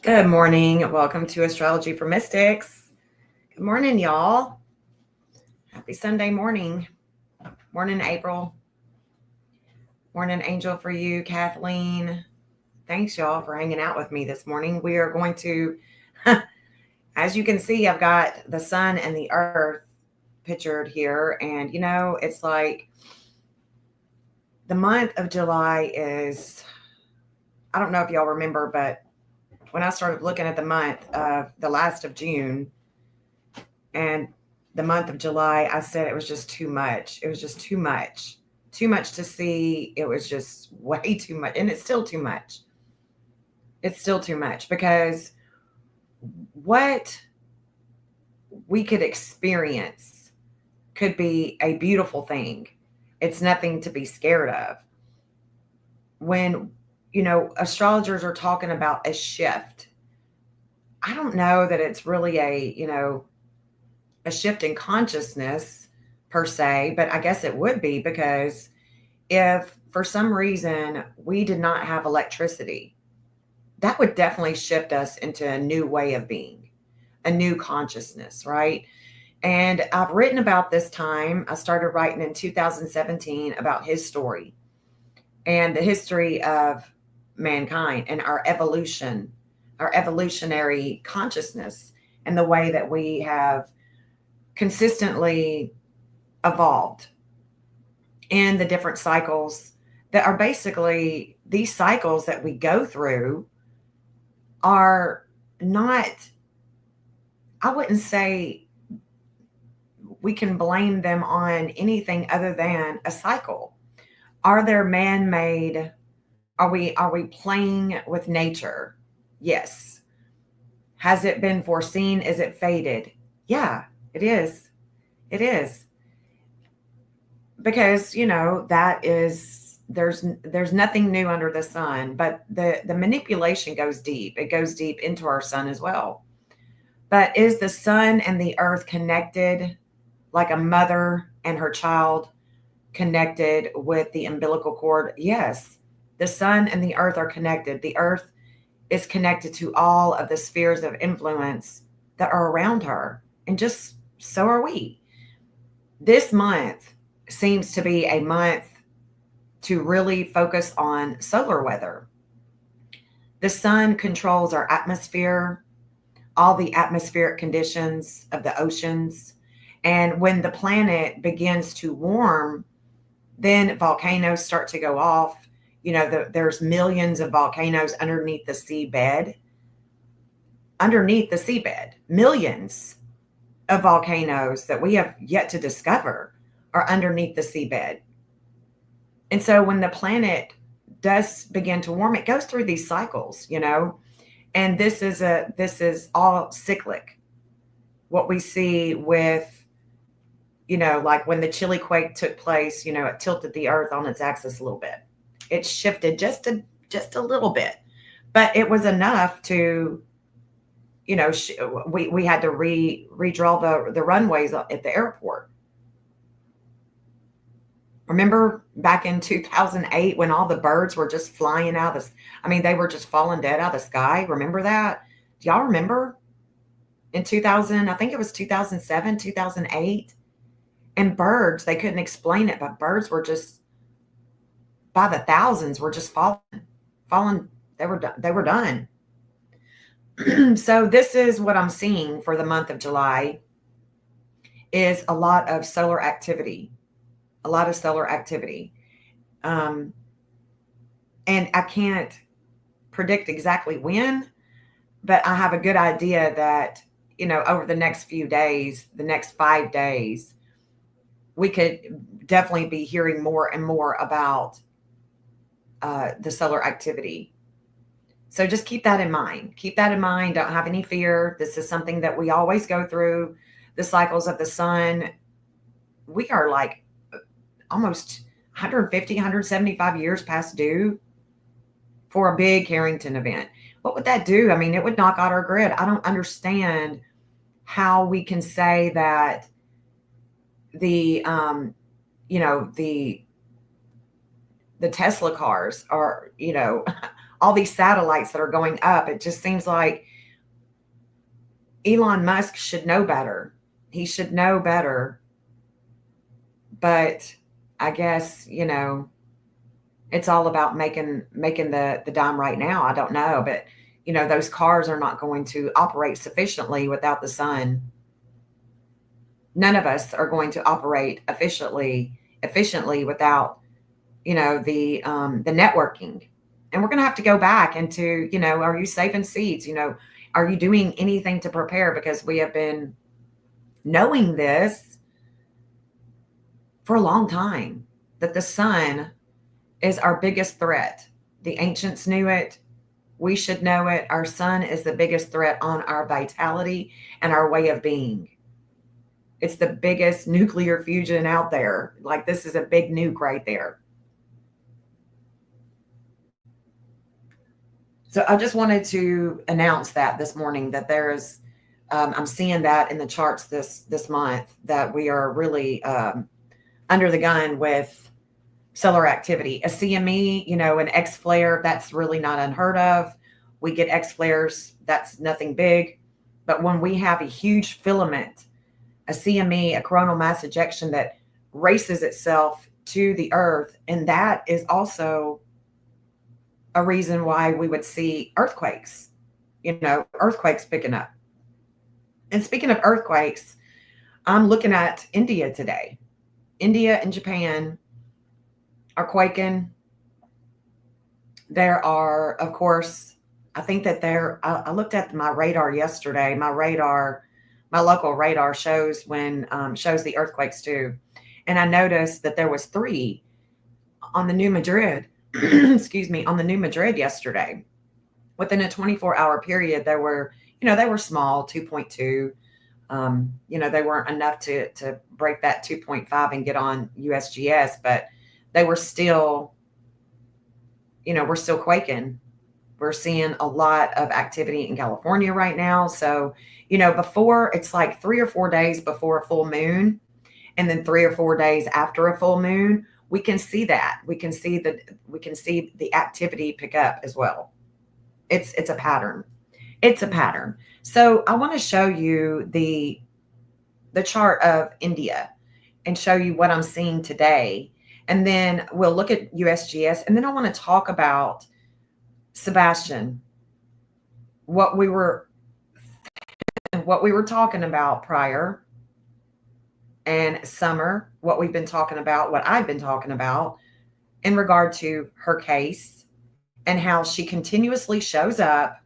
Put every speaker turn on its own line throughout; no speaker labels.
Good morning. Welcome to Astrology for Mystics. Good morning, y'all. Happy Sunday morning. Morning, April. Morning, Angel, for you, Kathleen. Thanks, y'all, for hanging out with me this morning. We are going to, as you can see, I've got the sun and the earth pictured here. And, it's like the month of July is, I don't know if y'all remember, but when I started looking at the month of the last of June, and the month of July, I said it was just too much. It was just too much. Too much to see. It was just way too much. And it's still too much. It's still too much because what we could experience could be a beautiful thing. It's nothing to be scared of. When, astrologers are talking about a shift, I don't know that it's really a shift in consciousness per se, but I guess it would be because if for some reason we did not have electricity, that would definitely shift us into a new way of being, a new consciousness, right? And I've written about this time. I started writing in 2017 about his story and the history of mankind and our evolution, our evolutionary consciousness, and the way that we have consistently evolved in the different cycles that are basically these cycles that we go through are not, I wouldn't say we can blame them on anything other than a cycle. Are there man-made? Are we playing with nature? Yes. Has it been foreseen? Is it fated? Yeah, it is. It is. Because, that is there's nothing new under the sun, but the manipulation goes deep. It goes deep into our sun as well. But is the sun and the earth connected like a mother and her child connected with the umbilical cord? Yes. The sun and the earth are connected. The earth is connected to all of the spheres of influence that are around her. And just so are we. This month seems to be a month to really focus on solar weather. The sun controls our atmosphere, all the atmospheric conditions of the oceans. And when the planet begins to warm, then volcanoes start to go off. There's millions of volcanoes underneath the seabed. Underneath the seabed, millions of volcanoes that we have yet to discover are underneath the seabed. And so when the planet does begin to warm, it goes through these cycles, and this is all cyclic. What we see with, like when the chili quake took place, it tilted the earth on its axis a little bit. It shifted just a little bit, but it was enough to, we had to redraw the runways at the airport. Remember back in 2008 when all the birds were just flying out of they were just falling dead out of the sky. Remember that? Do y'all remember? In 2000, I think it was 2007, 2008. And birds, they couldn't explain it, but birds were just, by the thousands, were just falling. They were done. So this is what I'm seeing for the month of July is a lot of solar activity. A lot of solar activity. And I can't predict exactly when, but I have a good idea that, over the next few days, the next 5 days, we could definitely be hearing more and more about the solar activity. So just keep that in mind. Keep that in mind. Don't have any fear. This is something that we always go through. The cycles of the sun. We are like almost 150, 175 years past due for a big Carrington event. What would that do? It would knock out our grid. I don't understand how we can say that the Tesla cars are all these satellites that are going up. It just seems like Elon Musk should know better. He should know better. But I guess, it's all about making the dime right now. I don't know, but those cars are not going to operate sufficiently without the sun. None of us are going to operate efficiently without the networking. And we're going to have to go back into, are you saving seeds? Are you doing anything to prepare? Because we have been knowing this for a long time, that the sun is our biggest threat. The ancients knew it. We should know it. Our sun is the biggest threat on our vitality and our way of being. It's the biggest nuclear fusion out there. Like, this is a big nuke right there. So I just wanted to announce that this morning, that there's, I'm seeing that in the charts this month, that we are really under the gun with solar activity. A CME, an X flare, that's really not unheard of. We get X flares, that's nothing big. But when we have a huge filament, a CME, a coronal mass ejection that races itself to the earth, and that is also a reason why we would see earthquakes, earthquakes picking up. And speaking of earthquakes, I'm looking at India today. India and Japan are quaking. There are, of course, I think that I looked at my radar yesterday. My local radar shows shows the earthquakes too. And I noticed that there was 3 on the New Madrid, excuse me, on the New Madrid yesterday. Within a 24-hour period, they were small, 2.2. They weren't enough to break that 2.5 and get on USGS, but they were still, we're still quaking. We're seeing a lot of activity in California right now. So, before, it's like 3 or 4 days before a full moon, and then 3 or 4 days after a full moon, we can see that. We can see the activity pick up as well. It's a pattern. It's a pattern. So I want to show you the chart of India and show you what I'm seeing today. And then we'll look at USGS. And then I want to talk about Sebastian, what we were talking about prior, and Summer, what we've been talking about, what I've been talking about in regard to her case, and how she continuously shows up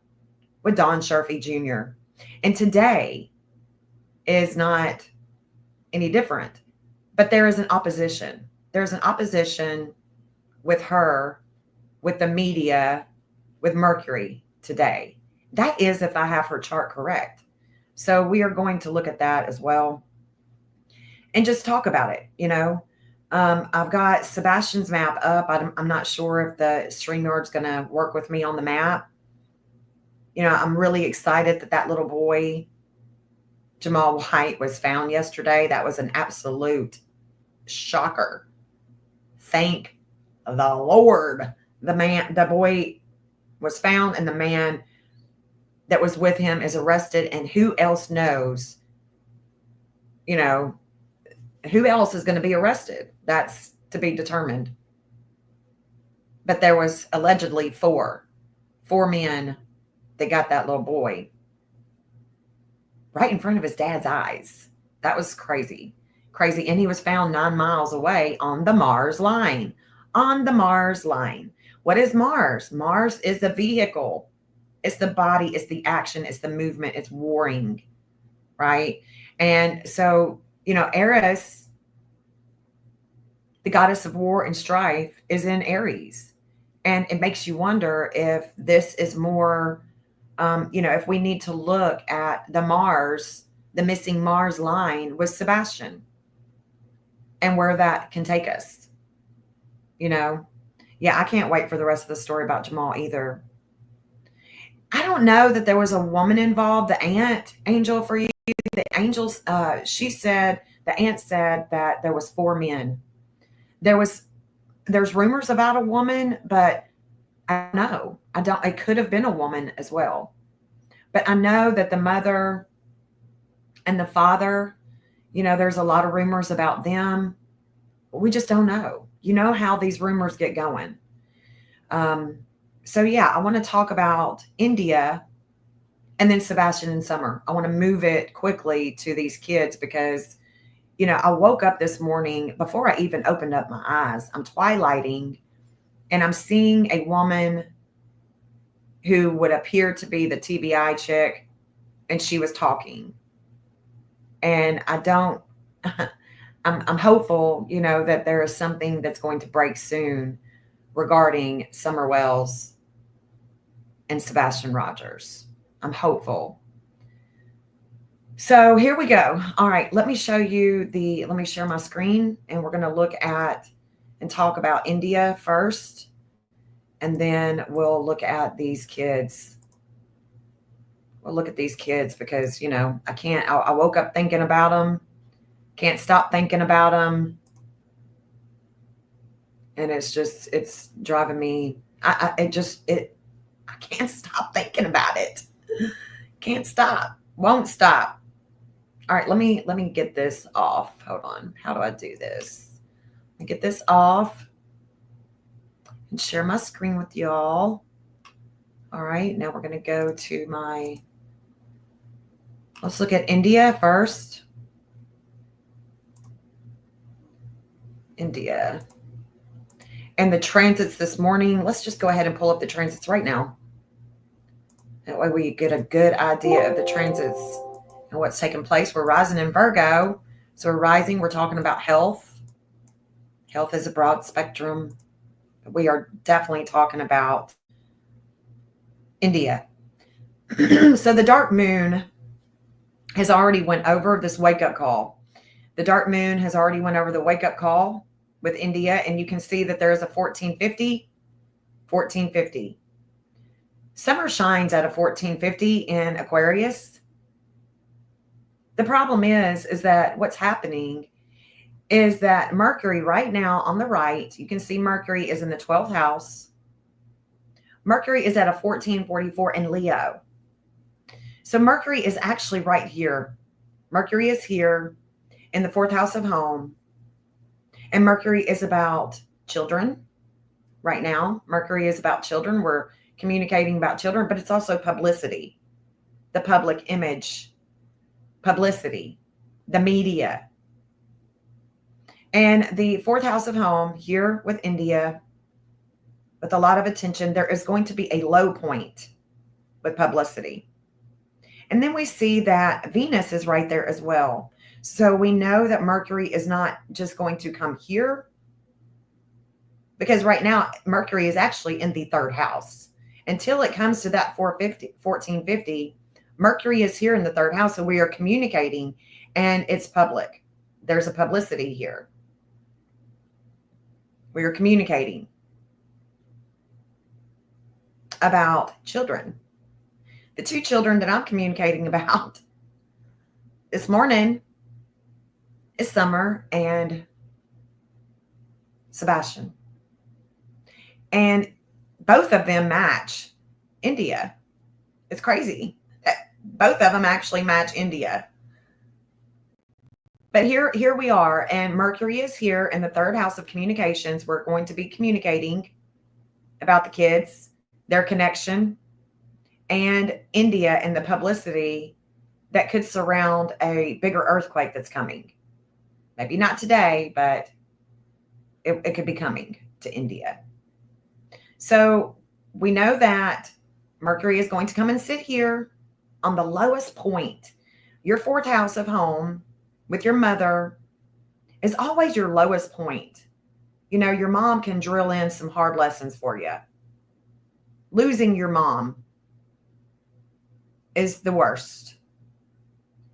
with Don Sherfy Jr. And today is not any different, but there is an opposition. There's an opposition with her, with the media, with Mercury today. That is, if I have her chart correct. So we are going to look at that as well and just talk about it. I've got Sebastian's map up. I'm not sure if the StreamYard's going to work with me on the map. I'm really excited that little boy, Jamal White, was found yesterday. That was an absolute shocker. Thank the Lord. The boy was found, and the man that was with him is arrested. And who else knows, who else is going to be arrested? That's to be determined. But there was allegedly four men that got that little boy right in front of his dad's eyes. That was crazy. Crazy. And he was found 9 miles away on the Mars line. On the Mars line. What is Mars? Mars is the vehicle. It's the body. It's the action. It's the movement. It's warring. Right? And so, Eris, the goddess of war and strife, is in Aries. And it makes you wonder if this is more, if we need to look at the missing Mars line with Sebastian and where that can take us. Yeah, I can't wait for the rest of the story about Jamal either. I don't know that there was a woman involved. The aunt, Angel, for you, the angels, the aunt said that there was 4 men. There's rumors about a woman, but I know. I don't, it could have been a woman as well. But I know that the mother and the father, there's a lot of rumors about them. We just don't know. You know how these rumors get going. Um, so, yeah, I want to talk about India and then Sebastian and Summer. I want to move it quickly to these kids because, I woke up this morning before I even opened up my eyes. I'm twilighting and I'm seeing a woman who would appear to be the TBI chick, and she was talking. And I don't, I'm hopeful, that there is something that's going to break soon regarding Summer Wells and Sebastian Rogers. I'm hopeful. So here we go. All right, let me share my screen, and we're going to look at and talk about India first. And then we'll look at these kids. We'll look at these kids because, I can't, I woke up thinking about them. Can't stop thinking about them. And it's driving me. I can't stop thinking about it. Can't stop. Won't stop. All right, let me get this off. Hold on. How do I do this? Let me get this off and share my screen with y'all. All right, now we're going to go to let's look at India first. India. And the transits this morning, let's just go ahead and pull up the transits right now. That way we get a good idea of the transits and what's taking place. We're rising in Virgo. So we're rising, we're talking about health. Health is a broad spectrum. We are definitely talking about India. So the dark moon has already went over this wake-up call. The dark moon has already went over the wake-up call with India, and you can see that there is a 1450. Summer shines at a 1450 in Aquarius. The problem is that what's happening is that Mercury right now on the right, you can see Mercury is in the 12th house. Mercury is at a 1444 in Leo. So Mercury is actually right here. Mercury is here in the 4th house of home. And Mercury is about children right now. Mercury is about children. We're communicating about children, but it's also publicity, the public image, publicity, the media. And the 4th house of home here with India, with a lot of attention, there is going to be a low point with publicity. And then we see that Venus is right there as well. So we know that Mercury is not just going to come here, because right now Mercury is actually in the 3rd house. Until it comes to that 1450, Mercury is here in the 3rd house. So we are communicating and it's public. There's a publicity here. We are communicating about children. The 2 children that I'm communicating about this morning is Summer and Sebastian. And both of them match India. It's crazy. Both of them actually match India. But here we are, and Mercury is here in the 3rd house of communications. We're going to be communicating about the kids, their connection, and India and the publicity that could surround a bigger earthquake that's coming. Maybe not today, but it could be coming to India. So we know that Mercury is going to come and sit here on the lowest point. Your 4th house of home with your mother is always your lowest point. Your mom can drill in some hard lessons for you. Losing your mom is the worst.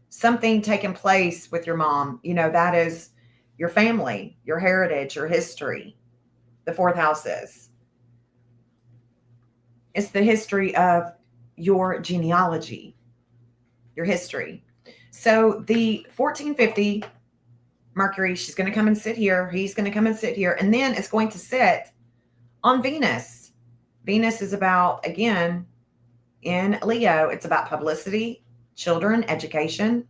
Something taking place with your mom, that is your family, your heritage, your history. The 4th house is. It's the history of your genealogy, your history. So the 1450 Mercury, she's going to come and sit here. He's going to come and sit here. And then it's going to sit on Venus. Venus is about, again, in Leo, it's about publicity, children, education.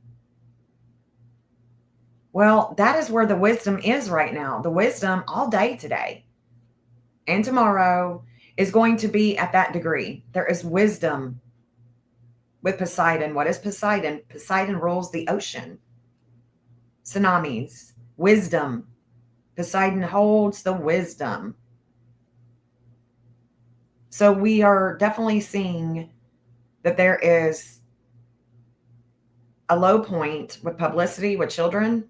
Well, that is where the wisdom is right now. The wisdom all day today and tomorrow is going to be at that degree. There is wisdom with Poseidon. What is Poseidon? Poseidon rules the ocean. Tsunamis, wisdom. Poseidon holds the wisdom. So we are definitely seeing that there is a low point with publicity with children.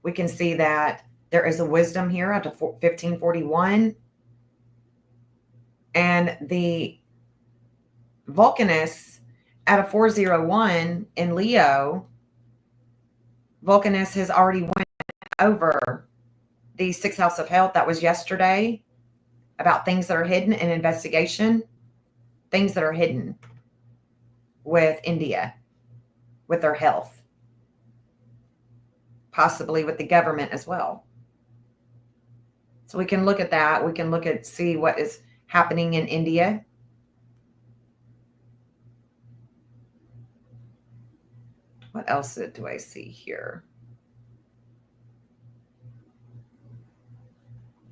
We can see that there is a wisdom here up to 1541. And the Vulcanus at a 401 in Leo, Vulcanus has already went over the sixth house of health. That was yesterday, about things that are hidden in investigation, things that are hidden with India, with their health, possibly with the government as well. So we can look at that. We can look at, see what is happening in India. What else do I see here?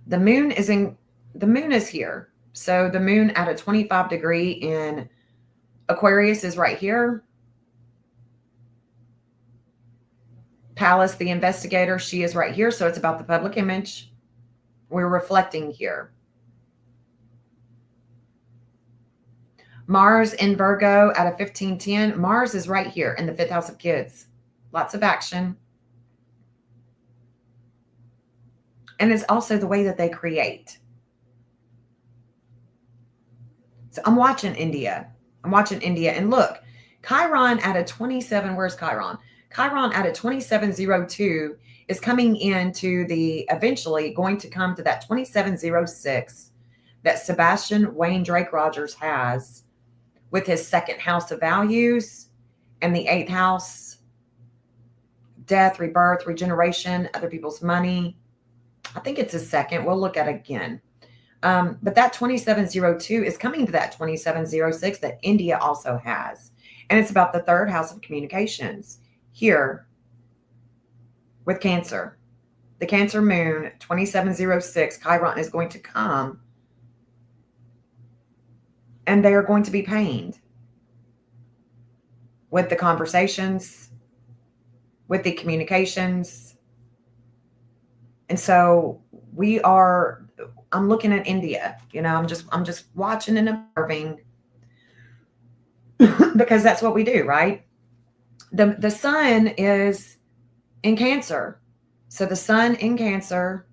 The moon is here. So the moon at a 25 degree in Aquarius is right here. Pallas, the investigator, she is right here. So it's about the public image. We're reflecting here. Mars in Virgo at a 1510. Mars is right here in the fifth house of kids. Lots of action. And it's also the way that they create. So I'm watching India. And look, Chiron at a 27. Where's Chiron? Chiron at a 2702 is coming into eventually going to come to that 2706 that Sebastian Wayne Drake Rogers has with his second house of values and the eighth house, death, rebirth, regeneration, other people's money. I think it's his second. We'll look at it again. But that 2702 is coming to that 2706 that India also has. And it's about the third house of communications here with Cancer. The Cancer moon, 2706, Chiron is going to come. And they are going to be pained with the conversations, with the communications. And so I'm looking at India, I'm just watching and observing because that's what we do, right? The sun is in Cancer. So the sun in Cancer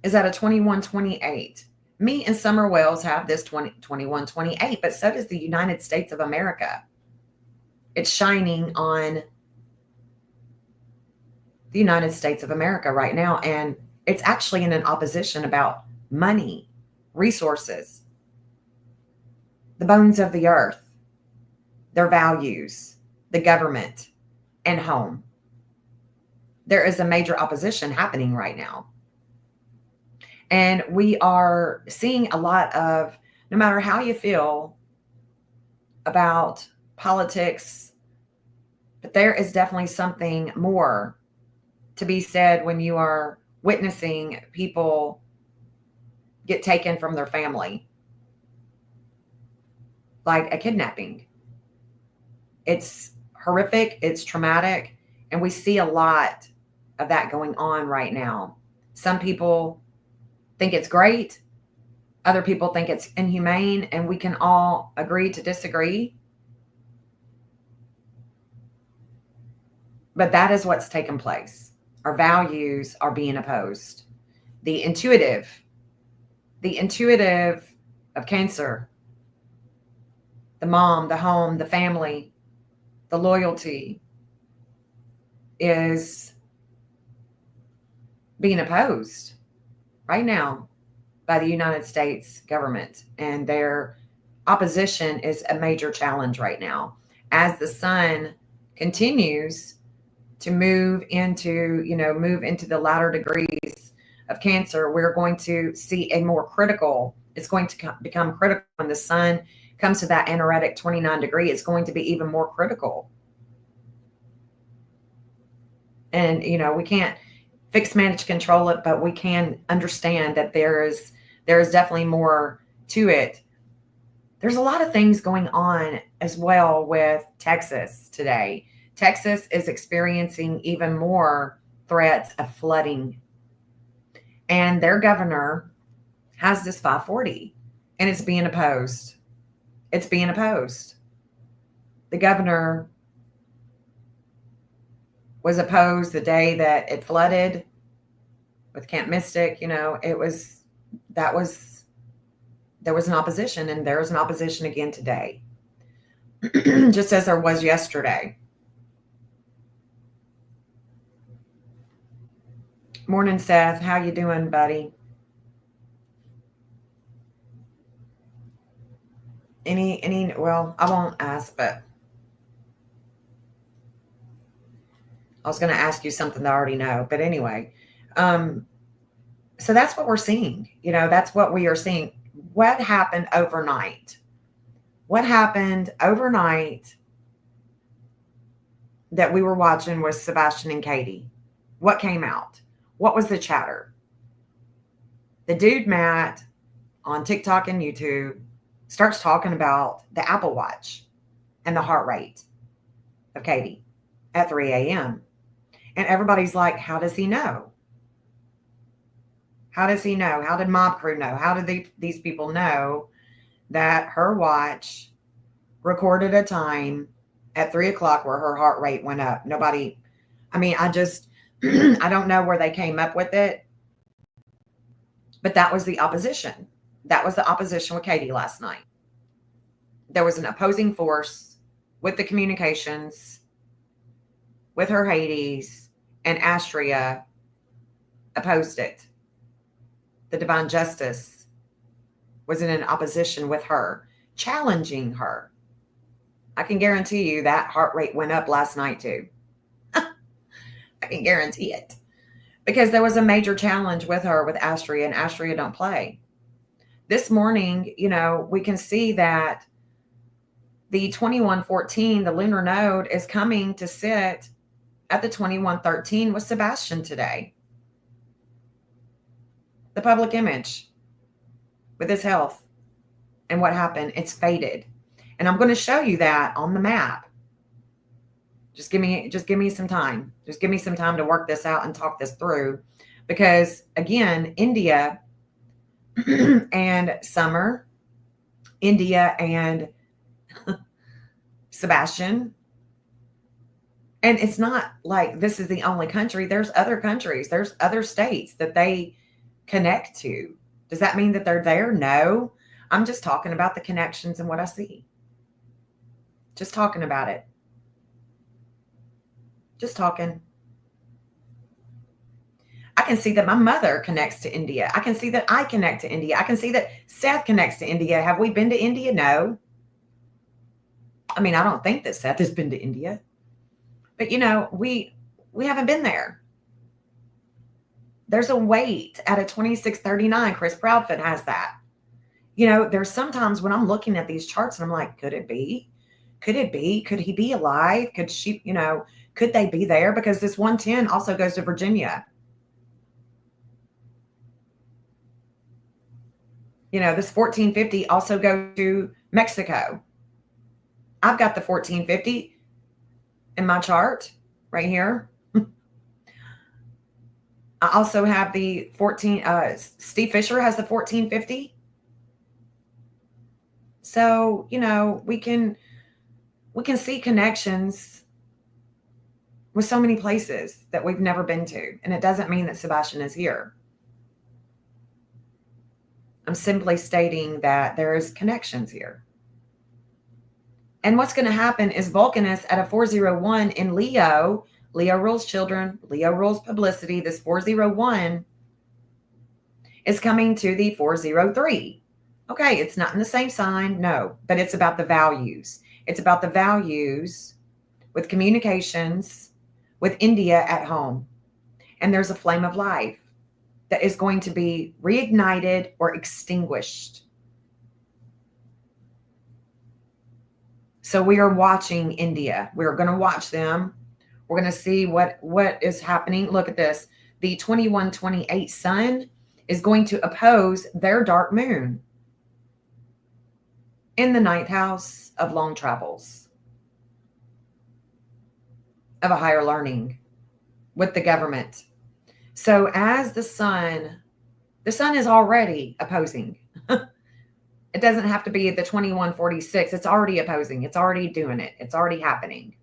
is at a 2128. Me and Summer Wells have this 2128, but so does the United States of America. It's shining on the United States of America right now. And it's actually in an opposition about money, resources, the bones of the earth, their values, the government, and home. There is a major opposition happening right now. And we are seeing a lot of, no matter how you feel about politics, but there is definitely something more to be said when you are witnessing people get taken from their family, like a kidnapping. It's horrific, it's traumatic, and we see a lot of that going on right now. Some people think it's great, other people think it's inhumane, and we can all agree to disagree. But that is what's taken place. Our values are being opposed. The intuitive of Cancer, the mom, the home, the family, the loyalty is being opposed right now by the United States government. And their opposition is a major challenge right now. As the sun continues to move into the latter degrees of Cancer, we're going to see a more critical It's going to become critical when the sun comes to that anaretic 29 degree. It's going to be even more critical. And, we can't fix, manage, control it, but we can understand that there is definitely more to it. There's a lot of things going on as well with Texas today. Texas is experiencing even more threats of flooding. And their governor has this 540, and it's being opposed. It's being opposed. The governor was opposed the day that it flooded with Camp Mystic. There was an opposition, and there is an opposition again today, just as there was yesterday. Morning, Seth. How you doing, buddy? Well, I won't ask, but I was going to ask you something that I already know. But anyway, so that's what we're seeing. That's what we are seeing. What happened overnight? What happened overnight that we were watching was Sebastian and Katie. What came out? What was the chatter? The dude, Matt, on TikTok and YouTube, starts talking about the Apple Watch and the heart rate of Katie at 3 a.m. And everybody's like, how does he know? How does he know? How did Mob Crew know? How did these people know that her watch recorded a time at 3 o'clock where her heart rate went up? Nobody, I don't know where they came up with it, but that was the opposition. That was the opposition with Katie last night. There was an opposing force with the communications, with her Hades, and Astria opposed it. The divine justice was in an opposition with her, challenging her. I can guarantee you that heart rate went up last night too. I can guarantee it. Because there was a major challenge with her with Astria, and Astria don't play. This morning, we can see that the 2114, the lunar node, is coming to sit at the 2113 with Sebastian today. The public image with his health and what happened, it's faded. And I'm going to show you that on the map. Just give me some time. Just give me some time to work this out and talk this through. Because again, India and Summer, India and Sebastian. And it's not like this is the only country. There's other countries. There's other states that they connect to. Does that mean that they're there? No. I'm just talking about the connections and what I see. Just talking about it. Just talking. I can see that my mother connects to India. I can see that I connect to India. I can see that Seth connects to India. Have we been to India? No. I don't think that Seth has been to India. But, we haven't been there. There's a weight at a 2639. Chris Proudfoot has that. There's sometimes when I'm looking at these charts and I'm like, could it be? Could it be? Could he be alive? Could she, could they be there? Because this 110 also goes to Virginia. This 1450 also goes to Mexico. I've got the 1450 in my chart right here. I also have the 14, Steve Fisher has the 1450. So, we can see connections with so many places that we've never been to. And it doesn't mean that Sebastian is here. I'm simply stating that there is connections here. And what's going to happen is Vulcan is at a 401 in Leo. Leo rules children. Leo rules publicity. This 401 is coming to the 403. Okay, it's not in the same sign, no, but it's about the values. It's about the values with communications with India at home. And there's a flame of life that is going to be reignited or extinguished. So we are watching India. We're going to watch them. We're going to see what is happening. Look at this. The 2128 sun is going to oppose their dark moon in the ninth house of long travels, of a higher learning with the government. So as the sun is already opposing. It doesn't have to be the 2146. It's already opposing. It's already doing it. It's already happening.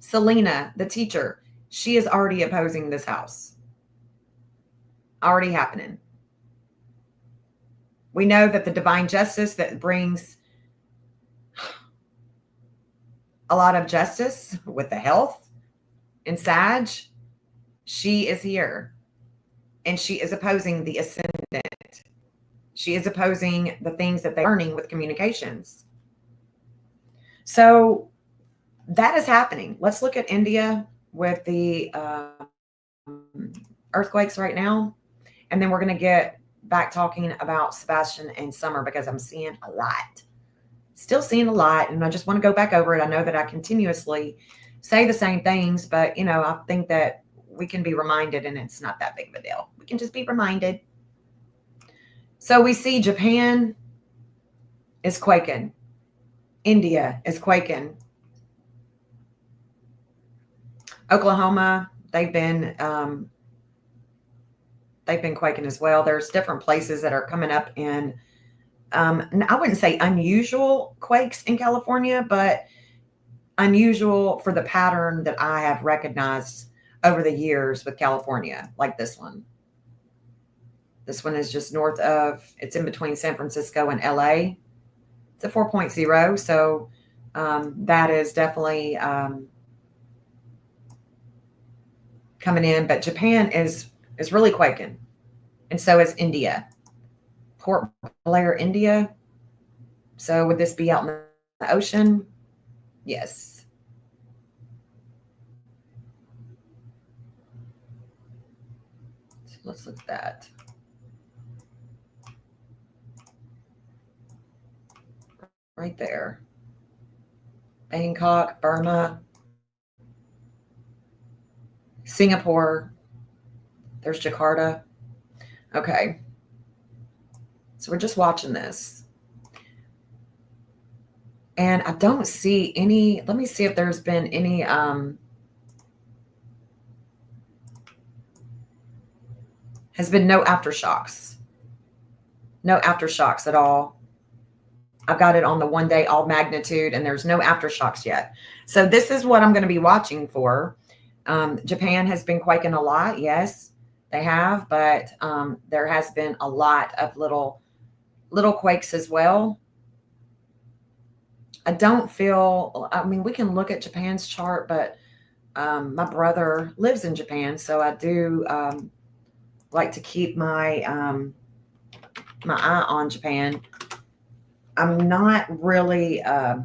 Selena, the teacher, she is already opposing this house. Already happening. We know that the divine justice that brings a lot of justice with the health in Sag, she is here. And she is opposing the ascendant. She is opposing the things that they're learning with communications. So that is happening. Let's look at India with the earthquakes right now. And then we're going to get back talking about Sebastian and Summer, because I'm seeing a lot. Still seeing a lot. And I just want to go back over it. I know that I continuously say the same things, but, I think that we can be reminded, and it's not that big of a deal. We can just be reminded. So we see Japan is quaking. India is quaking. Oklahoma, they've been quaking as well. There's different places that are coming up in, I wouldn't say unusual quakes in California, but unusual for the pattern that I have recognized over the years with California, like this one. This one is just north of, it's in between San Francisco and LA. It's a 4.0. So that is definitely coming in. But Japan is really quaking. And so is India. Port Blair, India. So would this be out in the ocean? Yes. So let's look at that. Right there. Bangkok, Burma, Singapore. There's Jakarta. Okay. So we're just watching this. And I don't see any, let me see if there's been any, has been no aftershocks. No aftershocks at all. I've got it on the 1 day all magnitude, and there's no aftershocks yet. So this is what I'm going to be watching for. Japan has been quaking a lot. Yes, they have, but there has been a lot of little quakes as well. I don't feel, we can look at Japan's chart, but my brother lives in Japan, so I do like to keep my my eye on Japan. I'm not really, I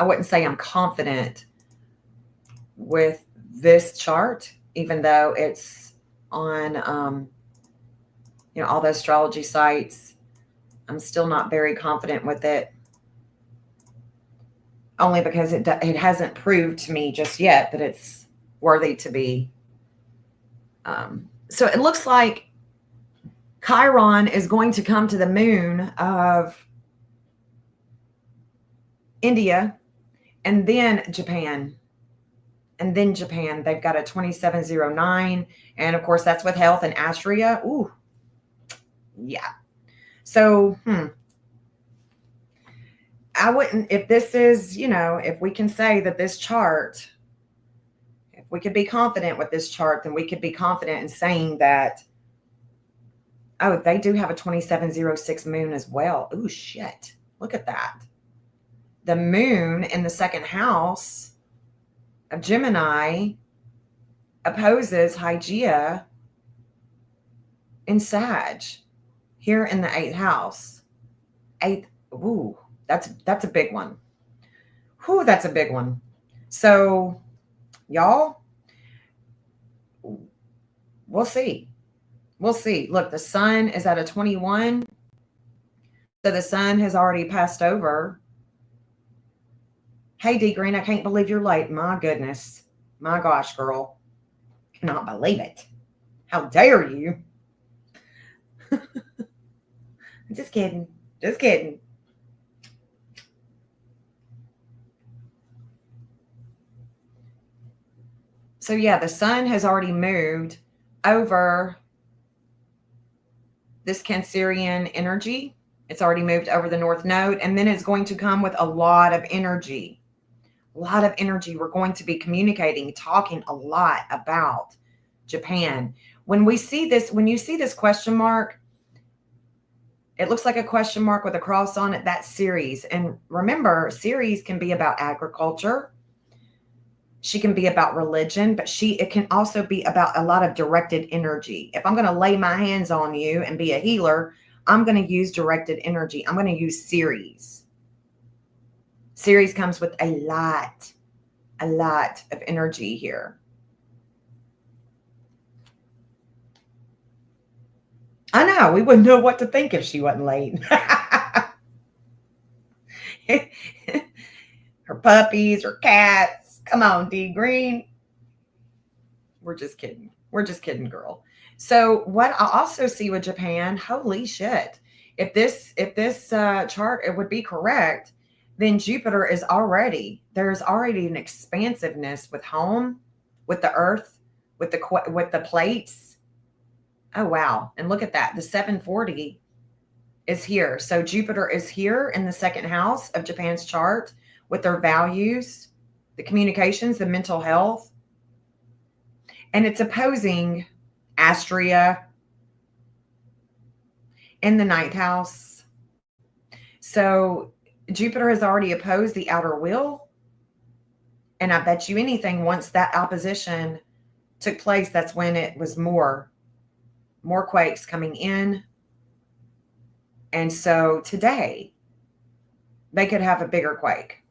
wouldn't say I'm confident with this chart, even though it's on, all the astrology sites. I'm still not very confident with it, only because it hasn't proved to me just yet that it's worthy to be. So it looks like Chiron is going to come to the moon of India, and then Japan. And then Japan, they've got a 2709. And of course, that's with health and Astria. Ooh, yeah. So, I wouldn't, if this is, if we can say that this chart, if we could be confident with this chart, then we could be confident in saying that, oh, they do have a 2706 moon as well. Ooh, shit. Look at that. The moon in the second house of Gemini opposes Hygeia in Sag here in the 8th house. Ooh, that's a big one. Whew, that's a big one. So, y'all, we'll see. We'll see. Look, the sun is at a 21. So the sun has already passed over Hey, D Green, I can't believe you're late. My goodness. My gosh, girl. Cannot believe it. How dare you? Just kidding. Just kidding. So, yeah, the sun has already moved over this Cancerian energy. It's already moved over the North Node, and then it's going to come with a lot of energy. A lot of energy. We're going to be communicating, talking a lot about Japan. When we see this, when you see this question mark, it looks like a question mark with a cross on it. That's Ceres. And remember, Ceres can be about agriculture. She can be about religion, but it can also be about a lot of directed energy. If I'm going to lay my hands on you and be a healer, I'm going to use directed energy. I'm going to use Ceres. Ceres comes with a lot of energy here. I know, we wouldn't know what to think if she wasn't late. Her puppies, her cats. Come on, D Green. We're just kidding. We're just kidding, girl. So what I also see with Japan, holy shit. If this chart it would be correct, then Jupiter is there's already an expansiveness with home, with the earth, with the plates. Oh wow. And look at that. The 740 is here. So Jupiter is here in the second house of Japan's chart with their values, the communications, the mental health. And it's opposing Astria in the ninth house. So Jupiter has already opposed the outer wheel. And I bet you anything, once that opposition took place, that's when it was more quakes coming in. And so today, they could have a bigger quake.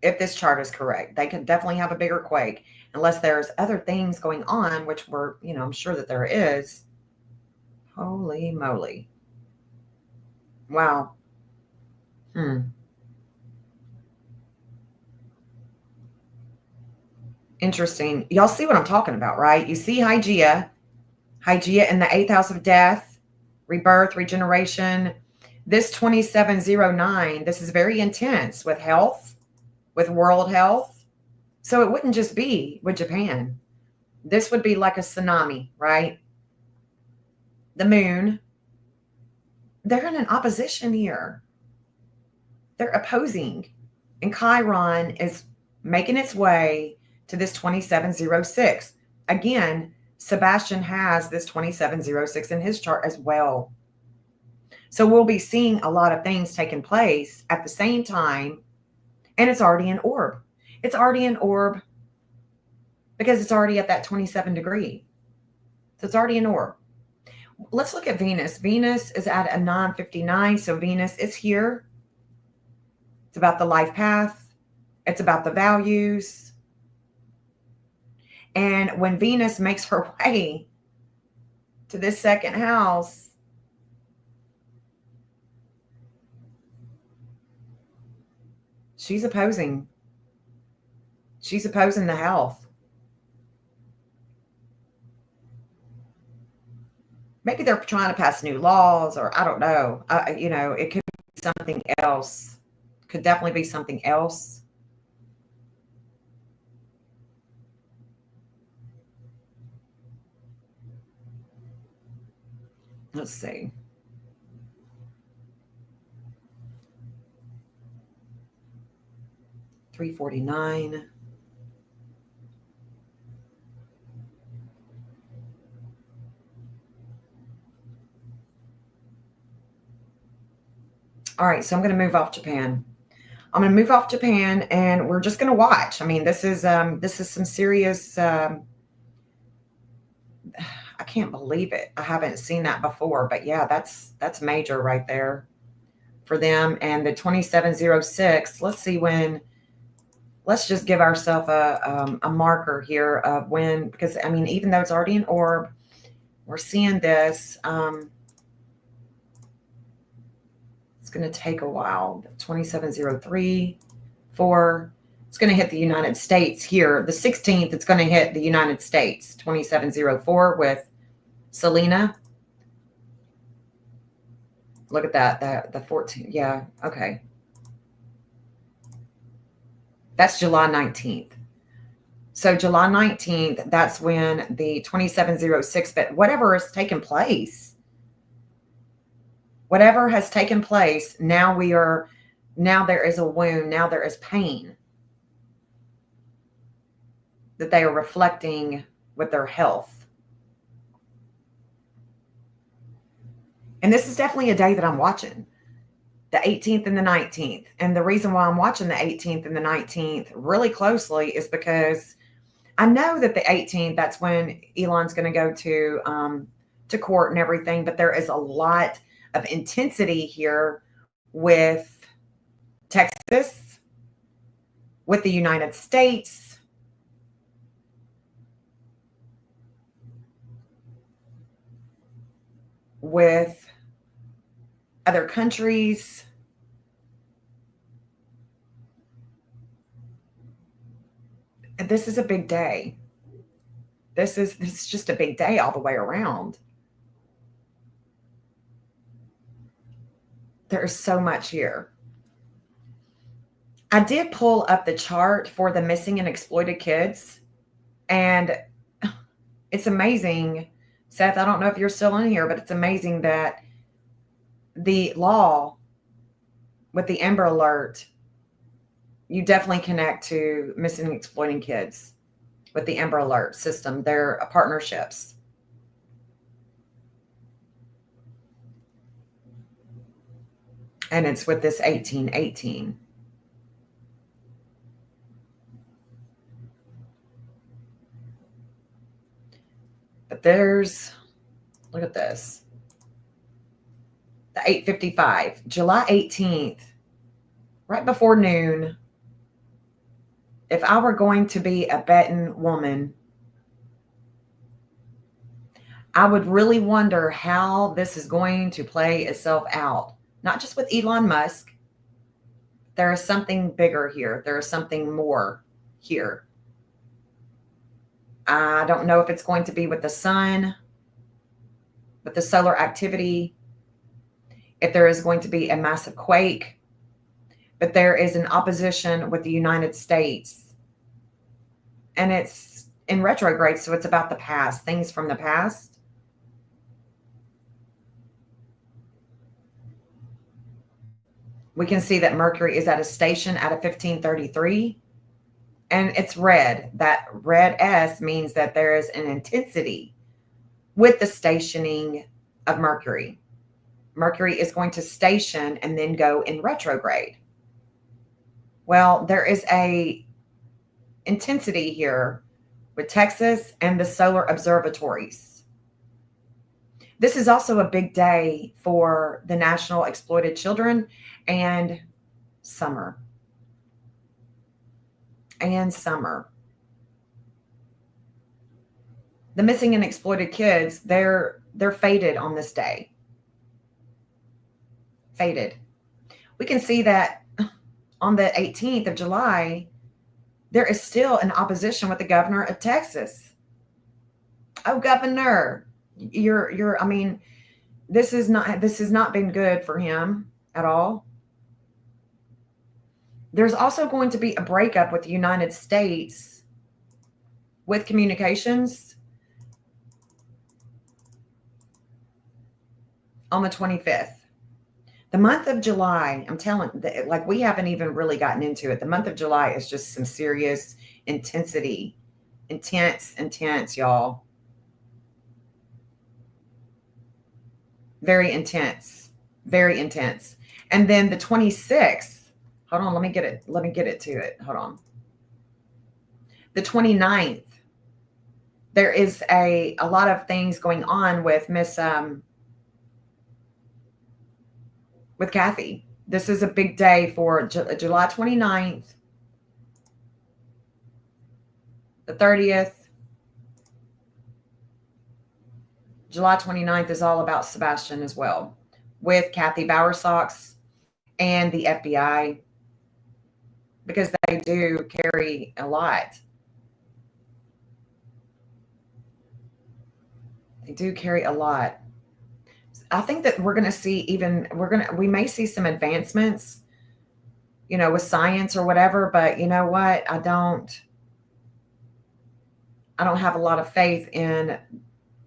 If this chart is correct, they could definitely have a bigger quake, unless there's other things going on, which I'm sure that there is. Holy moly. Wow. Interesting. Y'all see what I'm talking about, right? You see Hygeia in the 8th house of death, rebirth, regeneration. This 2709, this is very intense with health, with world health. So it wouldn't just be with Japan. This would be like a tsunami, right? The moon, they're in an opposition here. They're opposing. And Chiron is making its way to this 2706. Again, Sebastian has this 2706 in his chart as well. So we'll be seeing a lot of things taking place at the same time. And it's already in orb. It's already in orb because it's already at that 27 degree. So it's already in orb. Let's look at Venus. Venus is at a 959. So Venus is here. It's about the life path. It's about the values. And when Venus makes her way to this second house, she's opposing the health. Maybe they're trying to pass new laws, or I don't know. It could be something else. Could definitely be something else. Let's see. $349. All right, so I'm going to move off Japan. And we're just going to watch. I mean, this is some serious. I can't believe it. I haven't seen that before, but yeah, that's major right there for them. And the 2706. Let's see when. Let's just give ourselves a marker here of when, because I mean, even though it's already an orb, we're seeing this. It's going to take a while. 2703, 4. It's going to hit the United States here. The 16th, it's going to hit the United States, 2704 with Selena. Look at that, the 14th. Yeah, okay. That's July 19th. So July 19th, that's when the 2706, but whatever has taken place, now there is a wound, now there is pain that they are reflecting with their health. And this is definitely a day that I'm watching, the 18th and the 19th. And the reason why I'm watching the 18th and the 19th really closely is because I know that the 18th, that's when Elon's going to go to court and everything, but there is a lot of intensity here with Texas, with the United States, with other countries. And this is a big day. This is just a big day all the way around. There is so much here. I did pull up the chart for the missing and exploited kids, and it's amazing, Seth. I don't know if you're still in here, but it's amazing that the law with the Amber Alert, you definitely connect to missing and exploiting kids with the Amber Alert system. They're partnerships. And it's with this 1818. But look at this. The 8:55, July 18th, right before noon. If I were going to be a betting woman, I would really wonder how this is going to play itself out. Not just with Elon Musk. There is something bigger here. There is something more here. I don't know if it's going to be with the sun, with the solar activity, if there is going to be a massive quake, but there is an opposition with the United States. And it's in retrograde, so it's about the past, things from the past. We can see that Mercury is at a station at a 1533. And it's red. That red S means that there is an intensity with the stationing of Mercury. Mercury is going to station and then go in retrograde. Well, there is a intensity here with Texas and the solar observatories. This is also a big day for the National Exploited Children and summer. The missing and exploited kids, they're fated on this day. Fated. We can see that on the 18th of July, there is still an opposition with the governor of Texas. Oh, governor, I mean, this has not been good for him at all. There's also going to be a breakup with the United States with communications on the 25th. The month of July, I'm telling, like, we haven't even really gotten into it. The month of July is just some serious intensity. Intense, y'all. Very intense. And then the 26th, hold on, let me get it to it. Hold on. The 29th, there is a lot of things going on with with Kathy. This is a big day for July 29th, the 30th. July 29th is all about Sebastian as well, with Kathy Bowersox and the FBI. because they do carry a lot. They do carry a lot. I think that we're going to see we may see some advancements, with science or whatever, but you know what? I don't have a lot of faith in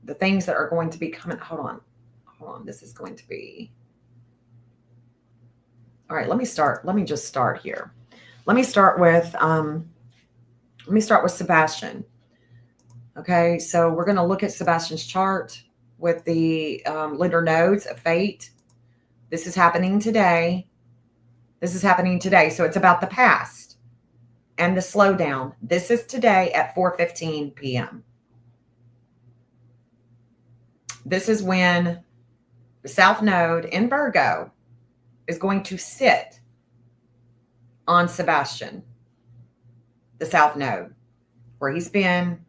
the things that are going to be coming. Hold on. This is going to be. All right, let me just start here. Let me start with Sebastian. Okay, so we're going to look at Sebastian's chart with the lunar nodes of fate. This is happening today. So it's about the past and the slowdown. This is today at 4:15 p.m. This is when the South Node in Virgo is going to sit on Sebastian, the South Node, where he's been,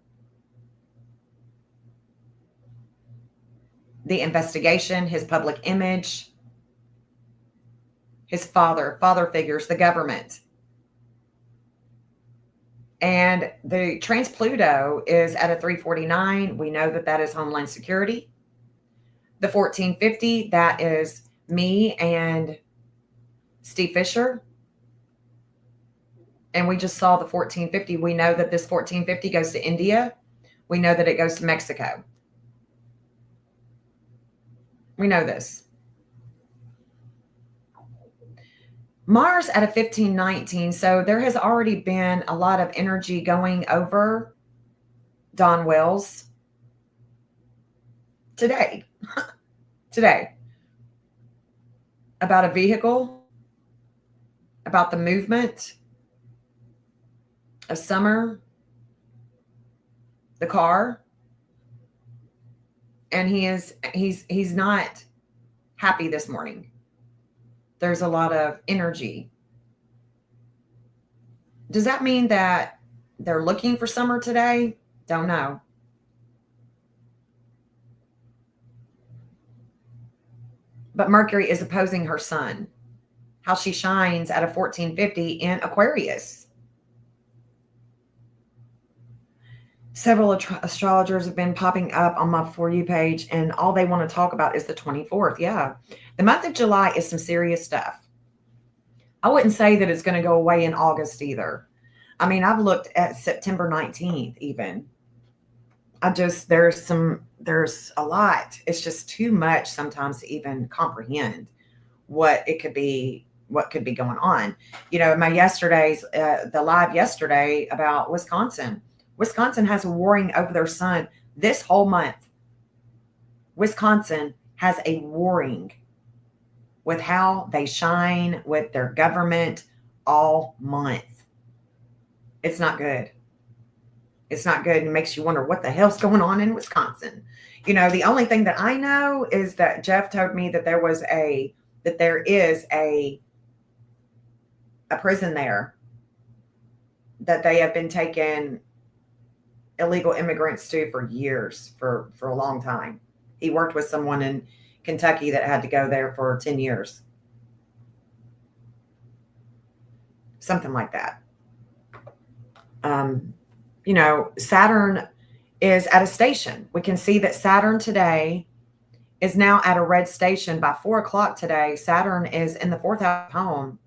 the investigation, his public image, his father figures, the government. And the trans Pluto is at a 349. We know that is Homeland Security. The 1450, that is me and Steve Fisher. And we just saw the 1450. We know that this 1450 goes to India. We know that it goes to Mexico. We know this. Mars at a 1519. So there has already been a lot of energy going over Don Wells today about a vehicle, about the movement of summer, the car. And he's not happy this morning. There's a lot of energy. Does that mean that they're looking for summer today? Don't know. But Mercury is opposing her sun. How she shines at a 1450 in Aquarius. Several astrologers have been popping up on my For You page, and all they want to talk about is the 24th. Yeah. The month of July is some serious stuff. I wouldn't say that it's going to go away in August either. I mean, I've looked at September 19th even. There's a lot. It's just too much sometimes to even comprehend what could be going on. My the live yesterday about Wisconsin. Wisconsin has a warring over their sun this whole month. Wisconsin has a warring with how they shine with their government all month. It's not good. It's not good. It makes you wonder what the hell's going on in Wisconsin. The only thing that I know is that Jeff told me that there is a prison there that they have been taking illegal immigrants to for years, for a long time. He worked with someone in Kentucky that had to go there for 10 years. Something like that. Saturn is at a station. We can see that Saturn today is now at a red station. By 4 o'clock today, Saturn is in the fourth house home,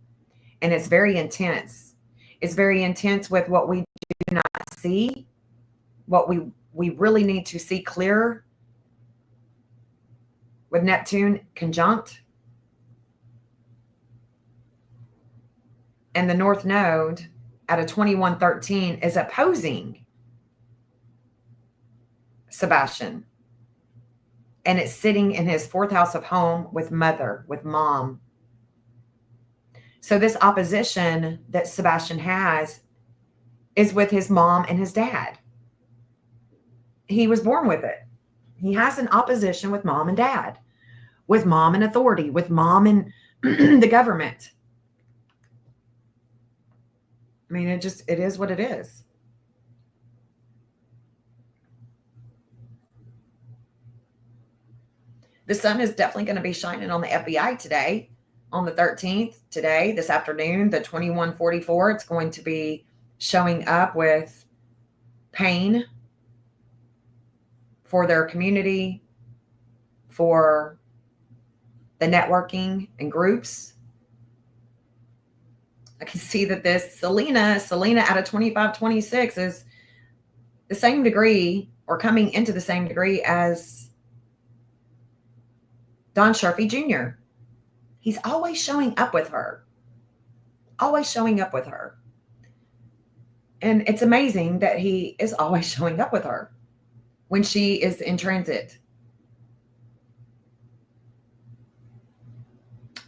and it's very intense. It's very intense with what we do not see, what we really need to see clear with Neptune conjunct. And the North Node at a 2113 is opposing Sebastian. And it's sitting in his fourth house of home with mother, with mom. So this opposition that Sebastian has is with his mom and his dad. He was born with it. He has an opposition with mom and dad, with mom and authority, with mom and the government. I mean, it is what it is. The sun is definitely going to be shining on the FBI today. on the 13th, today, this afternoon, the 2144, it's going to be showing up with pain for their community, for the networking and groups. I can see that this Selena out of 2526 is the same degree or coming into the same degree as Don Sharfy Jr. He's always showing up with her. Always showing up with her. And it's amazing that he is always showing up with her when she is in transit.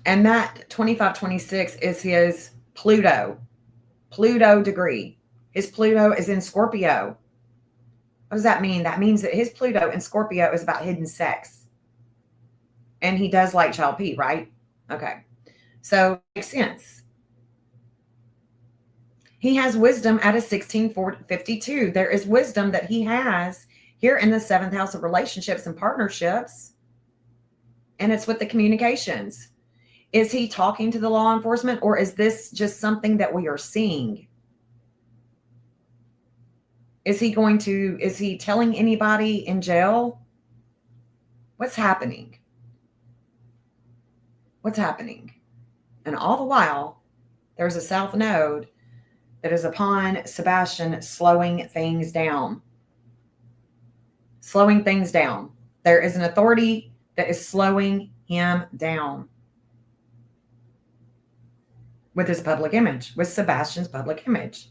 And that 2526 is his Pluto degree. His Pluto is in Scorpio. What does that mean? That means that his Pluto in Scorpio is about hidden sex. And he does like child P, right? Okay. So makes sense. He has wisdom at a 1652. There is wisdom that he has here in the 7th house of relationships and partnerships. And it's with the communications. Is he talking to the law enforcement, or is this just something that we are seeing? Is he telling anybody in jail? What's happening? What's happening? And all the while, there's a south node that is upon Sebastian, slowing things down. Slowing things down. There is an authority that is slowing him down with his public image, with Sebastian's public image.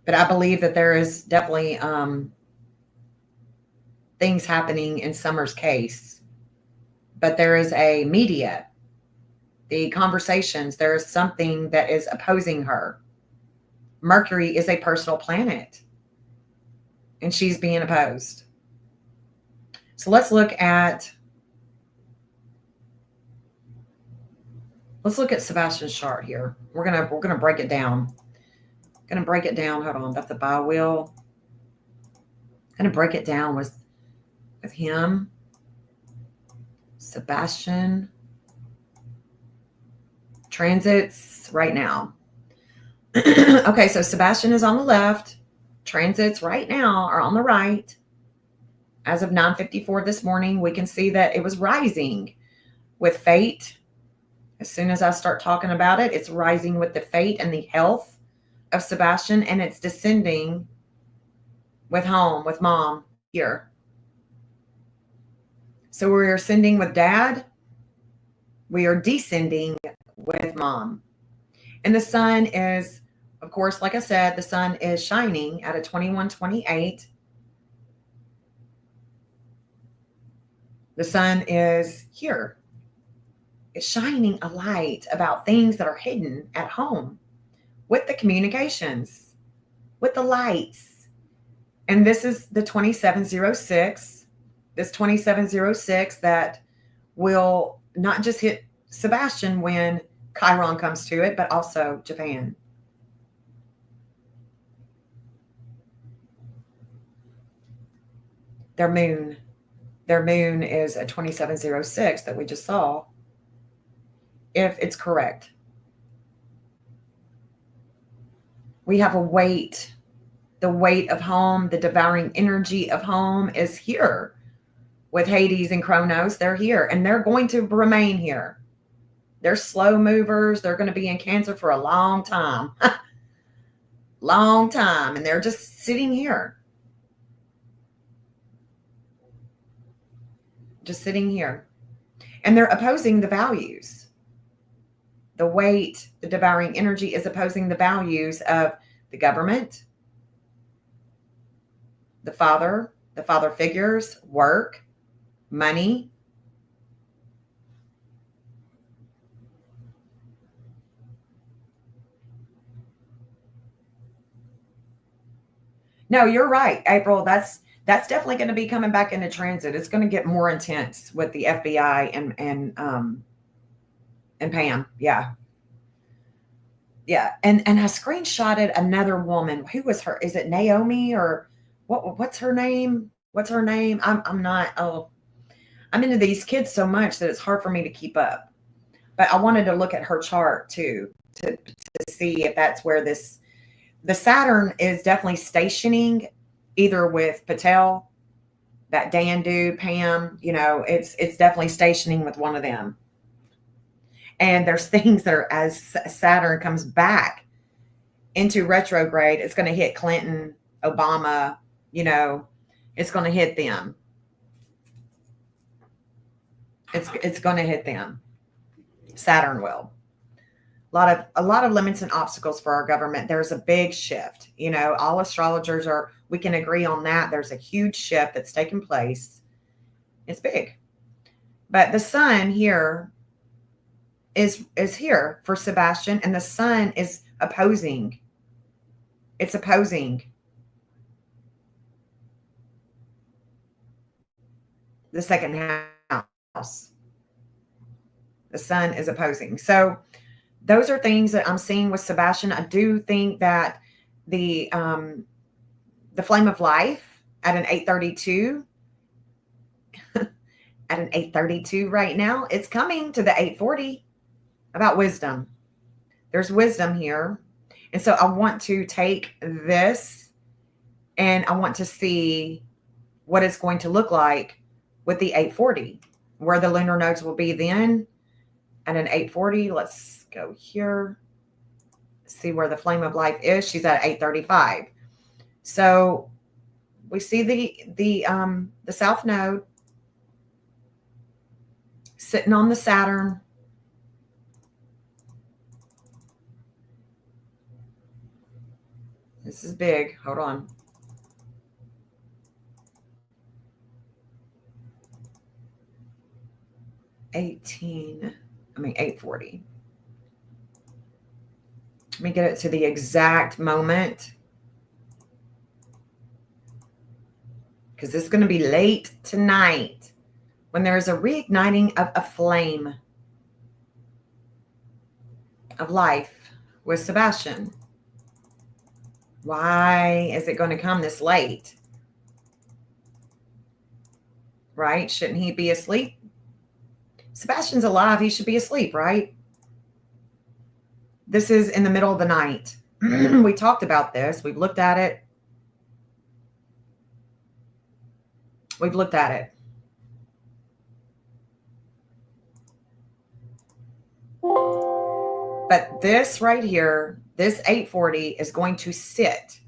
But I believe that there is definitely things happening in Summer's case. But there is a media, the conversations, there is something that is opposing her. Mercury is a personal planet, and she's being opposed. So let's look at Sebastian's chart here. We're gonna break it down. Gonna break it down. Hold on, that's the bi wheel. Gonna break it down with him, Sebastian. Transits right now. Okay, so Sebastian is on the left. Transits right now are on the right. As of 9:54 this morning, we can see that it was rising with fate. As soon as I start talking about it, it's rising with the fate and the health of Sebastian, and it's descending with home, with mom here. So we're ascending with dad. We are descending with mom. And the sun is, of course, like I said, the sun is shining at a 2128. The sun is here. It's shining a light about things that are hidden at home with the communications, with the lights. And this is the 2706. This 2706 that will not just hit Sebastian when Chiron comes to it, but also Japan. Their moon is a 2706 that we just saw, if it's correct. We have a weight. The weight of home, the devouring energy of home is here. With Hades and Kronos, they're here, and they're going to remain here. They're slow movers. They're going to be in Cancer for a long time. Long time. And they're just sitting here. Just sitting here. And they're opposing the values. The weight, the devouring energy is opposing the values of the government, the father figures, work, money. No, you're right, April. That's definitely going to be coming back into transit. It's going to get more intense with the FBI and Pam. Yeah. Yeah. And I screenshotted another woman. Who was her? Is it Naomi or what's her name? What's her name? I'm not. Oh, I'm into these kids so much that it's hard for me to keep up. But I wanted to look at her chart too to see if that's where the Saturn is definitely stationing either with Patel, that Dan dude, Pam, it's definitely stationing with one of them. And there's things that are, as Saturn comes back into retrograde, it's going to hit Clinton, Obama, it's going to hit them. It's going to hit them. Saturn will. A lot of limits and obstacles for our government. There's a big shift. All astrologers we can agree on that. There's a huge shift that's taken place. It's big. But the sun here is here for Sebastian, and the sun is opposing. It's opposing the second house. The sun is opposing. So those are things that I'm seeing with Sebastian. I do think that the flame of life at an 832 at an 832 right now, it's coming to the 840 about wisdom. There's wisdom here. And so I want to take this and I want to see what it's going to look like with the 840, where the lunar nodes will be then at an 840. Let's go here. See where the flame of life is. She's at 835. So we see the south node sitting on the Saturn. This is big. Hold on. $840. Let me get it to the exact moment, because this is going to be late tonight when there is a reigniting of a flame of life with Sebastian. Why is it going to come this late? Right? Shouldn't he be asleep? Sebastian's alive. He should be asleep, right? This is in the middle of the night. We talked about this. We've looked at it. But this right here, this 840 is going to sit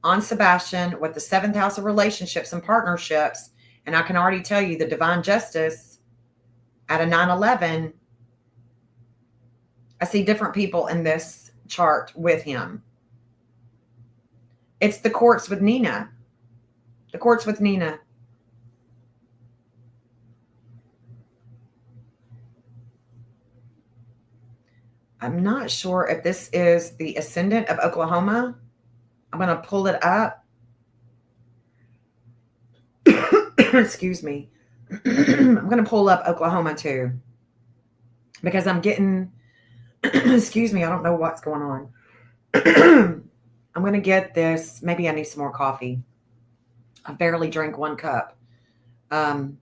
on Sebastian with the 7th house of relationships and partnerships. And I can already tell you the divine justice at a 911. I see different people in this chart with him. It's the quartz with Nina. The quartz with Nina. I'm not sure if this is the ascendant of Oklahoma. I'm going to pull it up. Excuse me. I'm going to pull up Oklahoma too, because I'm getting, excuse me, I don't know what's going on. I'm going to get this. Maybe I need some more coffee. I barely drank 1 cup. The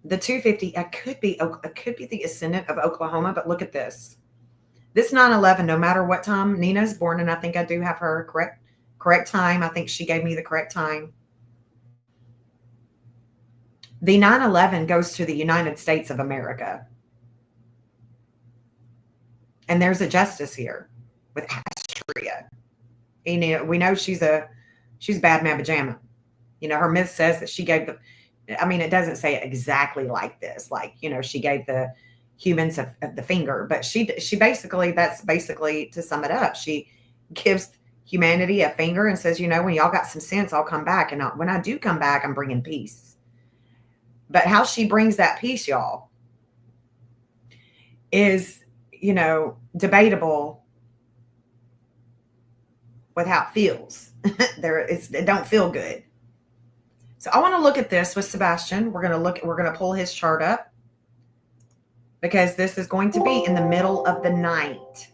250, it could be the ascendant of Oklahoma, but look at this. This 9/11, no matter what time Nina's born, and I think I do have her correct time. I think she gave me the correct time. The 9/11 goes to the United States of America. And there's a justice here with Astria. We know she's bad mamma jamma. Her myth says that she gave it doesn't say it exactly like this. Like, she gave the humans of the finger, but she basically, that's basically, to sum it up, she gives humanity a finger and says, when y'all got some sense, I'll come back. And when I do come back, I'm bringing peace. But how she brings that peace, y'all, is, debatable with how it feels. It don't feel good. So I want to look at this with Sebastian. We're going to pull his chart up, because this is going to be in the middle of the night.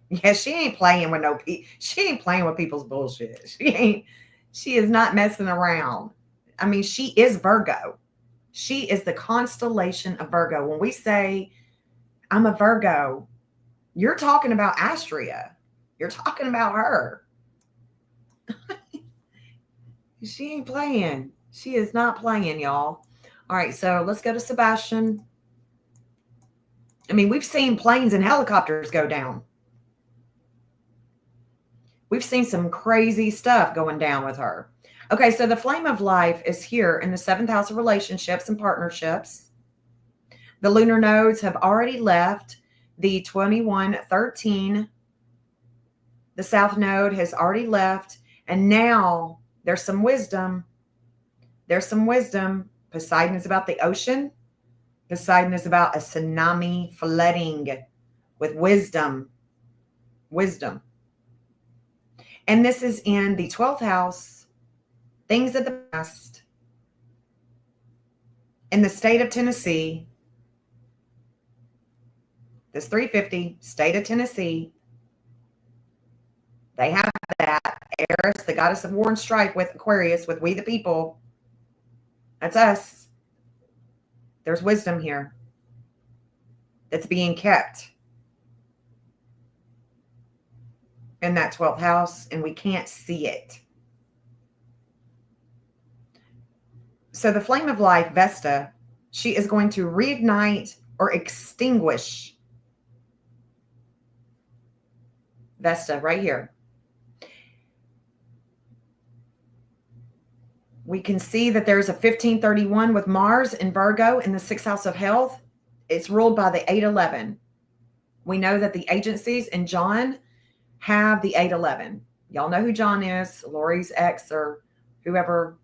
Yeah, she ain't playing with people's bullshit. She ain't. She is not messing around. I mean, she is Virgo. She is the constellation of Virgo. When we say, I'm a Virgo, you're talking about Astria. You're talking about her. She ain't playing. She is not playing, y'all. All right, so let's go to Sebastian. I mean, we've seen planes and helicopters go down. We've seen some crazy stuff going down with her. Okay, so the flame of life is here in the 7th house of relationships and partnerships. The lunar nodes have already left the 2113. The south node has already left. And now there's some wisdom. There's some wisdom. Poseidon is about the ocean. Poseidon is about a tsunami flooding with wisdom. Wisdom. And this is in the 12th house. Things of the past. In the state of Tennessee. This 350, state of Tennessee. They have that. Eris, the goddess of war and strife, with Aquarius, with we the people. That's us. There's wisdom here that's being kept in that 12th house, and we can't see it. So the flame of life, Vesta, she is going to reignite or extinguish. Vesta, right here. We can see that there's a 1531 with Mars in Virgo in the 6th house of health. It's ruled by the 811. We know that the agencies and John have the 811. Y'all know who John is, Lori's ex or whoever.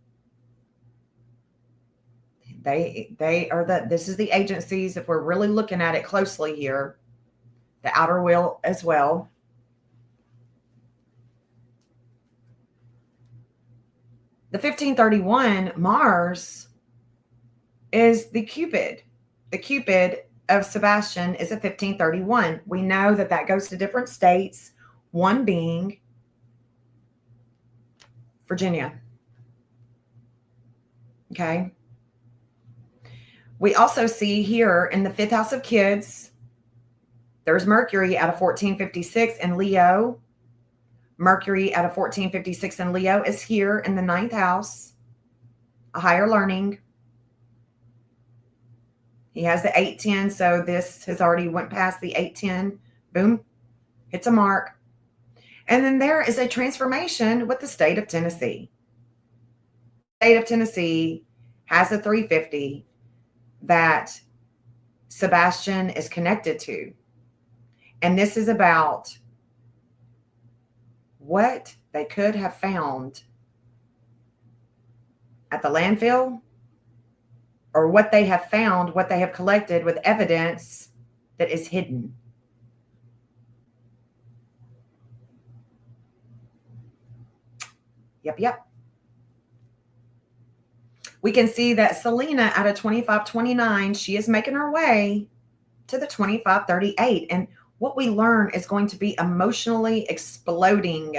They are this is the agencies. If we're really looking at it closely here, the outer wheel as well. The 1531 Mars is the Cupid. The Cupid of Sebastian is a 1531. We know that that goes to different states, one being Virginia. Okay. We also see here in the 5th house of kids, there's Mercury at a 1456 in Leo. Mercury at a 1456 in Leo is here in the 9th house, a higher learning. He has the 810, so this has already went past the 810. Boom, hits a mark. And then there is a transformation with the state of Tennessee. The state of Tennessee has a 350 that Sebastian is connected to. And this is about what they could have found at the landfill, or what they have found, what they have collected with evidence that is hidden. Yep. We can see that Selena at a 2529, she is making her way to the 2538. And what we learn is going to be emotionally exploding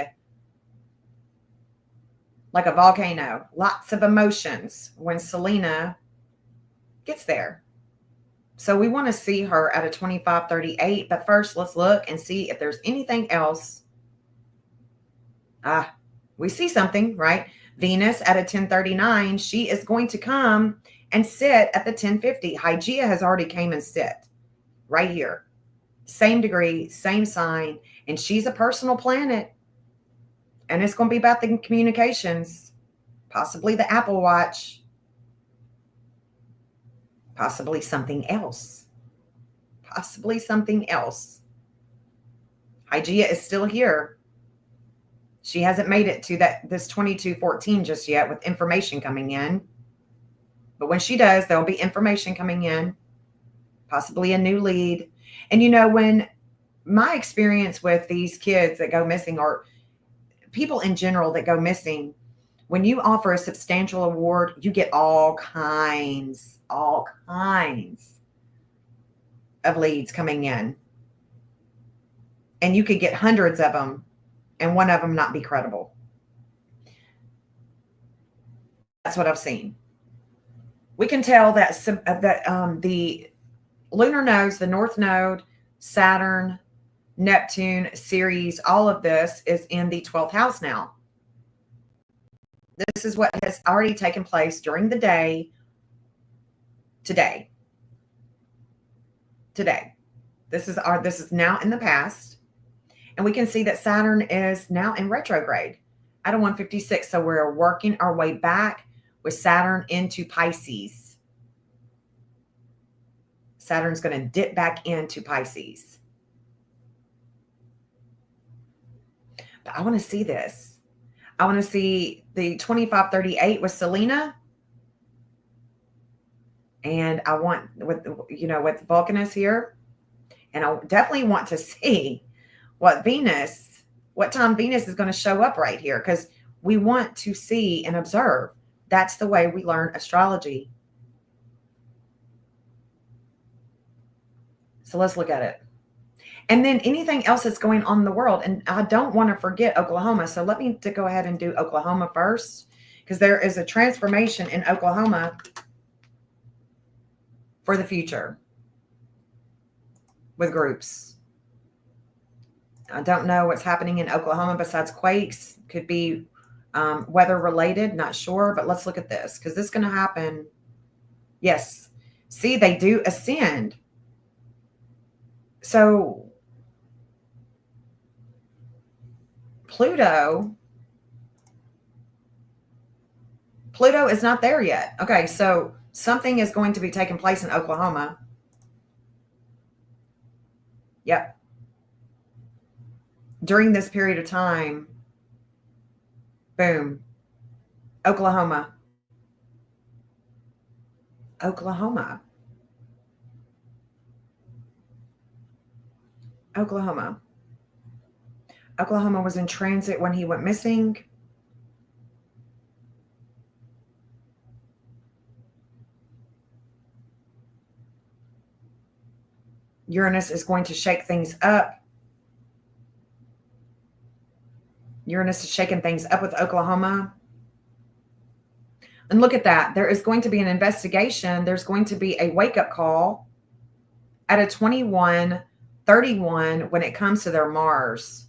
like a volcano. Lots of emotions when Selena gets there. So we want to see her at a 2538. But first, let's look and see if there's anything else. We see something, right? Venus at a 1039, she is going to come and sit at the 1050. Hygeia has already came and sit right here. Same degree, same sign, and she's a personal planet. And it's going to be about the communications, possibly the Apple Watch, possibly something else. Hygeia is still here. She hasn't made it to this 2214 just yet with information coming in. But when she does, there'll be information coming in, possibly a new lead. And when my experience with these kids that go missing, or people in general that go missing, when you offer a substantial award, you get all kinds of leads coming in. And you could get hundreds of them and one of them not be credible. That's what I've seen. We can tell that the lunar nodes, the North Node, Saturn, Neptune, Ceres, all of this is in the 12th house now. This is what has already taken place during the day today. This is now in the past. And we can see that Saturn is now in retrograde at a 156. So we're working our way back with Saturn into Pisces. Saturn's going to dip back into Pisces. But I want to see this. I want to see the 2538 with Selena. And I want with Vulcanus here. And I definitely want to see what time Venus is going to show up right here, because we want to see and observe. That's the way we learn astrology. So let's look at it. And then anything else that's going on in the world. And I don't want to forget Oklahoma. So let me go ahead and do Oklahoma first, because there is a transformation in Oklahoma for the future with groups. I don't know what's happening in Oklahoma besides quakes. Could be weather related, not sure. But let's look at this, because this is going to happen. Yes. See, they do ascend. So Pluto is not there yet. Okay, so something is going to be taking place in Oklahoma. Yep. During this period of time, boom, Oklahoma. Oklahoma was in transit when he went missing. Uranus is going to shake things up. Uranus is shaking things up with Oklahoma. And look at that. There is going to be an investigation. There's going to be a wake-up call at a 21:31 when it comes to their Mars.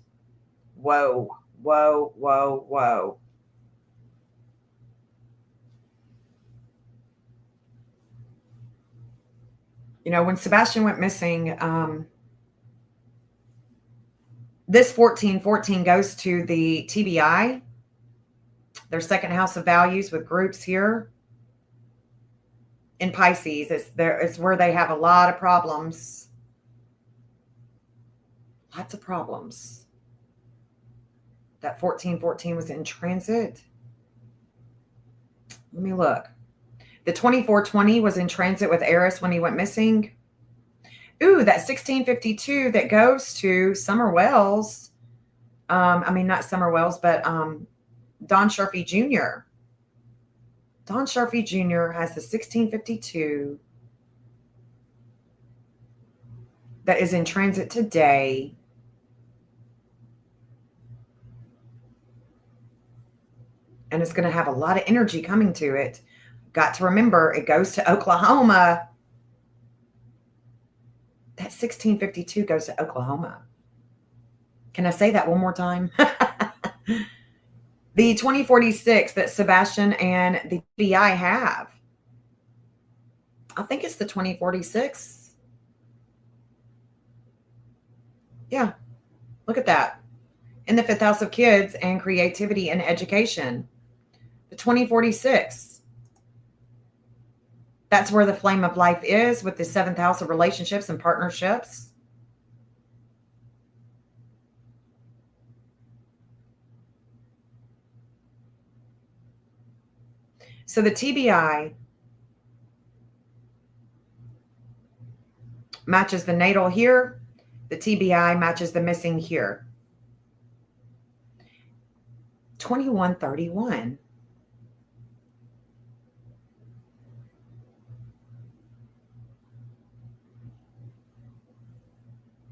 Whoa, whoa, whoa, whoa. When Sebastian went missing, this 1414 goes to the TBI, their second house of values with groups here in Pisces. It's where they have a lot of problems. Lots of problems. That 1414 was in transit. Let me look. The 2420 was in transit with Eris when he went missing. Ooh, that 1652 that goes to Summer Wells. Not Summer Wells, but Don Sharfie Jr. Don Sharfie Jr. has the 1652 that is in transit today. And it's going to have a lot of energy coming to it. Got to remember, it goes to Oklahoma. That 1652 goes to Oklahoma. Can I say that one more time? The 2046 that Sebastian and the BI have. I think it's the 2046. Yeah. Look at that. In the 5th house of kids and creativity and education. The 2046. That's where the flame of life is, with the 7th house of relationships and partnerships. So the TBI matches the natal here. The TBI matches the missing here. 2131.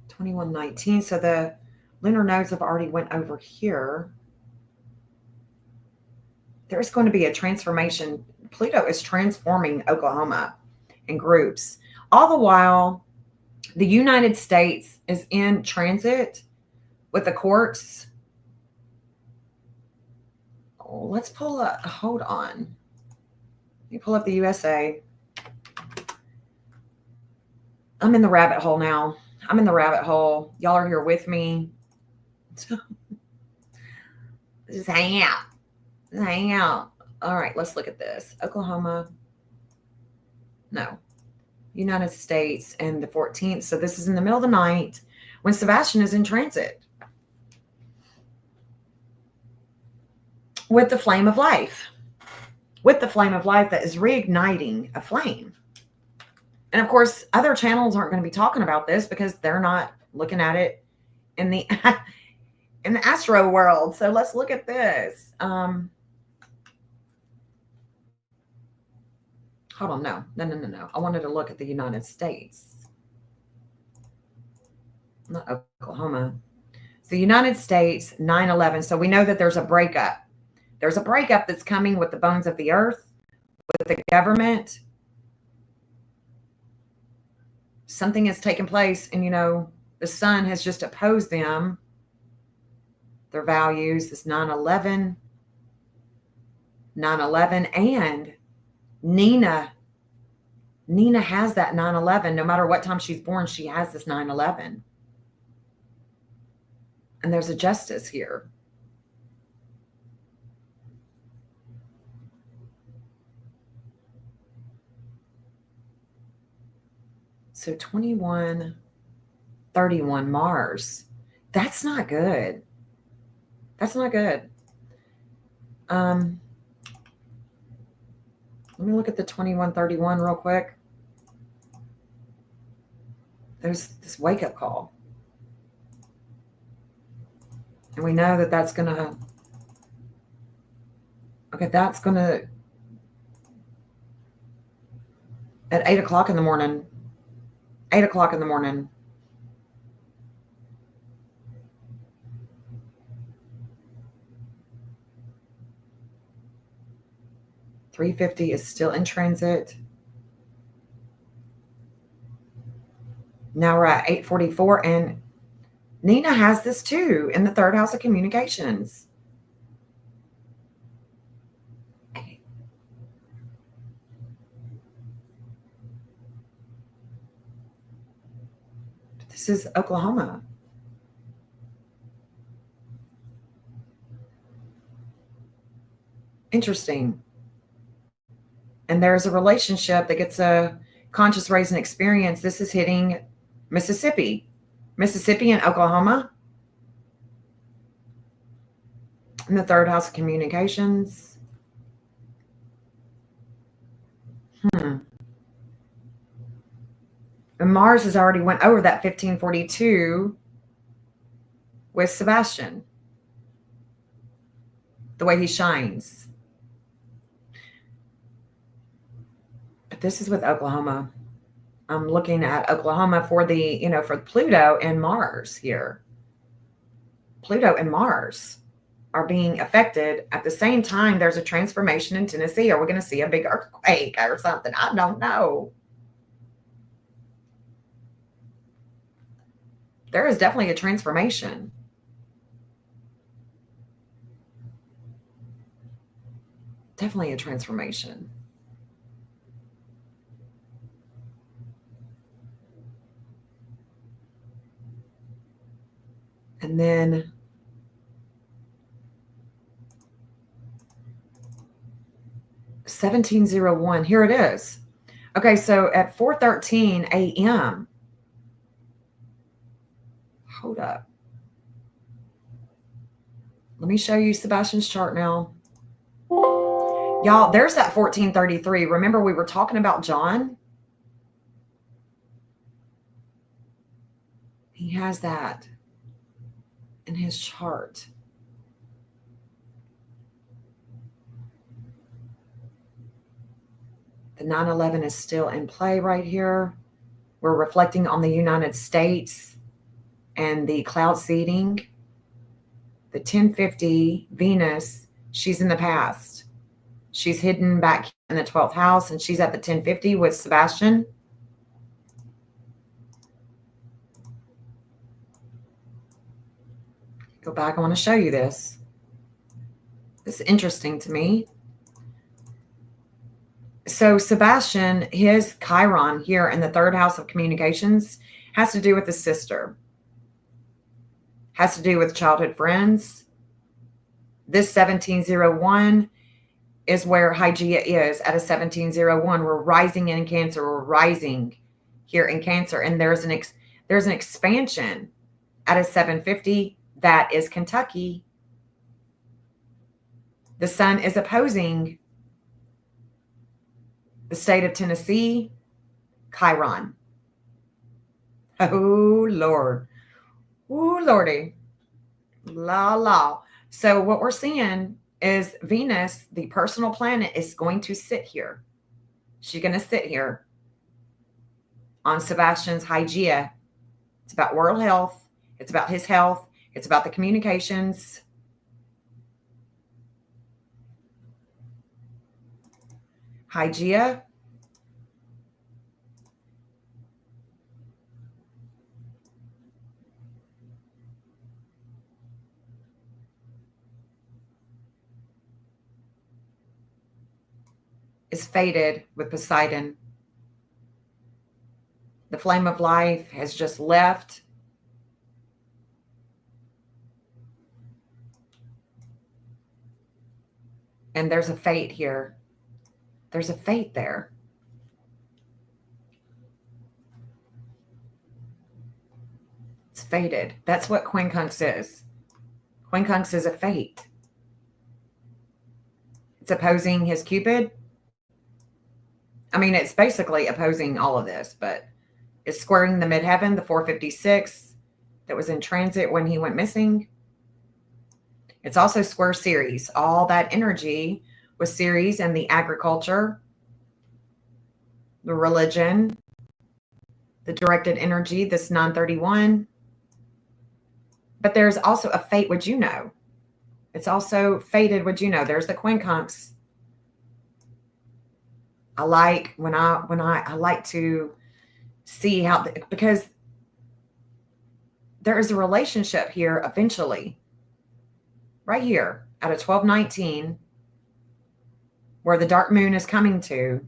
2119. So the lunar nodes have already went over here. there's going to be a transformation. Pluto is transforming Oklahoma in groups. All the while, the United States is in transit with the courts. Oh, let's pull up, hold on. Let me pull up the USA. I'm in the rabbit hole now. I'm in the rabbit hole. Y'all are here with me. Just hang out. Just hang out. All right, let's look at this. Oklahoma. No. United States and the 14th. So this is in the middle of the night when Sebastian is in transit with the flame of life. With the flame of life that is reigniting a flame. And of course, other channels aren't going to be talking about this because they're not looking at it in the in the astro world. So let's look at this. Hold on, no. I wanted to look at the United States, not Oklahoma. The United States, 9/11. So we know that there's a breakup. There's a breakup that's coming with the bones of the earth, with the government. Something has taken place, and the sun has just opposed them, their values. This 9/11, and Nina has that 9/11. No matter what time she's born, she has this 9/11. And there's a justice here. So 2131 Mars. That's not good. That's not good. Let me look at the 2131 real quick. There's this wake-up call. And we know that that's going to... Okay, that's going to... At 8 o'clock in the morning... 8 o'clock in the morning. $350 is still in transit. Now we're at 844, and Nina has this too in the third house of communications. This is Oklahoma. Interesting. And there's a relationship that gets a conscious raising experience. This is hitting Mississippi and Oklahoma in the third house of communications. And Mars has already went over that 1542 with Sebastian. The way he shines. But this is with Oklahoma. I'm looking at Oklahoma for the, for Pluto and Mars here. Pluto and Mars are being affected. At the same time, there's a transformation in Tennessee. Are we going to see a big earthquake or something? I don't know. There is definitely a transformation. Definitely a transformation. And then $17.01. Here it is. Okay, so at 4:13 a.m. Hold up. Let me show you Sebastian's chart now. Y'all, there's that 1433. Remember we were talking about John? He has that in his chart. The 9/11 is still in play right here. We're reflecting on the United States and the cloud seeding. The 1050 Venus, she's in the past. She's hidden back in the 12th house, and she's at the 1050 with Sebastian. Go back. I want to show you this. This is interesting to me. So Sebastian, his Chiron here in the 3rd house of communications has to do with his sister. Has to do with childhood friends. This 1701 is where Hygeia is at a 1701. We're rising in Cancer. We're rising here in Cancer. And there's an expansion at a 750 that is Kentucky. The sun is opposing the state of Tennessee, Chiron. Oh, Lord. Oh, Lordy. La, la. So what we're seeing is Venus, the personal planet, is going to sit here. She's going to sit here on Sebastian's Hygeia. It's about world health. It's about his health. It's about the communications. Hygeia. Is fated with Poseidon. The flame of life has just left. And there's a fate here. There's a fate there. It's fated. That's what quincunx is. Quincunx is a fate. It's opposing his Cupid. I mean, it's basically opposing all of this, but it's squaring the midheaven, the 456 that was in transit when he went missing. It's also square Ceres. All that energy was Ceres and the agriculture, the religion, the directed energy, this 931. But there's also a fate, would you know? It's also fated, would you know? There's the quincunx. I like I like to see how, because there is a relationship here eventually, right here at a 1219, where the dark moon is coming to,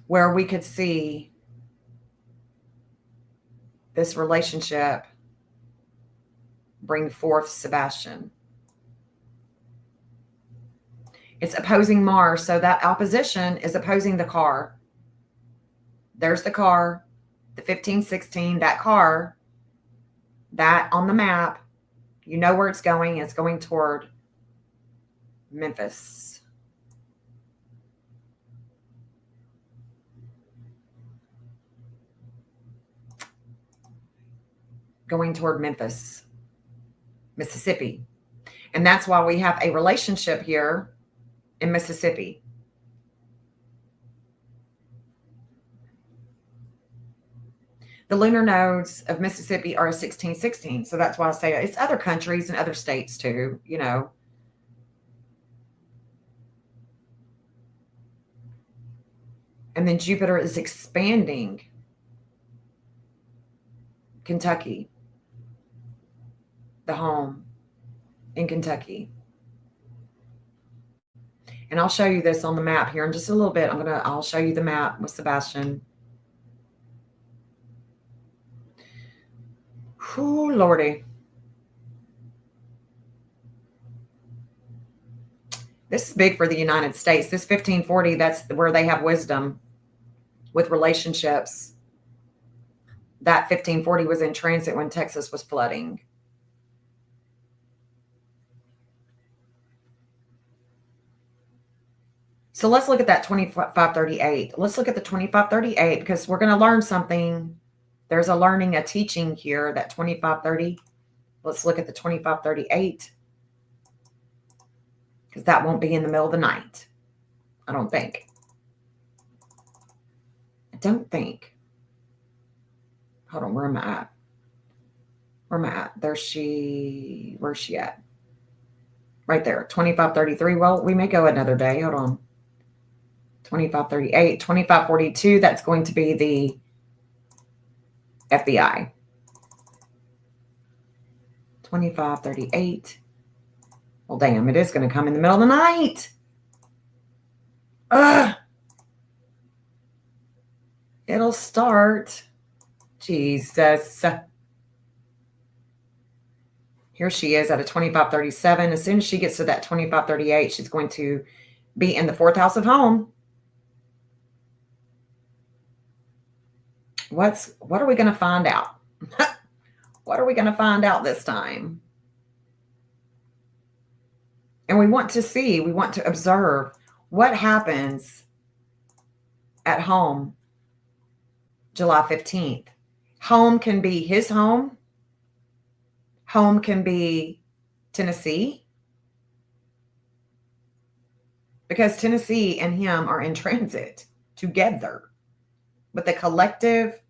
where we could see this relationship bring forth Sebastian. It's opposing Mars, so that opposition is opposing the car. There's the car, the 1516, that car, that on the map, you know where it's going. It's going toward Memphis. Going toward Memphis, Mississippi. And that's why we have a relationship here in Mississippi. The lunar nodes of Mississippi are a 1616. So that's why I say it's other countries and other states too, you know. And then Jupiter is expanding Kentucky, the home in Kentucky. And I'll show you this on the map here in just a little bit. I'll show you the map with Sebastian. Whew, Lordy. This is big for the United States. This 1540, that's where they have wisdom with relationships. That 1540 was in transit when Texas was flooding. So let's look at that 2538. Let's look at the 2538 because we're going to learn something. There's a learning, a teaching here, that 2530. Let's look at the 2538 because that won't be in the middle of the night. I don't think. Hold on, where am I at? Where am I at? Where's she at? right there, 2533. Well, we may go another day. Hold on. 2538, 2542. That's going to be the FBI. 2538. Well, damn, it is going to come in the middle of the night. Ugh. It'll start. Jesus. Here she is at a 2537. As soon as she gets to that 2538, she's going to be in the fourth house of home. What are we going to find out? What are we going to find out this time? And we want to observe what happens at home July 15th. Home can be his home. Home can be Tennessee. Because Tennessee and him are in transit together. But the collective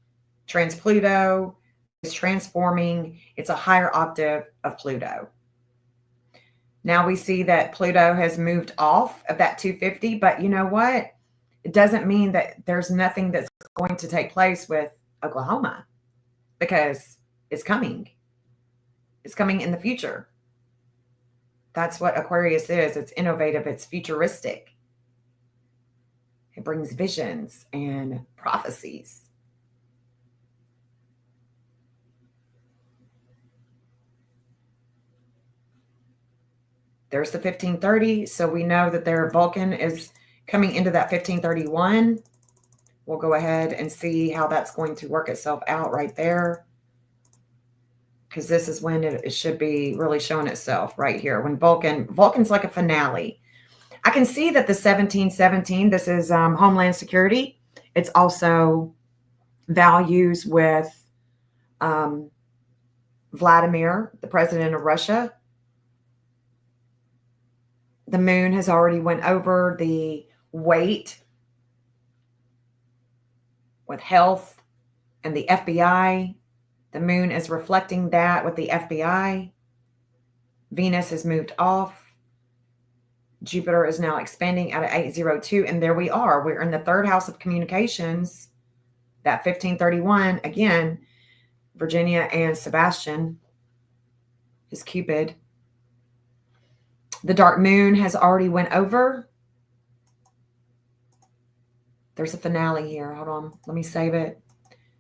trans-Pluto is transforming. It's a higher octave of Pluto. Now we see that Pluto has moved off of that 250, but you know what? It doesn't mean that there's nothing that's going to take place with Oklahoma, because it's coming. It's coming in the future. That's what Aquarius is. It's innovative. It's futuristic. It brings visions and prophecies. There's the 1530. So we know that their Vulcan is coming into that 1531. We'll go ahead and see how that's going to work itself out right there. Because this is when it should be really showing itself right here. When Vulcan's like a finale. I can see that the 1717, this is Homeland Security. It's also values with Vladimir, the president of Russia. The moon has already went over the weight with health and the FBI. The moon is reflecting that with the FBI. Venus has moved off. Jupiter is now expanding out of 802. And there we are. We're in the third house of communications. That 1531, again, Virginia and Sebastian, his Cupid. The dark moon has already went over. There's a finale here. Hold on. Let me save it.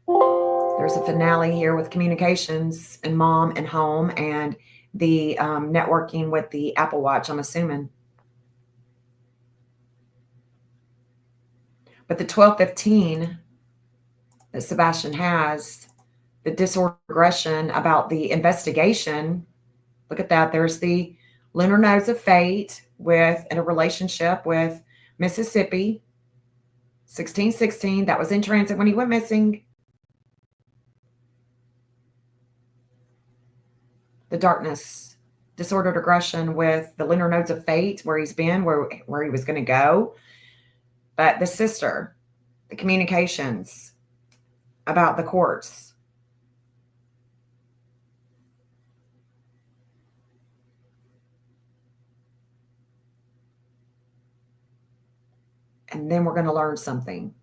There's a finale here with communications and mom and home and the networking with the Apple Watch, I'm assuming. But the 1215 that Sebastian has, the disorder regression about the investigation, look at that. There's the lunar nodes of fate in a relationship with Mississippi. 1616, that was in transit when he went missing. The darkness, disordered aggression with the lunar nodes of fate, where he's been, where he was going to go. But the sister, the communications about the courts. And then we're going to learn something.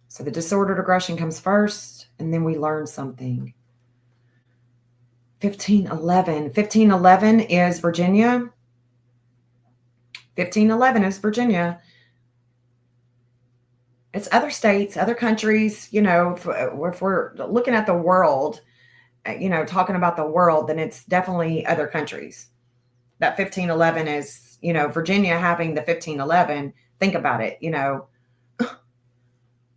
So the disordered aggression comes first, and then we learn something. 1511. 1511 is Virginia. 1511 is Virginia. It's other states, other countries. You know, if we're looking at the world, you know, talking about the world, then it's definitely other countries. That 1511 is, you know, Virginia having the 1511. Think about it, you know,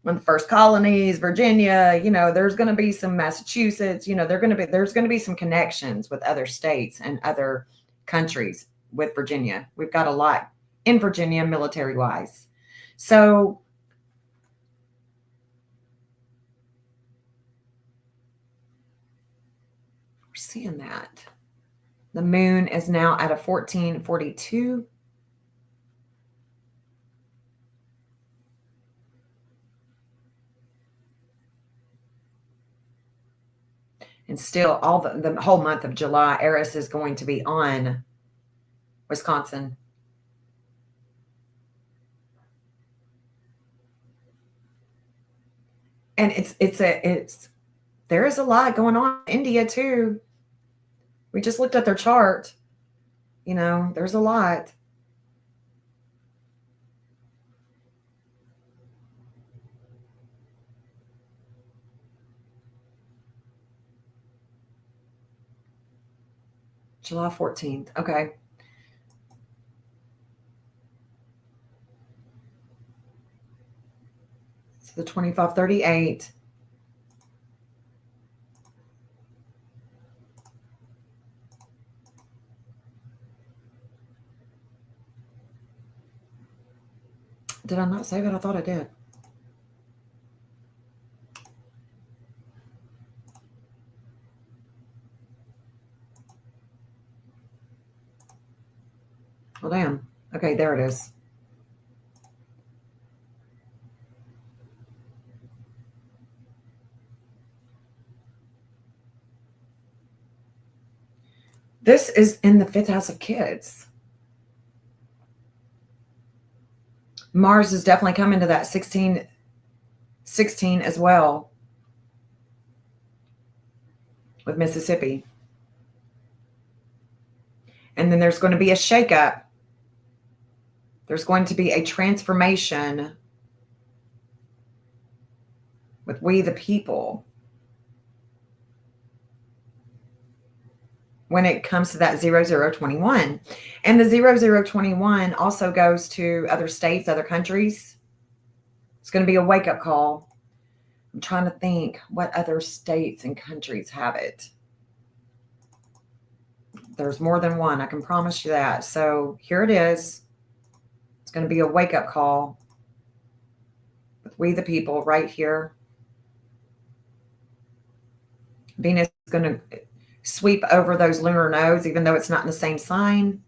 when the first colonies, Virginia, you know, there's going to be some Massachusetts, you know, there's going to be some connections with other states and other countries with Virginia. We've got a lot in Virginia military wise. So we're seeing that. The moon is now at a 1442. And still, all the whole month of July, Eris is going to be on Wisconsin. And there is a lot going on in India too. We just looked at their chart. There's a lot. July 14th. Okay. So the 2538. Did I not save it? I thought I did. Well, damn. Okay, there it is. This is in the 5th house of kids. Mars is definitely coming to that 16 as well with Mississippi. And then there's going to be a shakeup. There's going to be a transformation with we the people when it comes to that 0021. And the 0021 also goes to other states, other countries. It's going to be a wake-up call. I'm trying to think what other states and countries have it. There's more than one, I can promise you that. So here it is. It's going to be a wake-up call with we the people right here. Venus is going to sweep over those lunar nodes, even though it's not in the same sign.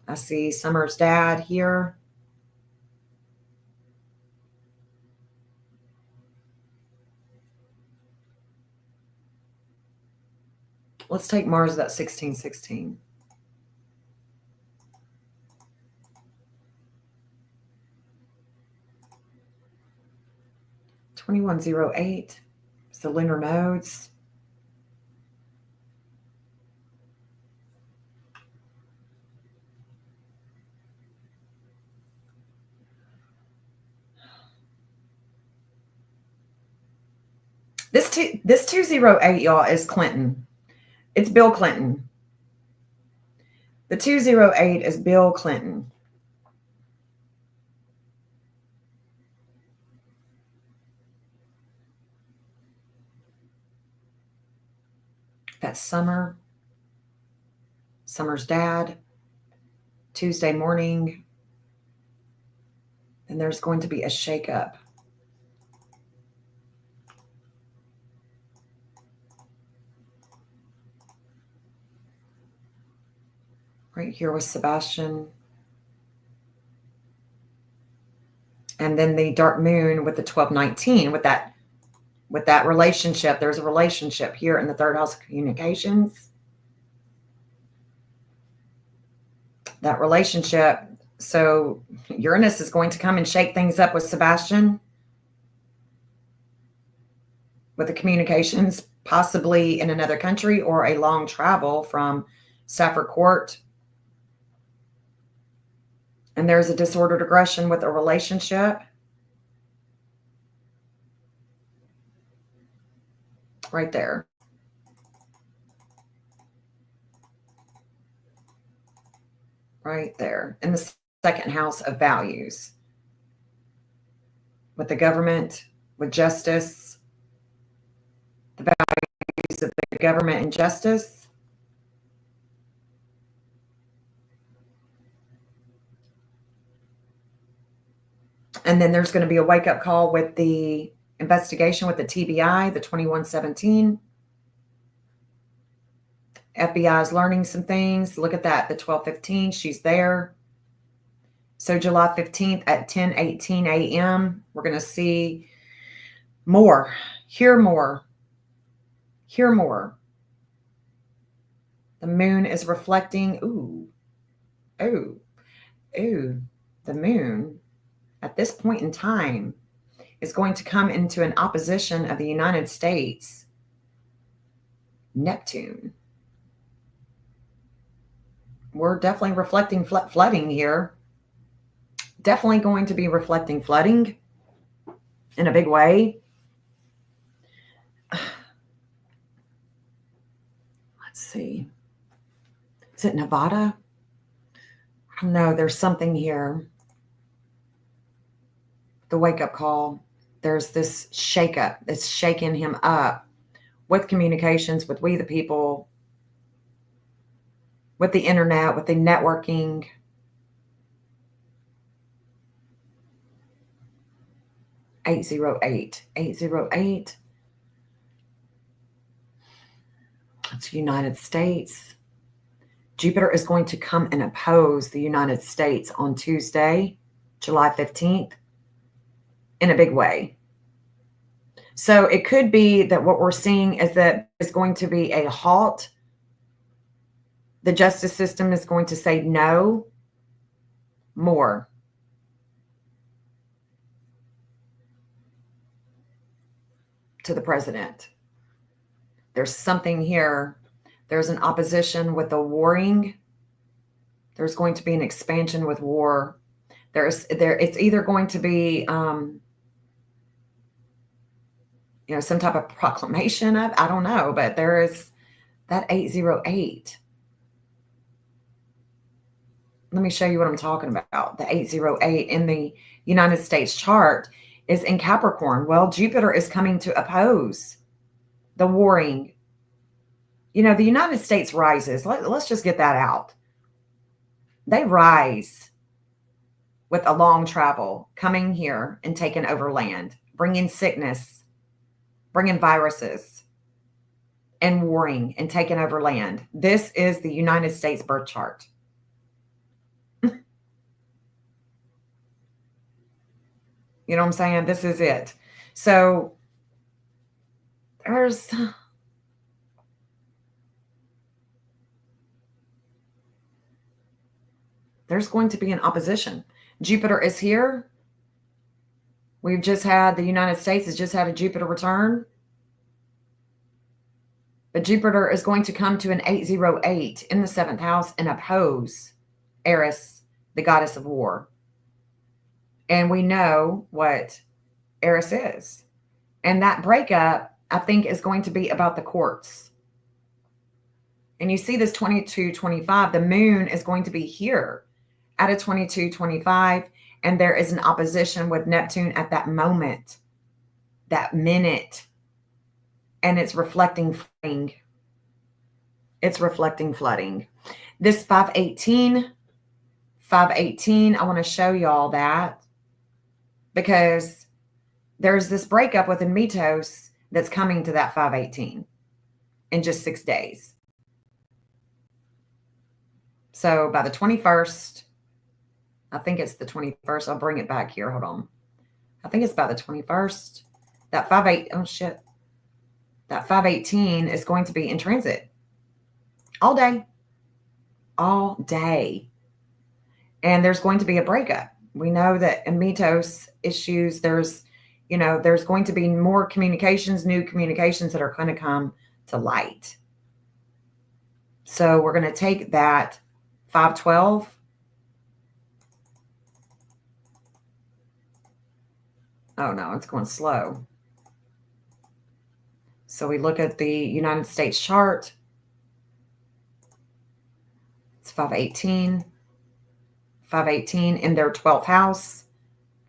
I see Summer's dad here. Let's take Mars at 1616. $21.08. It's the lunar nodes. This 208, y'all, is Clinton. It's Bill Clinton. The 208 is Bill Clinton. That's Summer's dad, Tuesday morning. And there's going to be a shakeup. Right here with Sebastian. And then the dark moon with the 1219, with that relationship. There's a relationship here in the 3rd house of communications. That relationship. So Uranus is going to come and shake things up with Sebastian, with the communications, possibly in another country or a long travel from Stafford Court. And there's a disordered aggression with a relationship. Right there. Right there. In the 2nd house of values. With the government, with justice. The values of the government and justice. And then there's going to be a wake-up call with the investigation with the TBI, the 2117. FBI is learning some things. Look at that, the 1215, she's there. So July 15th at 10:18 a.m., we're going to see more, hear more, hear more. The moon is reflecting. Ooh, Oh, ooh, the moon at this point in time is going to come into an opposition of the United States, Neptune. We're definitely reflecting flooding here. Definitely going to be reflecting flooding in a big way. Let's see. Is it Nevada? I don't know. There's something here. The wake-up call. There's this shake-up that's shaking him up with communications, with we the people, with the internet, with the networking. $808. $808. It's United States. Jupiter is going to come and oppose the United States on Tuesday, July 15th, in a big way. So it could be that what we're seeing is that it's going to be a halt. The justice system is going to say no more. To the president. There's something here. There's an opposition with the warring. There's going to be an expansion with war. It's either going to be some type of proclamation of, I don't know, but there is that 808. Let me show you what I'm talking about. The 808 in the United States chart is in Capricorn. Well, Jupiter is coming to oppose the warring. The United States rises. Let's just get that out. They rise with a long travel, coming here and taking over land, bringing sickness, bringing viruses, and warring and taking over land. This is the United States birth chart. You know what I'm saying? This is it. So there's going to be an opposition. Jupiter is here. We've just had, the United States has just had a Jupiter return. But Jupiter is going to come to an 808 in the 7th house and oppose Eris, the goddess of war. And we know what Eris is. And that breakup, I think, is going to be about the courts. And you see this 2225, the moon is going to be here at a 2225. And there is an opposition with Neptune at that moment, that minute. And it's reflecting flooding. It's reflecting flooding. This 518, I want to show y'all that because there's this breakup within Mitos that's coming to that 518 in just 6 days. So by the 21st, I think it's the 21st. I'll bring it back here. Hold on. I think it's by the 21st. That 518 is going to be in transit all day. All day. And there's going to be a breakup. We know that in Mitos issues, there's going to be more communications, new communications that are going to come to light. So we're going to take that 512. Oh no, it's going slow. So we look at the United States chart. It's 518. 518 in their 12th house.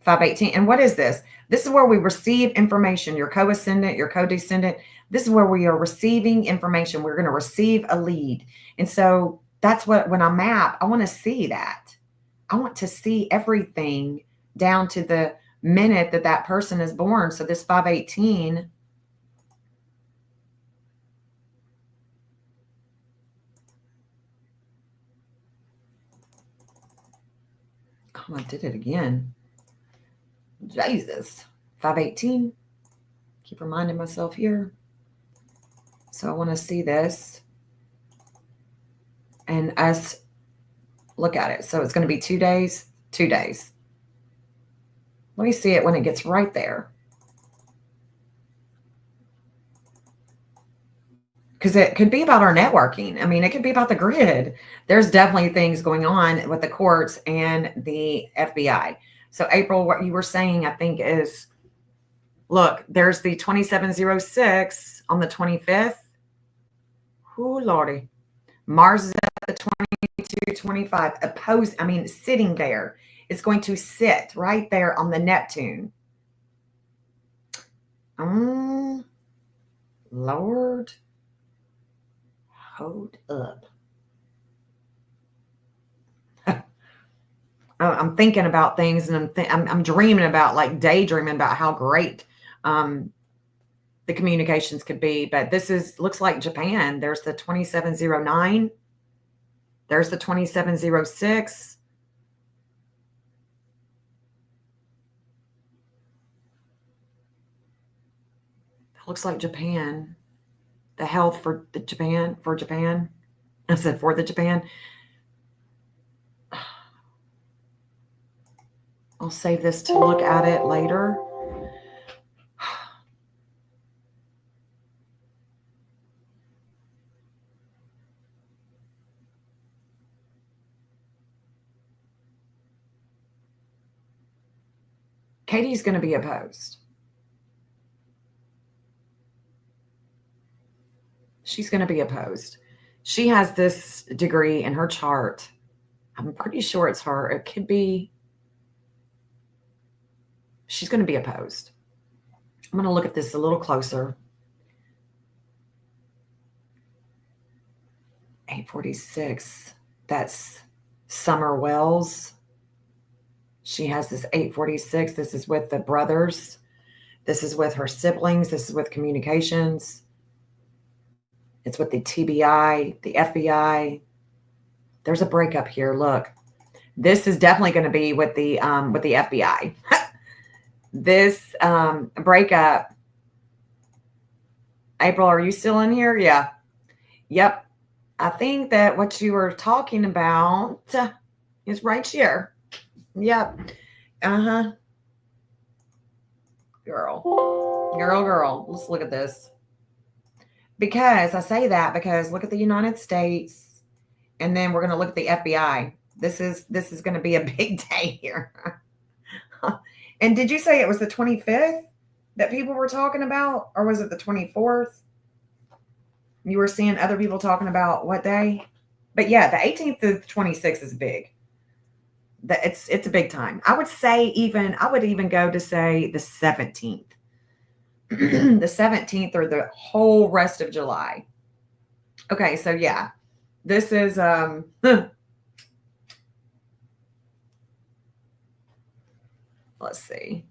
518. And what is this? This is where we receive information. Your co-ascendant, your co-descendant. This is where we are receiving information. We're going to receive a lead. And so that's what, when I map, I want to see that. I want to see everything down to the minute that person is born. So this 518. Oh, I did it again. Jesus. 518. Keep reminding myself here. So I want to see this. And us Look at it. So it's going to be 2 days, 2 days. Let me see it when it gets right there. Because it could be about our networking. I mean, it could be about the grid. There's definitely things going on with the courts and the FBI. So, April, what you were saying, I think, is look, there's the 2706 on the 25th. Ooh, Lordy. Mars is at the 2225. Opposed, I mean, sitting there. It's going to sit right there on the Neptune. Lord. Hold up. I'm thinking about things, and I'm dreaming about, like, daydreaming about how great the communications could be. But this looks like Japan. There's the 2709. There's the 2706. That looks like Japan. The health for Japan. I said for the Japan. I'll save this to look at it later. Katie's going to be opposed. She's going to be opposed. She has this degree in her chart. I'm pretty sure it's her. It could be. She's going to be opposed. I'm going to look at this a little closer. 846. That's Summer Wells. She has this 846. This is with the brothers. This is with her siblings. This is with communications. It's with the TBI, the FBI. There's a breakup here. Look, this is definitely going to be with the FBI. This breakup. April, are you still in here? Yeah. Yep. I think that what you were talking about is right here. Yep. Uh-huh. Girl. Let's look at this. Because I say that because look at the United States, and then we're going to look at the FBI. This is going to be a big day here. And did you say it was the 25th that people were talking about, or was it the 24th? You were seeing other people talking about what day? But yeah, the 18th to the 26th is big. It's a big time. I would even go to say the 17th. The 17th or the whole rest of July. Okay, so yeah. This is let's see.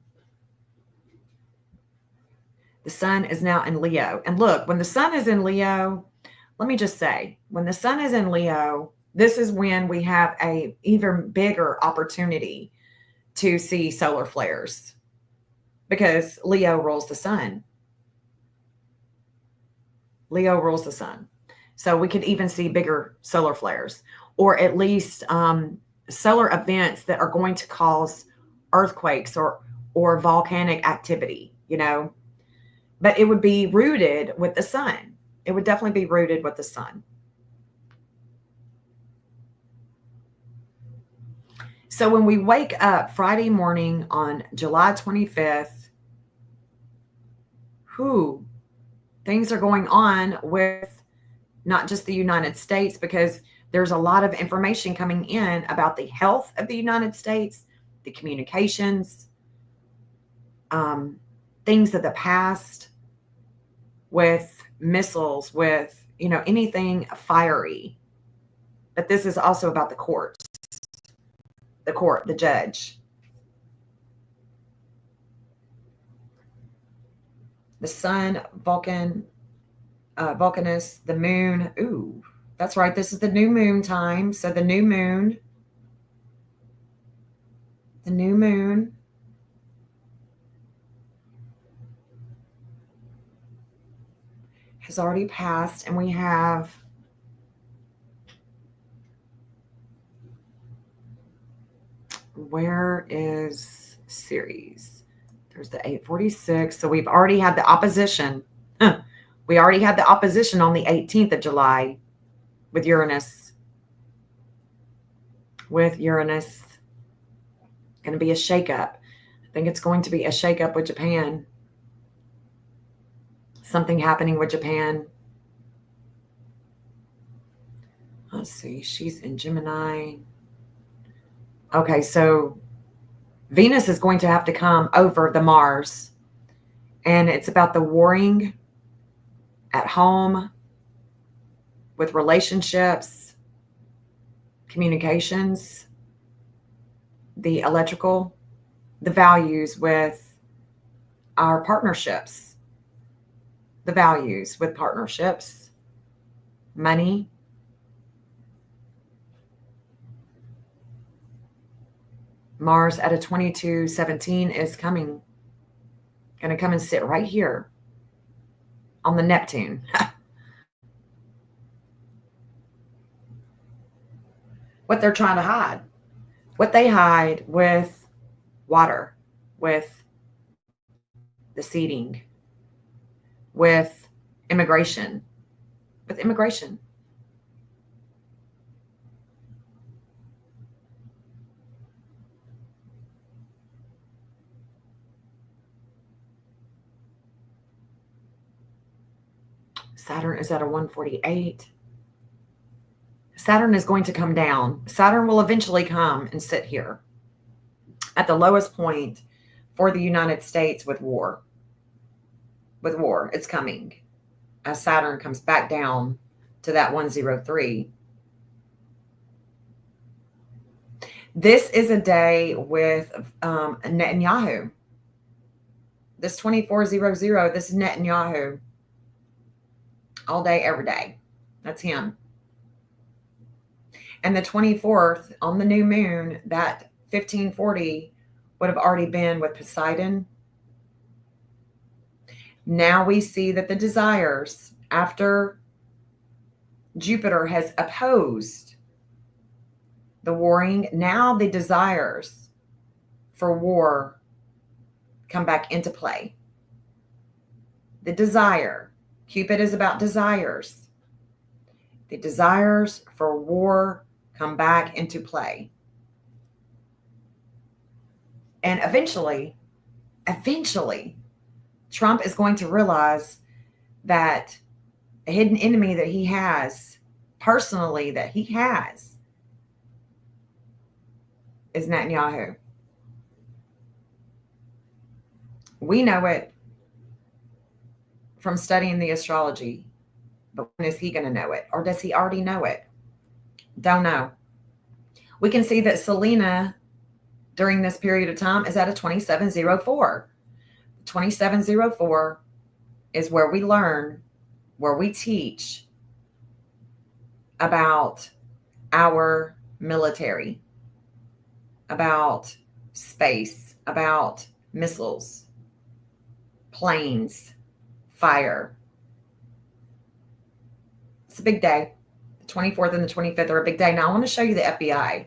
The sun is now in Leo. And look, when the sun is in Leo, let me just say, when the sun is in Leo, this is when we have a even bigger opportunity to see solar flares because Leo rules the sun. Leo rules the sun. So we could even see bigger solar flares, or at least solar events that are going to cause earthquakes or volcanic activity, but it would be rooted with the sun. It would definitely be rooted with the sun. So when we wake up Friday morning on July 25th, things are going on with not just the United States, because there's a lot of information coming in about the health of the United States, the communications, things of the past with missiles, with, anything fiery. But this is also about the courts, the judge. The sun, Vulcanus, the moon. Ooh, that's right. This is the new moon time. So the new moon has already passed, and we have Where is Ceres? There's the 846. So we've already had the opposition. We already had the opposition on the 18th of July with Uranus. With Uranus. Going to be a shakeup. I think it's going to be a shakeup with Japan. Something happening with Japan. Let's see. She's in Gemini. Okay, so Venus is going to have to come over the Mars. And it's about the warring at home, with relationships, communications, the electrical, the values with our partnerships, the values with partnerships, money. Mars at a 2217 is coming. Going to come and sit right here on the Neptune. What they're trying to hide. What they hide with water, with the seeding, with immigration, Saturn is at a 148. Saturn is going to come down. Saturn will eventually come and sit here at the lowest point for the United States with war. With war, it's coming as Saturn comes back down to that 103. This is a day with Netanyahu. This 2400, this is Netanyahu. All day, every day. That's him. And the 24th on the new moon, that 1540 would have already been with Poseidon. Now we see that the desires, after Jupiter has opposed the warring, now the desires for war come back into play. The desire, Cupid is about desires. The desires for war come back into play. And eventually, Trump is going to realize that a hidden enemy that he has, personally, that he has, is Netanyahu. We know it from studying the astrology, but when is he going to know it? Or does he already know it? Don't know. We can see that Selena, during this period of time, is at a 2704. 2704 is where we learn, where we teach about our military, about space, about missiles, planes, fire. It's a big day. The 24th and the 25th are a big day. Now I want to show you the FBI.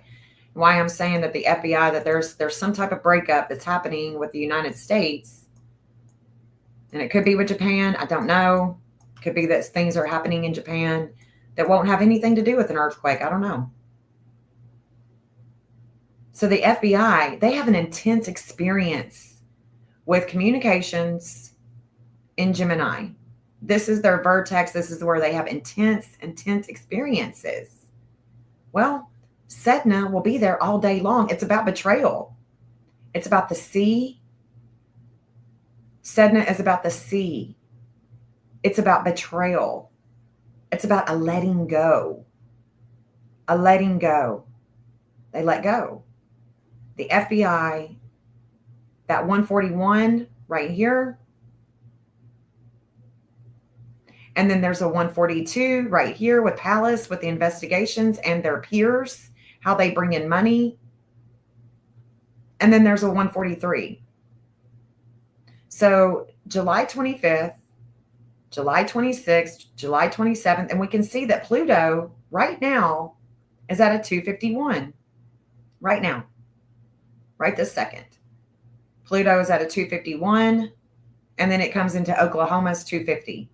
Why I'm saying that the FBI, that there's some type of breakup that's happening with the United States. And it could be with Japan. I don't know. It could be that things are happening in Japan that won't have anything to do with an earthquake. I don't know. So the FBI, they have an intense experience with communications in Gemini. This is their vertex. This is where they have intense experiences. Well, Sedna will be there all day long. It's about betrayal. It's about the sea. Sedna is about the sea. It's about betrayal. It's about a letting go. A letting go. They let go. The FBI, that 141 right here. And then there's a 142 right here with Palace, with the investigations and their peers, how they bring in money. And then there's a 143. So July 25th, July 26th, July 27th, and we can see that Pluto right now is at a 251 right now. right this second. Pluto is at a 251, and then it comes into Oklahoma's 250.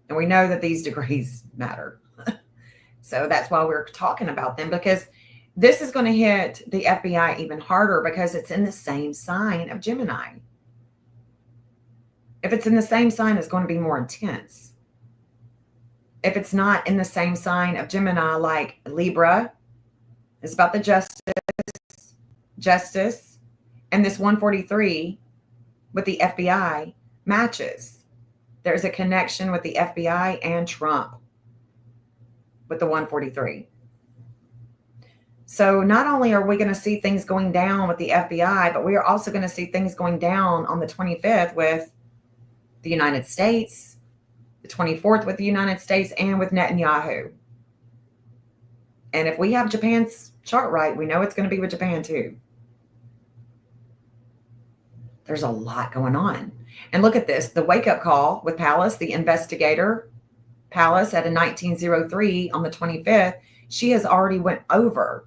And we know that these degrees matter. So that's why we're talking about them, because this is going to hit the FBI even harder because it's in the same sign of Gemini. If it's in the same sign, it's going to be more intense. If it's not in the same sign of Gemini, like Libra, it's about the justice, and this 143 with the FBI matches. There's a connection with the FBI and Trump with the 143. So not only are we going to see things going down with the FBI, but we are also going to see things going down on the 25th with the United States, the 24th with the United States, and with Netanyahu. And if we have Japan's chart right, we know it's going to be with Japan too. There's a lot going on. And look at this, the wake-up call with Pallas, the investigator, Pallas at a 1903 on the 25th, she has already went over,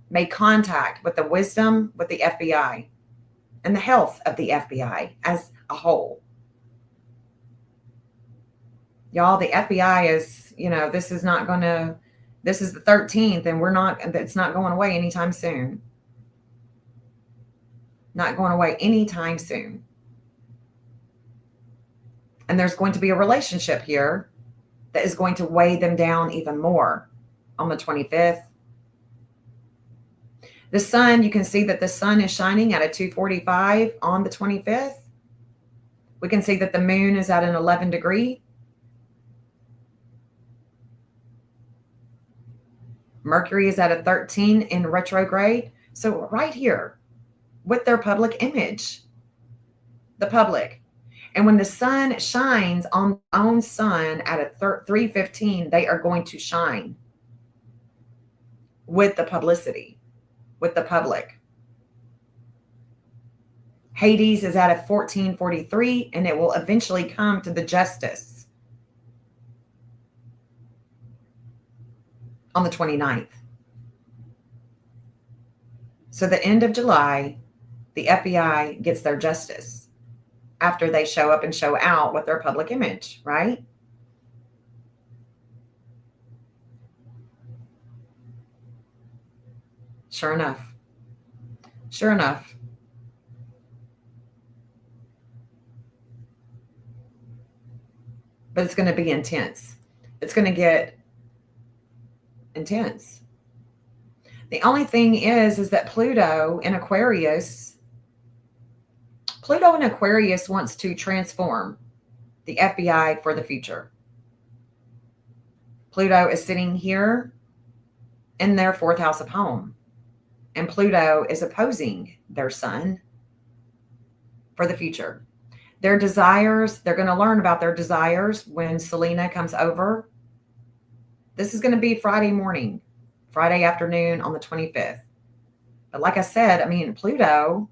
made contact with the wisdom with the FBI and the health of the FBI as a whole. Y'all, the FBI is, this is the 13th, and it's not going away anytime soon. Not going away anytime soon. And there's going to be a relationship here that is going to weigh them down even more on the 25th. The sun, you can see that the sun is shining at a 245 on the 25th. We can see that the moon is at an 11 degree. Mercury is at a 13 in retrograde. So right here with their public image, the public. And when the sun shines on their own sun at a 315, they are going to shine with the publicity, with the public. Hades is at a 1443, and it will eventually come to the justice on the 29th. So the end of July, the FBI gets their justice after they show up and show out with their public image, right? Sure enough. Sure enough. But it's going to be intense. It's going to get intense. The only thing is that Pluto in Aquarius wants to transform the FBI for the future. Pluto is sitting here in their fourth house of home, and Pluto is opposing their sun for the future. Their desires, they're going to learn about their desires when Selena comes over. This is going to be Friday morning, Friday afternoon on the 25th. But like I said, Pluto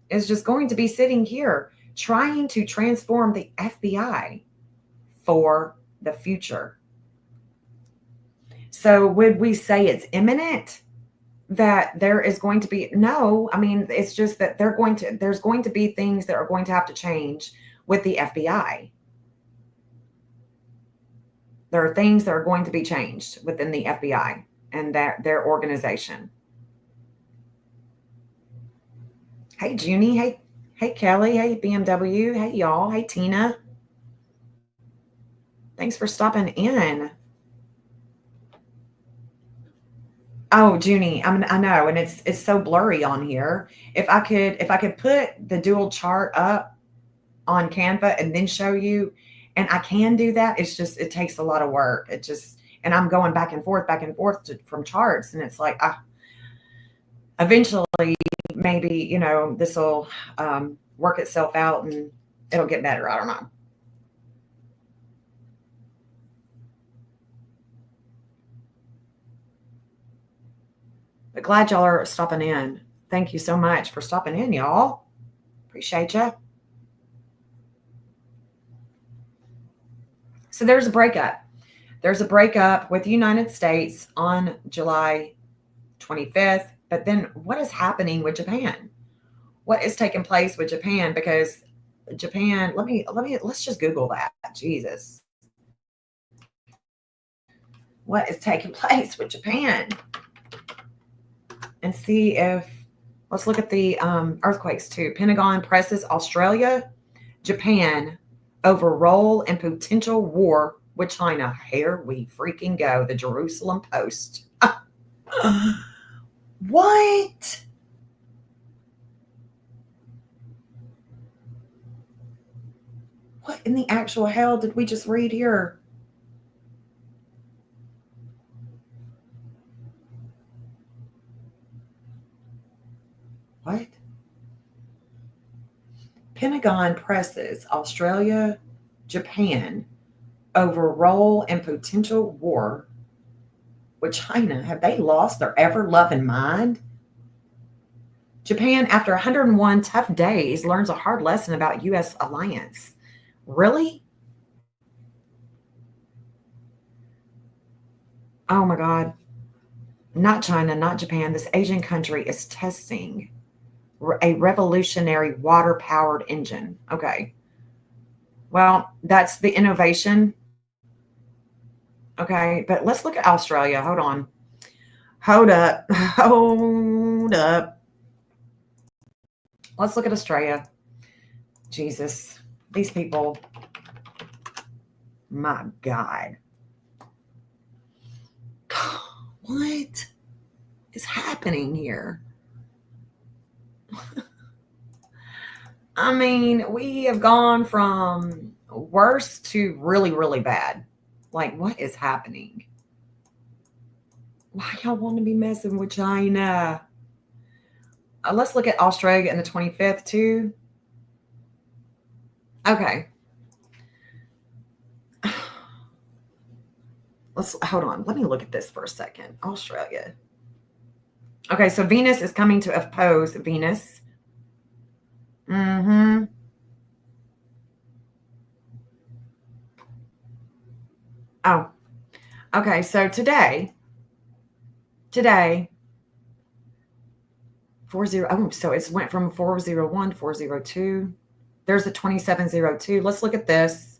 is just going to be sitting here trying to transform the FBI for the future. So would we say it's imminent that there is going to be? No, it's just that there's going to be things that are going to have to change with the FBI. There are things that are going to be changed within the FBI and their organization. Hey, Junie. Hey, Kelly. Hey, BMW. Hey, y'all. Hey, Tina. Thanks for stopping in. Oh, Junie, I know, and it's so blurry on here. If I could put the dual chart up on Canva and then show you, and I can do that. It's just, it takes a lot of work. And I'm going back and forth from charts, and it's like, eventually maybe, this will work itself out and it'll get better. I don't know. But glad y'all are stopping in. Thank you so much for stopping in, y'all. Appreciate you. So there's a breakup. There's a breakup with the United States on July 25th. But then what is happening with Japan? What is taking place with Japan? Because Japan, let's just Google that. Jesus. What is taking place with Japan? And see if, let's look at the earthquakes too. Pentagon presses Australia, Japan over role in potential war with China. Here we freaking go. The Jerusalem Post. What? What in the actual hell did we just read here? What? Pentagon presses Australia, Japan over role in potential war with China. Have they lost their ever-loving mind? Japan, after 101 tough days, learns a hard lesson about U.S. alliance. Really? Oh my God. Not China, not Japan. This Asian country is testing a revolutionary water-powered engine. Okay. Well, that's the innovation. Okay. But let's look at Australia. Hold on. Hold up. Hold up. Let's look at Australia. Jesus. These people. My God. What is happening here? I mean, we have gone from worse to really, really bad. Like, what is happening? Why y'all want to be messing with China? Let's look at Australia in the 25th, too. Okay. Hold on. Let me look at this for a second. Australia. Okay, so Venus is coming to oppose Venus. Mm-hmm. Oh, okay. So today, 40. Oh, so it's went from 401 to 402. There's a 2702. Let's look at this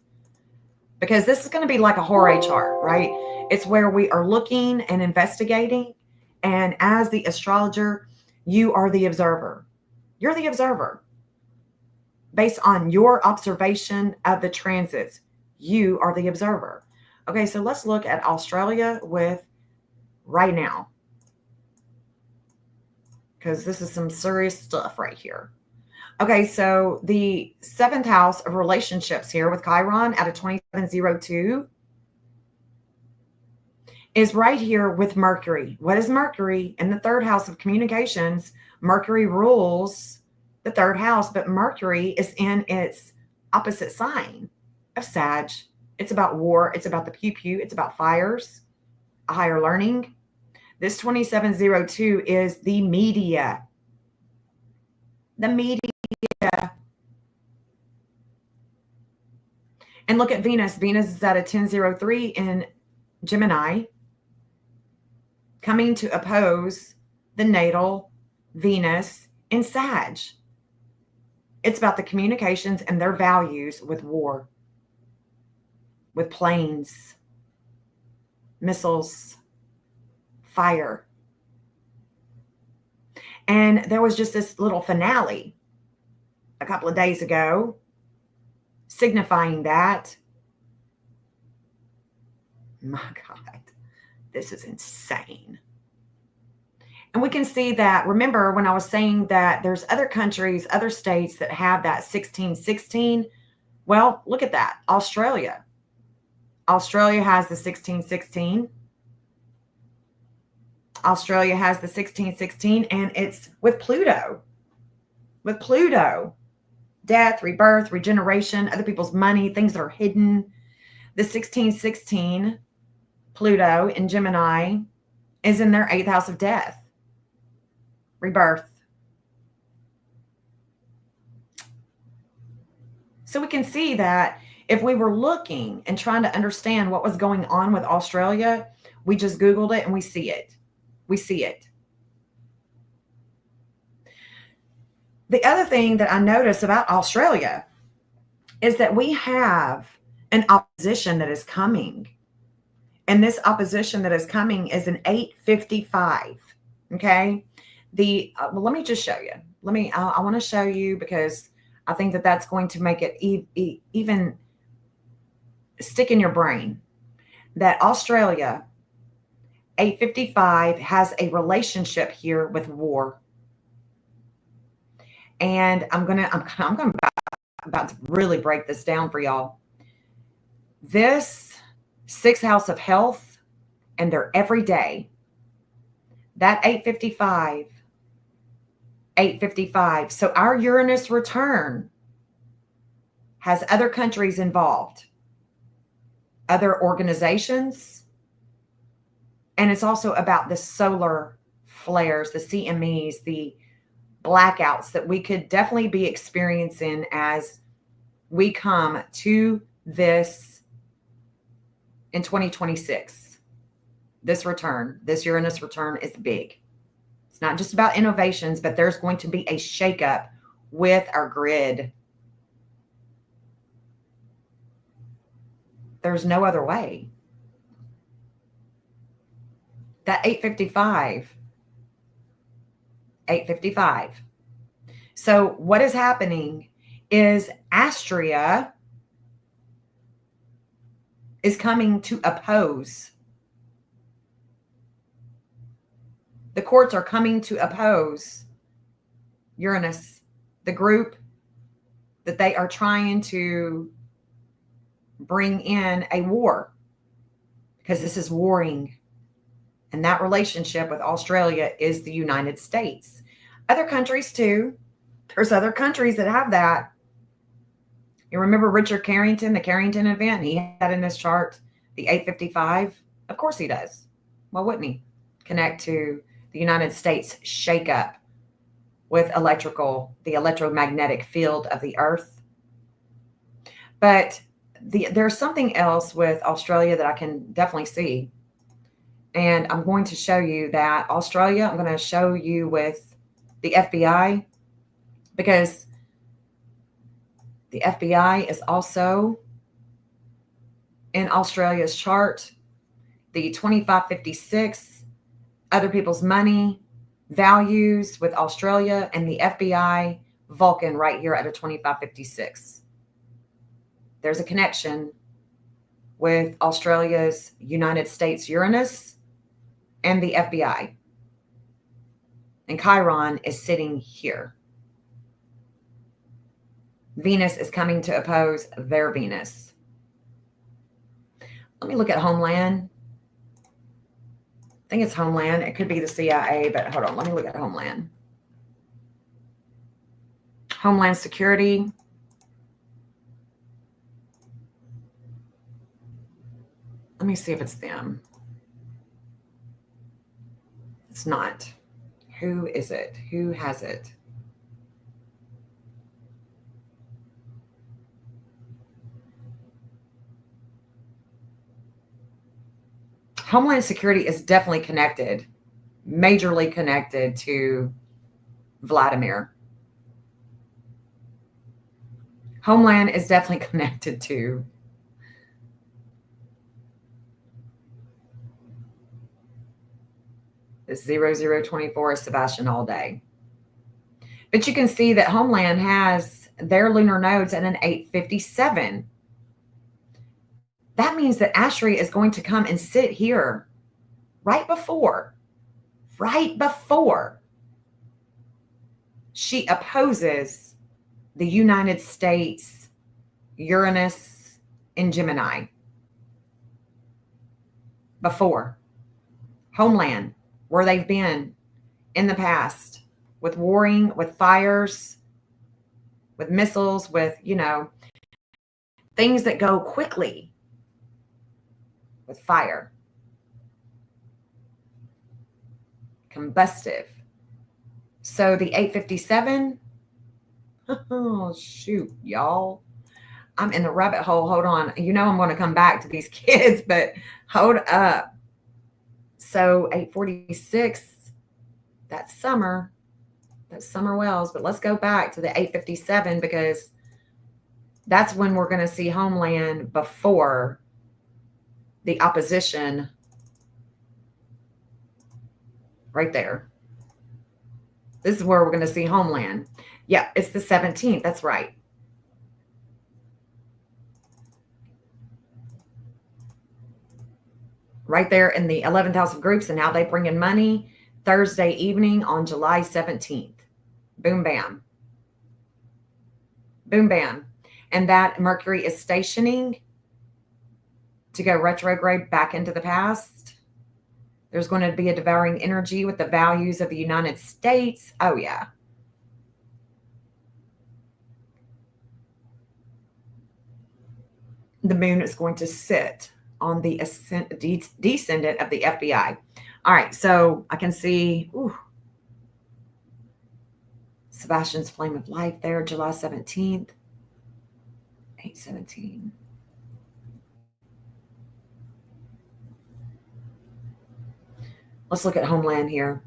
because this is going to be like a horror chart, right? It's where we are looking and investigating. And as the astrologer, you are the observer. You're the observer. Based on your observation of the transits, you are the observer. Okay, so let's look at Australia with right now. Because this is some serious stuff right here. Okay, so the 7th house of relationships here with Chiron at a 2702 is right here with Mercury. What is Mercury? In the 3rd house of communications, Mercury rules the 3rd house, but Mercury is in its opposite sign of Sag. It's about war. It's about the pew-pew. It's about fires, a higher learning. This 2702 is the media. The media. And look at Venus. Venus is at a 1003 in Gemini, coming to oppose the natal Venus in Sag. It's about the communications and their values with war, with planes, missiles, fire. And there was just this little finale a couple of days ago signifying that. My God, this is insane. And we can see that, remember when I was saying that there's other countries, other states that have that 1616? Well, look at that. Australia. Australia has the 1616. Australia has the 1616, and it's with Pluto. With Pluto. Death, rebirth, regeneration, other people's money, things that are hidden. The 1616, Pluto in Gemini, is in their 8th house of death. Rebirth. So we can see that if we were looking and trying to understand what was going on with Australia, we just Googled it and we see it. We see it. the other thing that I noticed about Australia is that we have an opposition that is coming. And this opposition that is coming is an 855. Okay. Well, let me just show you. I want to show you because I think that that's going to make it even stick in your brain that Australia 855 has a relationship here with war. And I'm about to really break this down for y'all. This sixth house of health and their everyday, that 855. So our Uranus return has other countries involved, other organizations, and it's also about the solar flares, the CMEs, the blackouts that we could definitely be experiencing as we come to this in 2026. This Uranus return is big. It's not just about innovations, but there's going to be a shakeup with our grid. There's no other way. That 855. So what is happening is Astria is coming to oppose. The courts are coming to oppose Uranus, the group that they are trying to bring in a war, because this is warring. And that relationship with Australia is the United States. Other countries too. There's other countries that have that. You remember Richard Carrington, the Carrington event? He had in his chart the 855. Of course he does. Why wouldn't he? Connect to the United States shakeup with the electromagnetic field of the earth. But there's something else with Australia that I can definitely see. And I'm going to show you that Australia, I'm going to show you with the FBI, because the FBI is also in Australia's chart. The 2556, other people's money, values with Australia, and the FBI, Vulcan right here at a 2556. There's a connection with Australia's United States Uranus and the FBI. And Chiron is sitting here. Venus is coming to oppose their Venus. Let me look at Homeland. I think it's Homeland. It could be the CIA, but hold on. Let me look at Homeland. Homeland Security. Let me see if it's them. It's not. Who is it? Who has it? Homeland Security is definitely connected, majorly connected to Vladimir. Homeland is definitely connected to this 0024 is Sebastian all day. But you can see that Homeland has their lunar nodes at an 857. That means that Astria is going to come and sit here right before she opposes the United States, Uranus, and Gemini. Before. Homeland, where they've been in the past, with warring, with fires, with missiles, with, things that go quickly. With fire, combustive. So the 857, oh shoot, y'all, I'm in the rabbit hole. Hold on. I'm going to come back to these kids, but hold up. So 846, that those summer wells. But let's go back to the 857 because that's when we're going to see homeland before the opposition right there. This is where we're going to see homeland. Yeah, it's the 17th. That's right. Right there in the 11th house of groups and how they bring in money Thursday evening on July 17th. Boom, bam. Boom, bam. And that Mercury is stationing to go retrograde back into the past. There's going to be a devouring energy with the values of the United States. Oh, yeah. The moon is going to sit on the descendant of the FBI. All right, so I can see Sebastian's flame of life there, July 17th, 8/17. Let's look at homeland here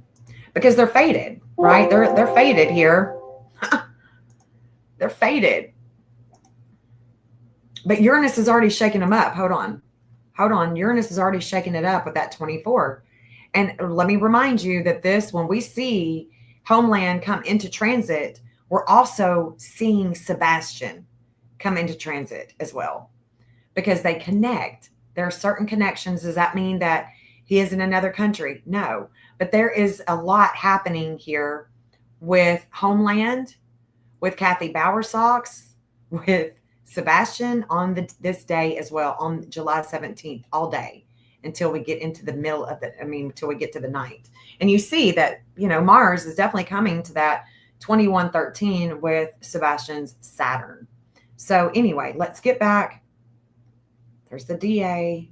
because they're faded, right? They're faded here. They're faded. But Uranus is already shaking them up. Hold on. Uranus is already shaking it up with that 24. And let me remind you that when we see homeland come into transit, we're also seeing Sebastian come into transit as well because they connect. There are certain connections. Does that mean that he is in another country? No. But there is a lot happening here with homeland, with Kathy Bowersox, with Sebastian on this day as well, on July 17th, all day until we get into the middle of until we get to the night. And you see that, Mars is definitely coming to that 2113 with Sebastian's Saturn. So anyway, let's get back. There's the DA.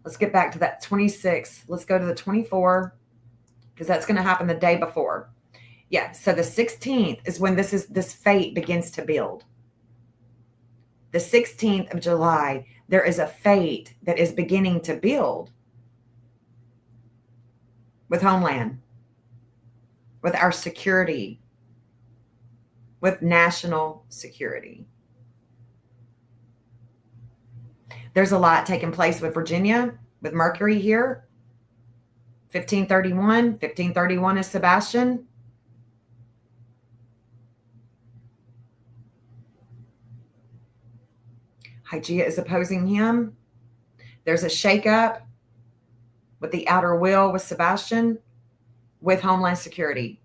Let's get back to that 26. Let's go to the 24 because that's going to happen the day before. Yeah, so the 16th is when this fate begins to build. The 16th of July, there is a fate that is beginning to build with homeland, with our security, with national security. There's a lot taking place with Virginia, with Mercury here. 1531. 1531 is Sebastian. Hygeia is opposing him. There's a shakeup with the outer will with Sebastian, with Homeland Security.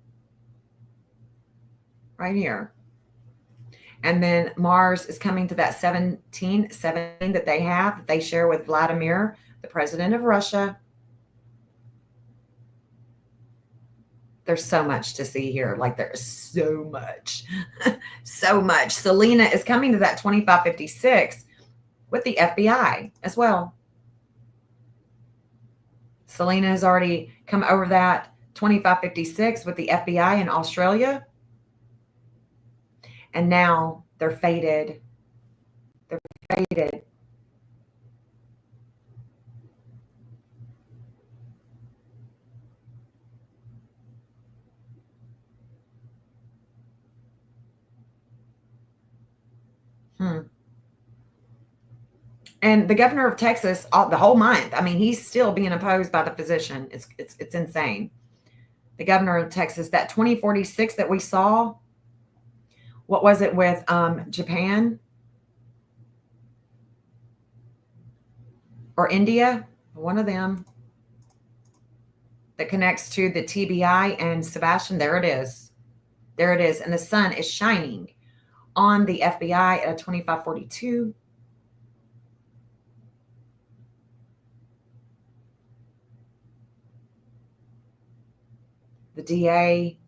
Right here. And then Mars is coming to that 17 that they share with Vladimir, the president of Russia. There's so much to see here. Like there's so much, so much. Selena is coming to that 2556 with the FBI as well. Selena has already come over that 2556 with the FBI in Australia. And now they're faded. They're faded. And the governor of Texas, the whole month, he's still being opposed by the physician. It's insane. The governor of Texas, that 2046 that we saw, what was it with Japan or India? One of them that connects to the TBI and Sebastian. There it is. There it is. And the sun is shining on the FBI at a 2542. The DA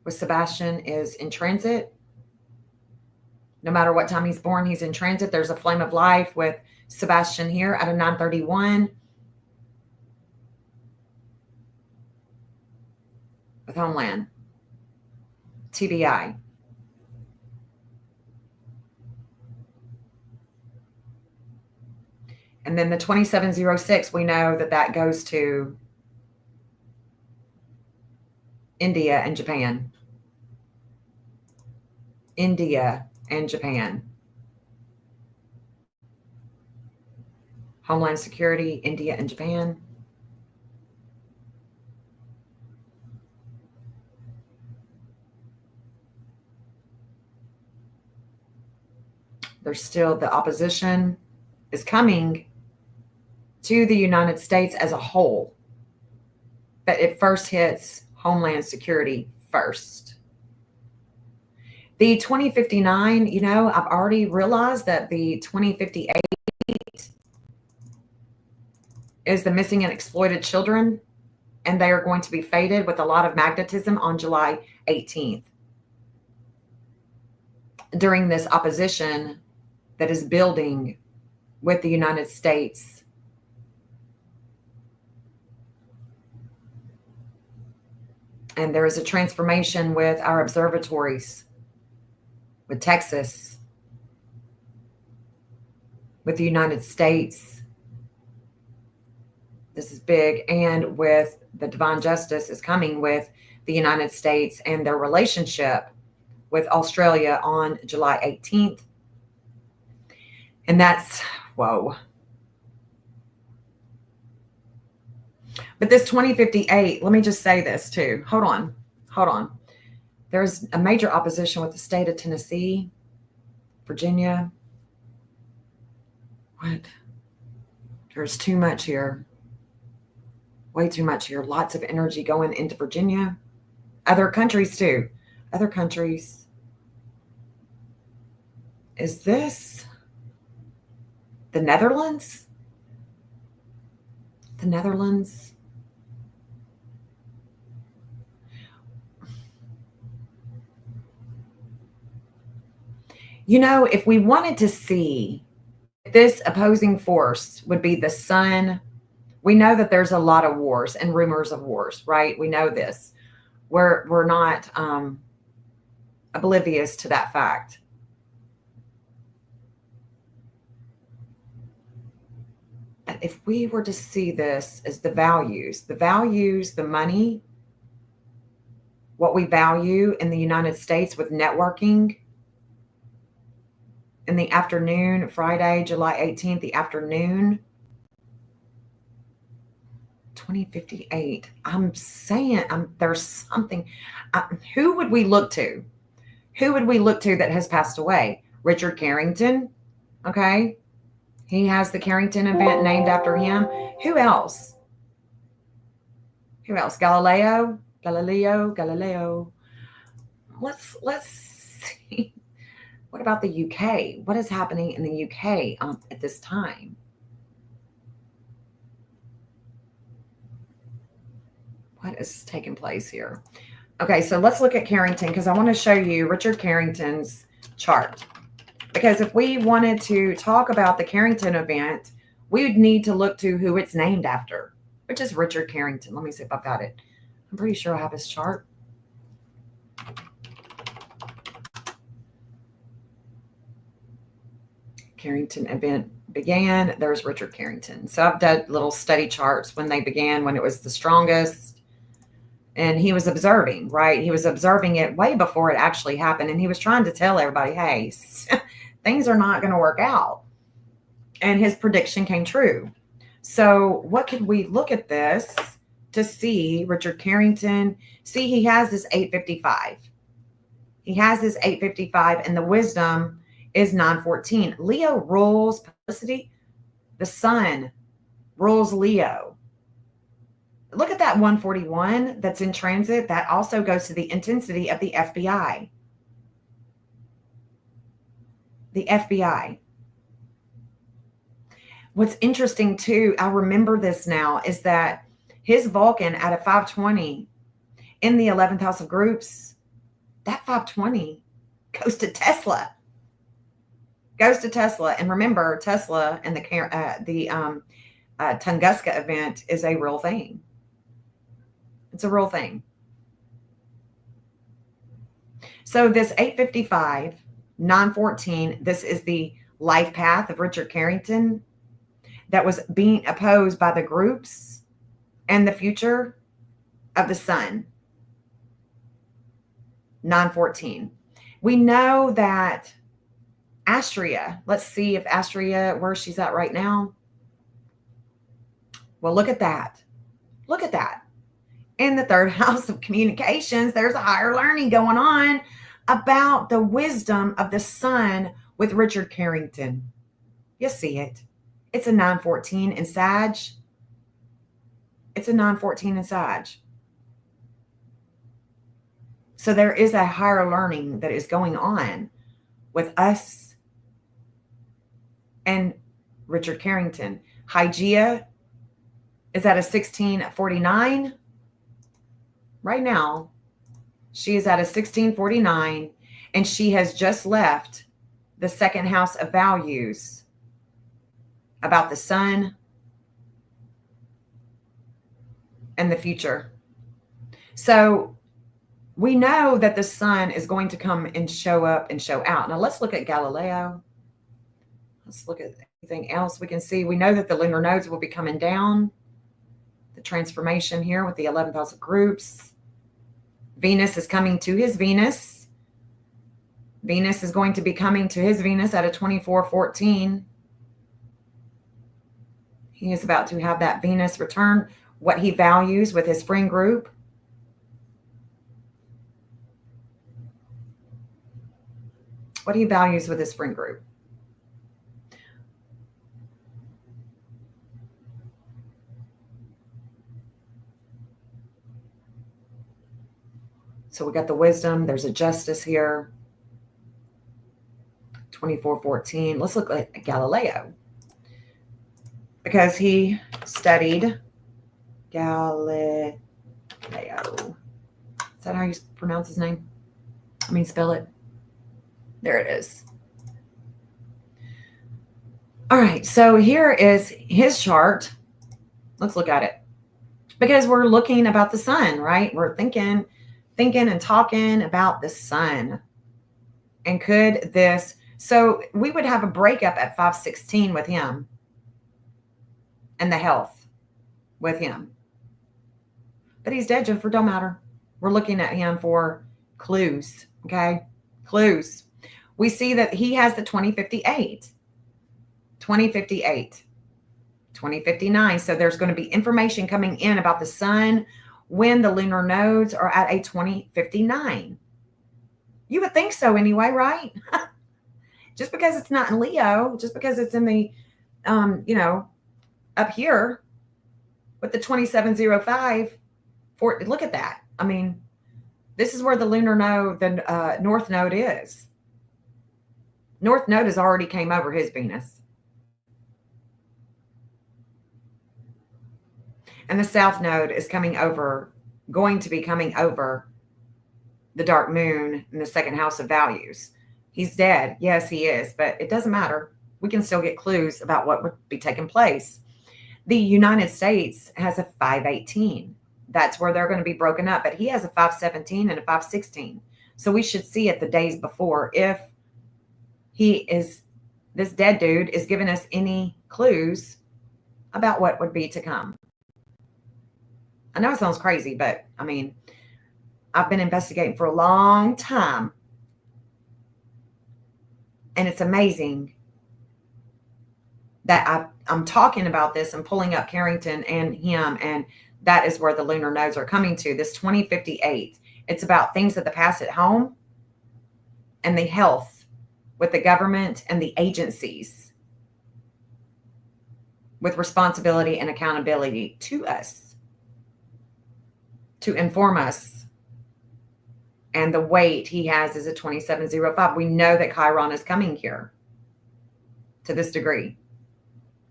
with Sebastian is in transit. No matter what time he's born, he's in transit. There's a flame of life with Sebastian here at a 931. With Homeland. TBI. And then the 2706, we know that goes to India and Japan. India and Japan. Homeland Security, India and Japan. There's still the opposition is coming to the United States as a whole, but it first hits Homeland Security first. The 2059, I've already realized that the 2058 is the missing and exploited children, and they are going to be fated with a lot of magnetism on July 18th. During this opposition that is building with the United States. And there is a transformation with our observatories, with Texas, with the United States. This is big. And with the divine justice is coming with the United States and their relationship with Australia on July 18th. And that's, whoa. But this 2058, let me just say this too. Hold on. There's a major opposition with the state of Tennessee, Virginia. What? There's too much here. Way too much here. Lots of energy going into Virginia. Other countries too. Other countries. Is this the Netherlands? The Netherlands. If we wanted to see this opposing force would be the sun, we know that there's a lot of wars and rumors of wars, right? We know this. We're not oblivious to that fact. But if we were to see this as the values, the money, what we value in the United States with networking, in the afternoon, Friday, July 18th, the afternoon, 2058. I'm saying there's something. Who would we look to? Who would we look to that has passed away? Richard Carrington. Okay. He has the Carrington event named after him. Who else? Galileo. Let's see. What about the UK? What is happening in the UK at this time? What is taking place here? Okay, so let's look at Carrington because I want to show you Richard Carrington's chart. Because if we wanted to talk about the Carrington event, we would need to look to who it's named after, which is Richard Carrington. Let me see if I've got it. I'm pretty sure I have his chart. Carrington event began. There's Richard Carrington. So I've done little study charts when they began, when it was the strongest. And he was observing, right? He was observing it way before it actually happened. And he was trying to tell everybody, hey, things are not going to work out. And his prediction came true. So what could we look at this to see Richard Carrington? See, he has this 855. He has this 855 and the wisdom is 914. Leo rules publicity. The sun rules Leo. Look at that 141 that's in transit. That also goes to the intensity of the FBI. The FBI. What's interesting too, I remember this now, is that his Vulcan at a 520 in the 11th house of groups, that 520 goes to Tesla. And remember, Tesla and the Tunguska event is a real thing. It's a real thing. So this 855, 914, this is the life path of Richard Carrington that was being opposed by the groups and the future of the sun. 914. We know that Astrea, let's see if Astrea, where she's at right now. Well, look at that. Look at that. In the third house of communications, there's a higher learning going on about the wisdom of the sun with Richard Carrington. You see it. It's a 914 in Sag. It's a 914 in Sag. So there is a higher learning that is going on with us and Richard Carrington. Hygeia is at a 1649. Right now, she is at a 1649, and she has just left the second house of values about the sun and the future. So we know that the sun is going to come and show up and show out. Now let's look at Galileo. Let's look at anything else we can see. We know that the lunar nodes will be coming down. The transformation here with the 11th house of groups. Venus is coming to his Venus. Venus is going to be coming to his Venus at a 2414. He is about to have that Venus return what he values with his spring group. What he values with his spring group. So we got the wisdom. There's a justice here. 2414. Let's look at Galileo. Because he studied Galileo. Is that how you pronounce his name? I mean, spell it. There it is. All right. So here is his chart. Let's look at it. Because we're looking about the sun, right? We're thinking and talking about the sun. And could this, so we would have a breakup at 516 with him and the health with him. But he's dead, Jennifer, don't matter. We're looking at him for clues, okay? Clues. We see that he has the 2058, 2058, 2059. So there's going to be information coming in about the sun when the lunar nodes are at a 2059. You would think so anyway, right? Just because it's not in Leo, just because it's in the, up here with the 2705, look at that. I mean, this is where the lunar node, the north node is. North node has already came over his Venus. And the south node is going to be coming over the dark moon in the second house of values. He's dead. Yes, he is, but it doesn't matter. We can still get clues about what would be taking place. The United States has a 518. That's where they're going to be broken up, but he has a 517 and a 516. So we should see it the days before if this dead dude is giving us any clues about what would be to come. I know it sounds crazy, but I mean, I've been investigating for a long time. And it's amazing that I'm talking about this and pulling up Carrington and him. And that is where the lunar nodes are coming to, this 2058. It's about things of the past at home and the health with the government and the agencies with responsibility and accountability to us, to inform us. And the weight he has is a 2705. We know that Chiron is coming here to this degree.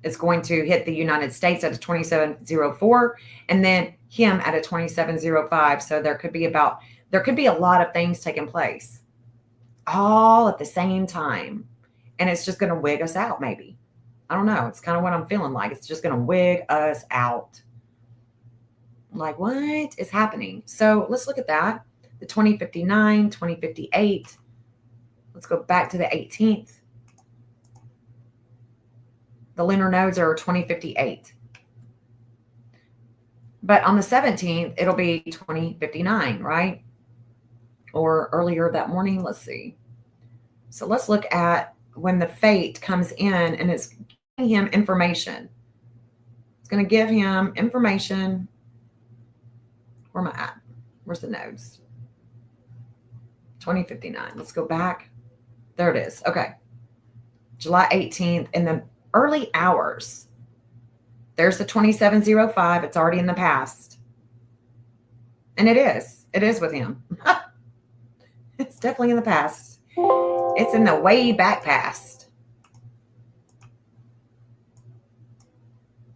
It's going to hit the United States at a 2704 and then him at a 2705. So there could be a lot of things taking place all at the same time. And it's just going to wig us out, maybe. I don't know. It's kind of what I'm feeling like. It's just going to wig us out. Like, what is happening? So let's look at that. The 2059, 2058. Let's go back to the 18th. The lunar nodes are 2058. But on the 17th, it'll be 2059, right? or earlier that morning. Let's see. So let's look at when the fate comes in and it's giving him information. It's going to give him information. Where am I at? Where's the nodes? 2059. Let's go back. There it is. Okay. July 18th in the early hours. There's the 2705. It's already in the past. And it is. It is with him. It's definitely in the past. It's in the way back past.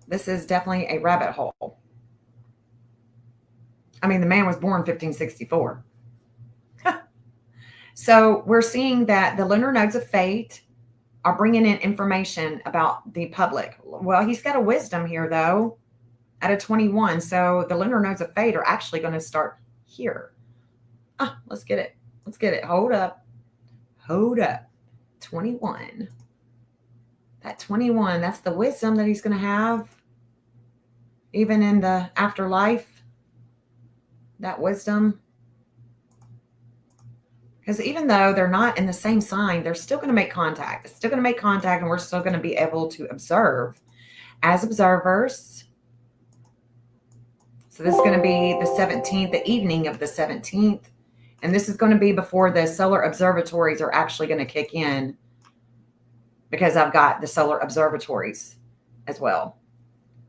This is definitely a rabbit hole. I mean, the man was born 1564. So we're seeing that the lunar nodes of fate are bringing in information about the public. Well, he's got a wisdom here, though, at a 21. So the lunar nodes of fate are actually going to start here. Let's get it. Let's get it. Hold up. Hold up. 21. That 21, that's the wisdom that he's going to have even in the afterlife. That wisdom. Because even though they're not in the same sign, they're still going to make contact. It's still going to make contact, and we're still going to be able to observe as observers. So this is going to be the 17th, the evening of the 17th. And this is going to be before the solar observatories are actually going to kick in, because I've got the solar observatories as well.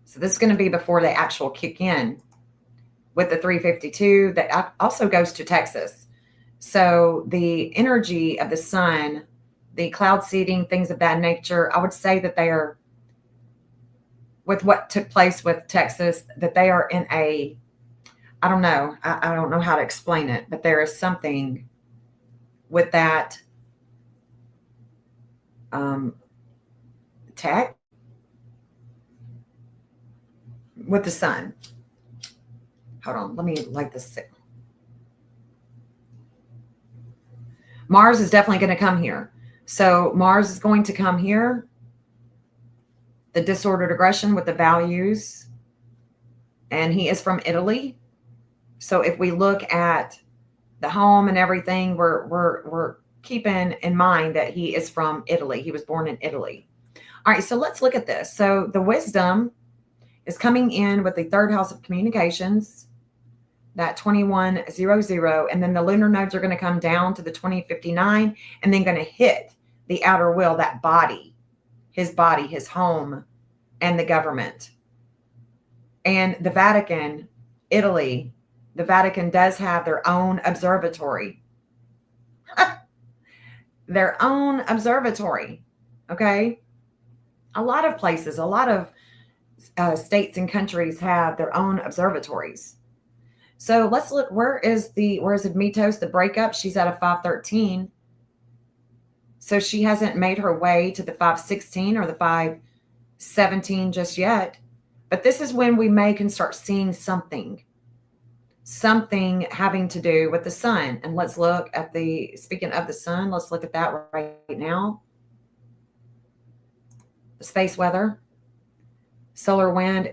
So this is going to be before they actual kick in with the 352 that also goes to Texas. So the energy of the sun, the cloud seeding, things of that nature, I would say that they are, with what took place with Texas, that they are in a, I don't know. I don't know how to explain it, but there is something with that tech with the sun. Hold on. Let me light this. Mars is definitely going to come here. So Mars is going to come here. The disordered aggression with the values. And he is from Italy. So if we look at the home and everything, we're keeping in mind that he is from Italy. He was born in Italy. All right, so let's look at this. So the wisdom is coming in with the third house of communications, that 2100, and then the lunar nodes are going to come down to the 2059 and then going to hit the outer will, that body, his home, and the government. And the Vatican, Italy, the Vatican does have their own observatory. Their own observatory. Okay. A lot of places, a lot of states and countries have their own observatories. So let's look, where is Admitos, the breakup? She's at a 513. So she hasn't made her way to the 516 or the 517 just yet. But this is when we can start seeing something having to do with the sun. And let's look at speaking of the sun, let's look at that right now. The space weather. Solar wind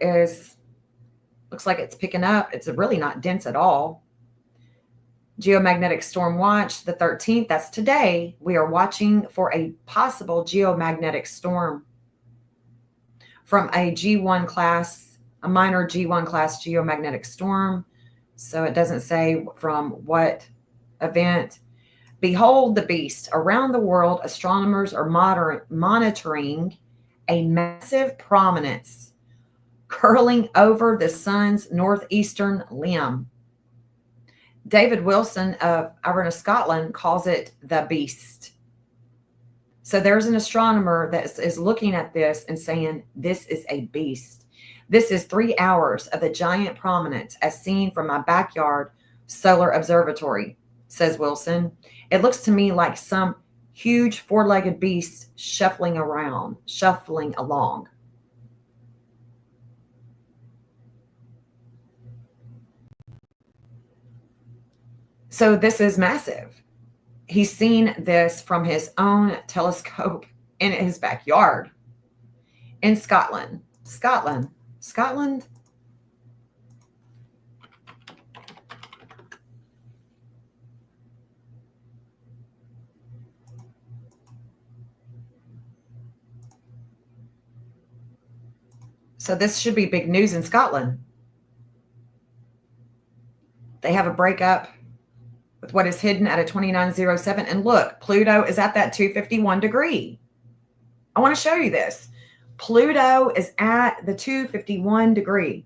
looks like it's picking up. It's really not dense at all. Geomagnetic storm watch, the 13th, that's today. We are watching for a possible geomagnetic storm from a G1 class, a minor G1 class geomagnetic storm. So it doesn't say from what event. Behold the beast. Around the world, astronomers are monitoring a massive prominence curling over the sun's northeastern limb. David Wilson of Inverness, Scotland, calls it the beast. So there's an astronomer that is looking at this and saying, this is a beast. This is 3 hours of the giant prominence as seen from my backyard solar observatory, says Wilson. It looks to me like some huge four-legged beast shuffling along. So this is massive. He's seen this from his own telescope in his backyard in Scotland. Scotland. So this should be big news in Scotland. They have a breakup with what is hidden at a 2907. And look, Pluto is at that 251 degree. I want to show you this. Pluto is at the 251 degree.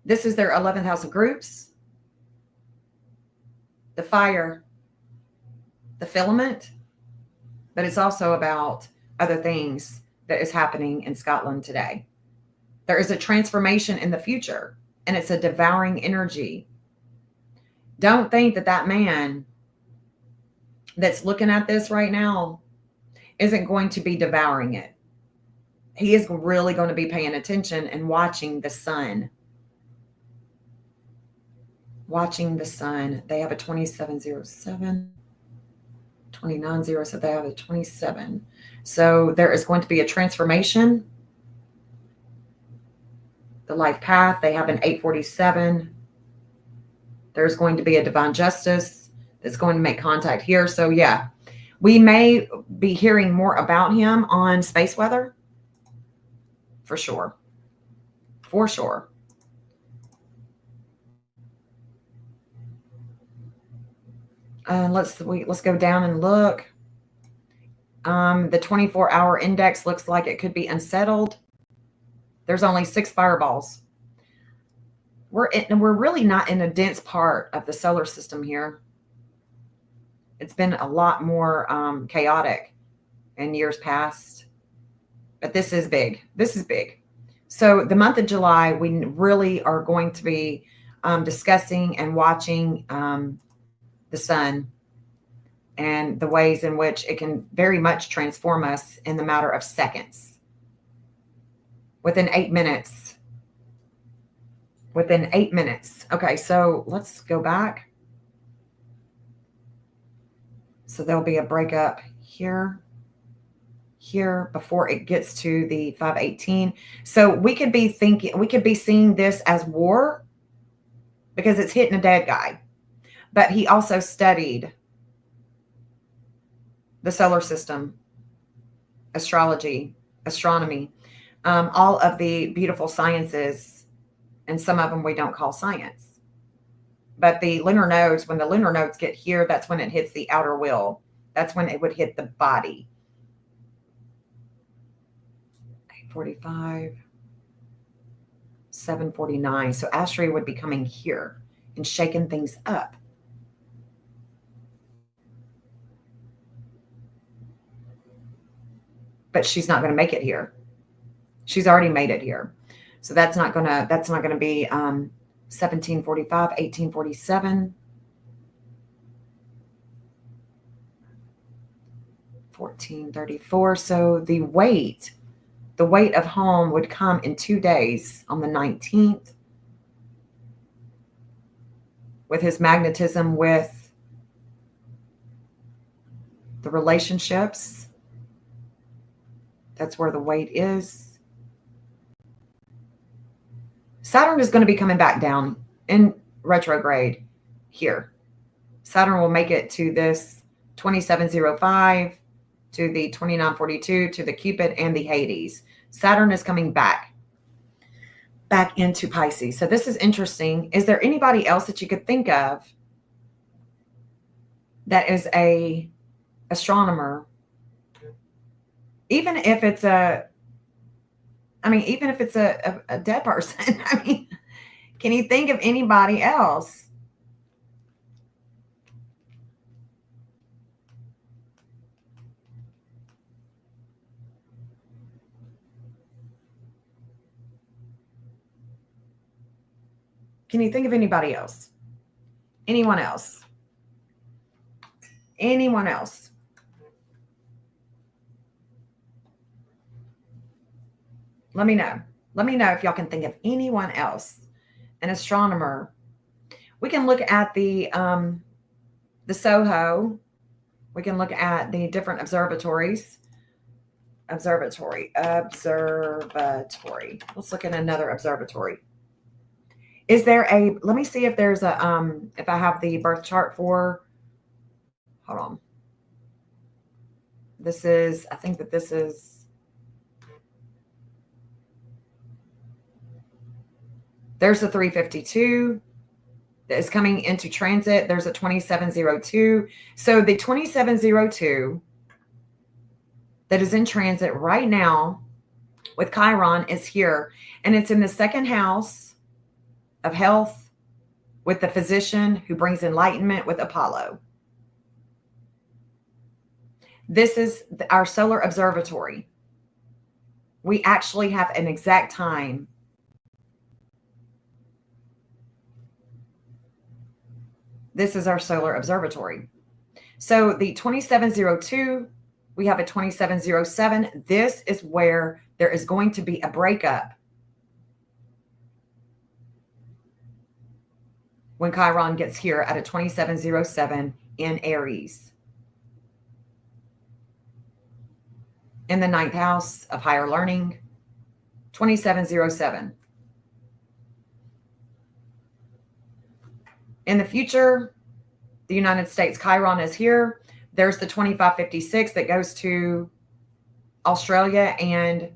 This is their 11th house of groups. The fire, the filament, but it's also about other things that is happening in Scotland today. There is a transformation in the future, and it's a devouring energy. Don't think that that man that's looking at this right now isn't going to be devouring it. He is really going to be paying attention and watching the sun. Watching the sun. They have a 2707, 2907. They have a 27. So there is going to be a transformation. The life path. They have an 847. There's going to be a divine justice that's going to make contact here. So yeah, we may be hearing more about him on space weather. For sure. For sure. Let's go down and look. The 24-hour index looks like it could be unsettled. There's only 6 fireballs. We're really not in a dense part of the solar system here. It's been a lot more chaotic in years past. But this is big. This is big. So the month of July, we really are going to be discussing and watching the sun and the ways in which it can very much transform us in the matter of seconds. Within 8 minutes. Within 8 minutes. Okay, so let's go back. So there'll be a breakup here before it gets to the 518. So we could be seeing this as war because it's hitting a dead guy. But he also studied the solar system, astrology, astronomy, all of the beautiful sciences, and some of them we don't call science. But the lunar nodes, when the lunar nodes get here, that's when it hits the outer will. That's when it would hit the body. 845, 749. So Astrea would be coming here and shaking things up. But she's not going to make it here. She's already made it here. So that's not going to be 1745, 1847, 1434. So the weight of home would come in 2 days on the 19th with his magnetism with the relationships. That's where the weight is. Saturn is going to be coming back down in retrograde here. Saturn will make it to this 2705, to the 2942, to the Cupid and the Hades. Saturn is coming back into Pisces. So this is interesting. Is there anybody else that you could think of that is a astronomer? Even if it's a dead person. I mean, can you think of anybody else? Can you think of anybody else? Anyone else? Anyone else? Let me know. Let me know if y'all can think of anyone else. An astronomer. We can look at the Soho. We can look at the different observatories. Observatory. Let's look at another observatory. Is there let me see if there's if I have the birth chart for, hold on. This is, I think that this is, there's a 352 that is coming into transit. There's a 2702. So the 2702 that is in transit right now with Chiron is here. And it's in the second house of health with the physician who brings enlightenment with Apollo. This is our solar observatory. We actually have an exact time. This is our solar observatory. So the 2702, we have a 2707. This is where there is going to be a breakup when Chiron gets here at a 2707 in Aries. In the 9th house of higher learning, 2707. In the future, the United States, Chiron is here. There's the 2556 that goes to Australia and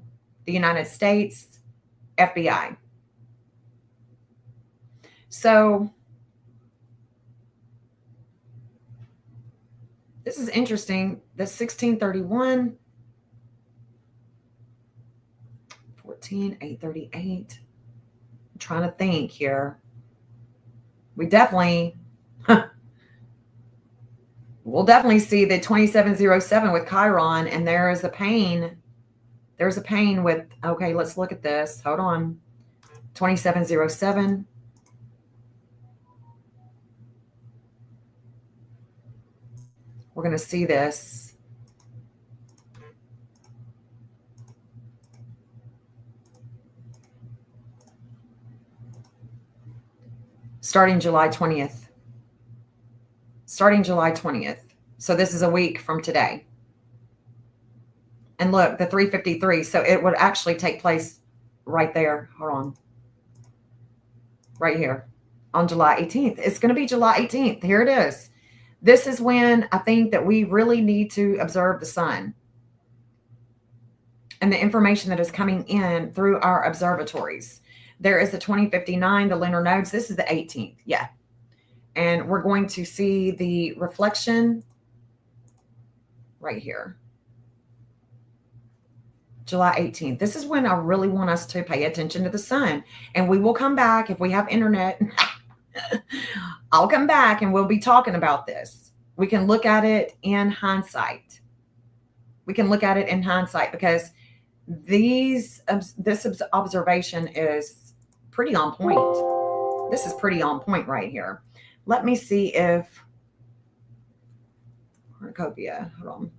the United States, FBI. So this is interesting. The 1631, 838. I'm trying to think here. We definitely, we'll definitely see the 2707 with Chiron, and there is a pain. There's a pain with, okay, let's look at this. Hold on. 2707. We're going to see this. Starting July 20th. Starting July 20th. So this is a week from today. And look, the 353. So it would actually take place right there. Hold on. Right here on July 18th. It's going to be July 18th. Here it is. This is when I think that we really need to observe the sun and the information that is coming in through our observatories. There is the 2059, the lunar nodes. This is the 18th. Yeah. And we're going to see the reflection right here. July 18th. This is when I really want us to pay attention to the sun. And we will come back if we have internet. I'll come back and we'll be talking about this. We can look at it in hindsight. We can look at it in hindsight because this observation is pretty on point. This is pretty on point right here. Let me see if Cornucopia, hold on,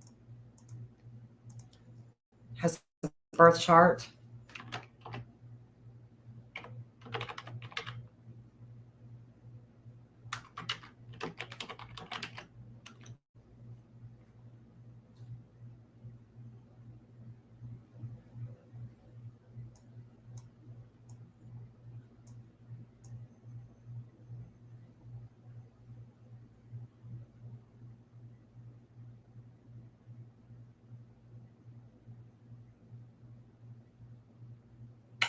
has a birth chart.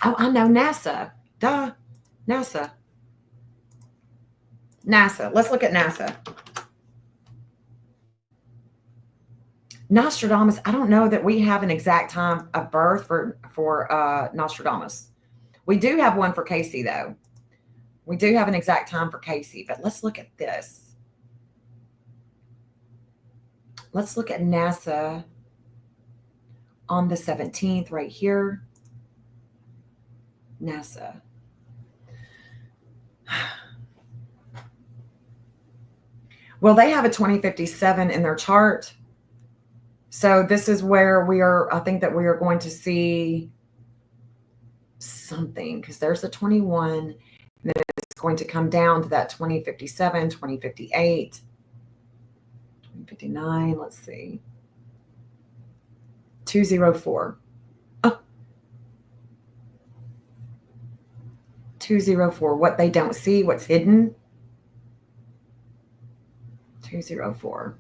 Oh, I know, NASA. Duh. NASA. NASA. Let's look at NASA. Nostradamus. I don't know that we have an exact time of birth for Nostradamus. We do have one for Casey, though. We do have an exact time for Casey, but let's look at this. Let's look at NASA on the 17th right here. NASA. Well, they have a 2057 in their chart. So this is where I think that we are going to see something because there's a 21 and then it's going to come down to that 2057, 2058, 2059. Let's see. 204. 204. What they don't see, what's hidden. 204.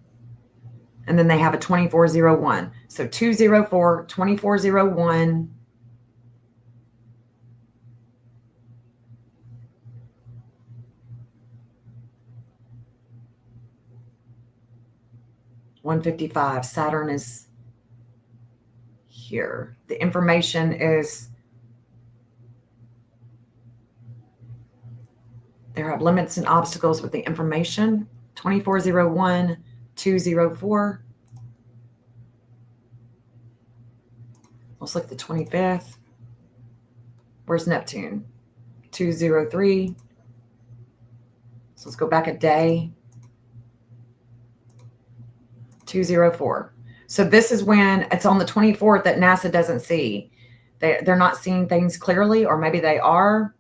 And then they have a 2401. So 204, 2401. $155. Saturn is here. The information is, there are limits and obstacles with the information. 2401, 204. Let's look at the 25th. Where's Neptune? 203. So let's go back a day. 204. So this is when it's on the 24th that NASA doesn't see. They're not seeing things clearly, or maybe they are.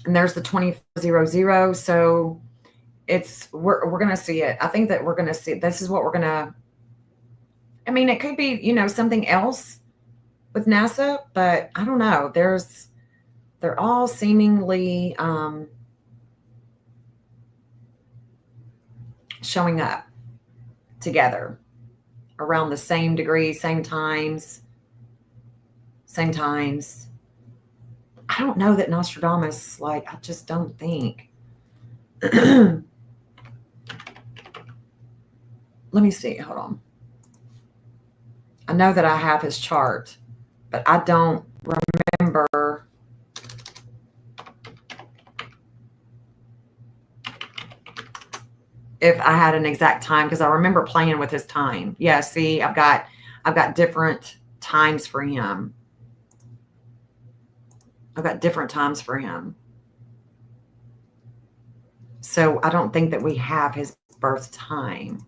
And there's the 2400. So it's, we're going to see it. I think that we're going to see, this is what we're going to, I mean, it could be, something else with NASA, but I don't know. They're all seemingly showing up together around the same degree, same times. I don't know that Nostradamus, I just don't think. Let me see. Hold on. I know that I have his chart, but I don't remember. If I had an exact time, because I remember playing with his time. Yeah, see, I've got different times for him. So I don't think that we have his birth time.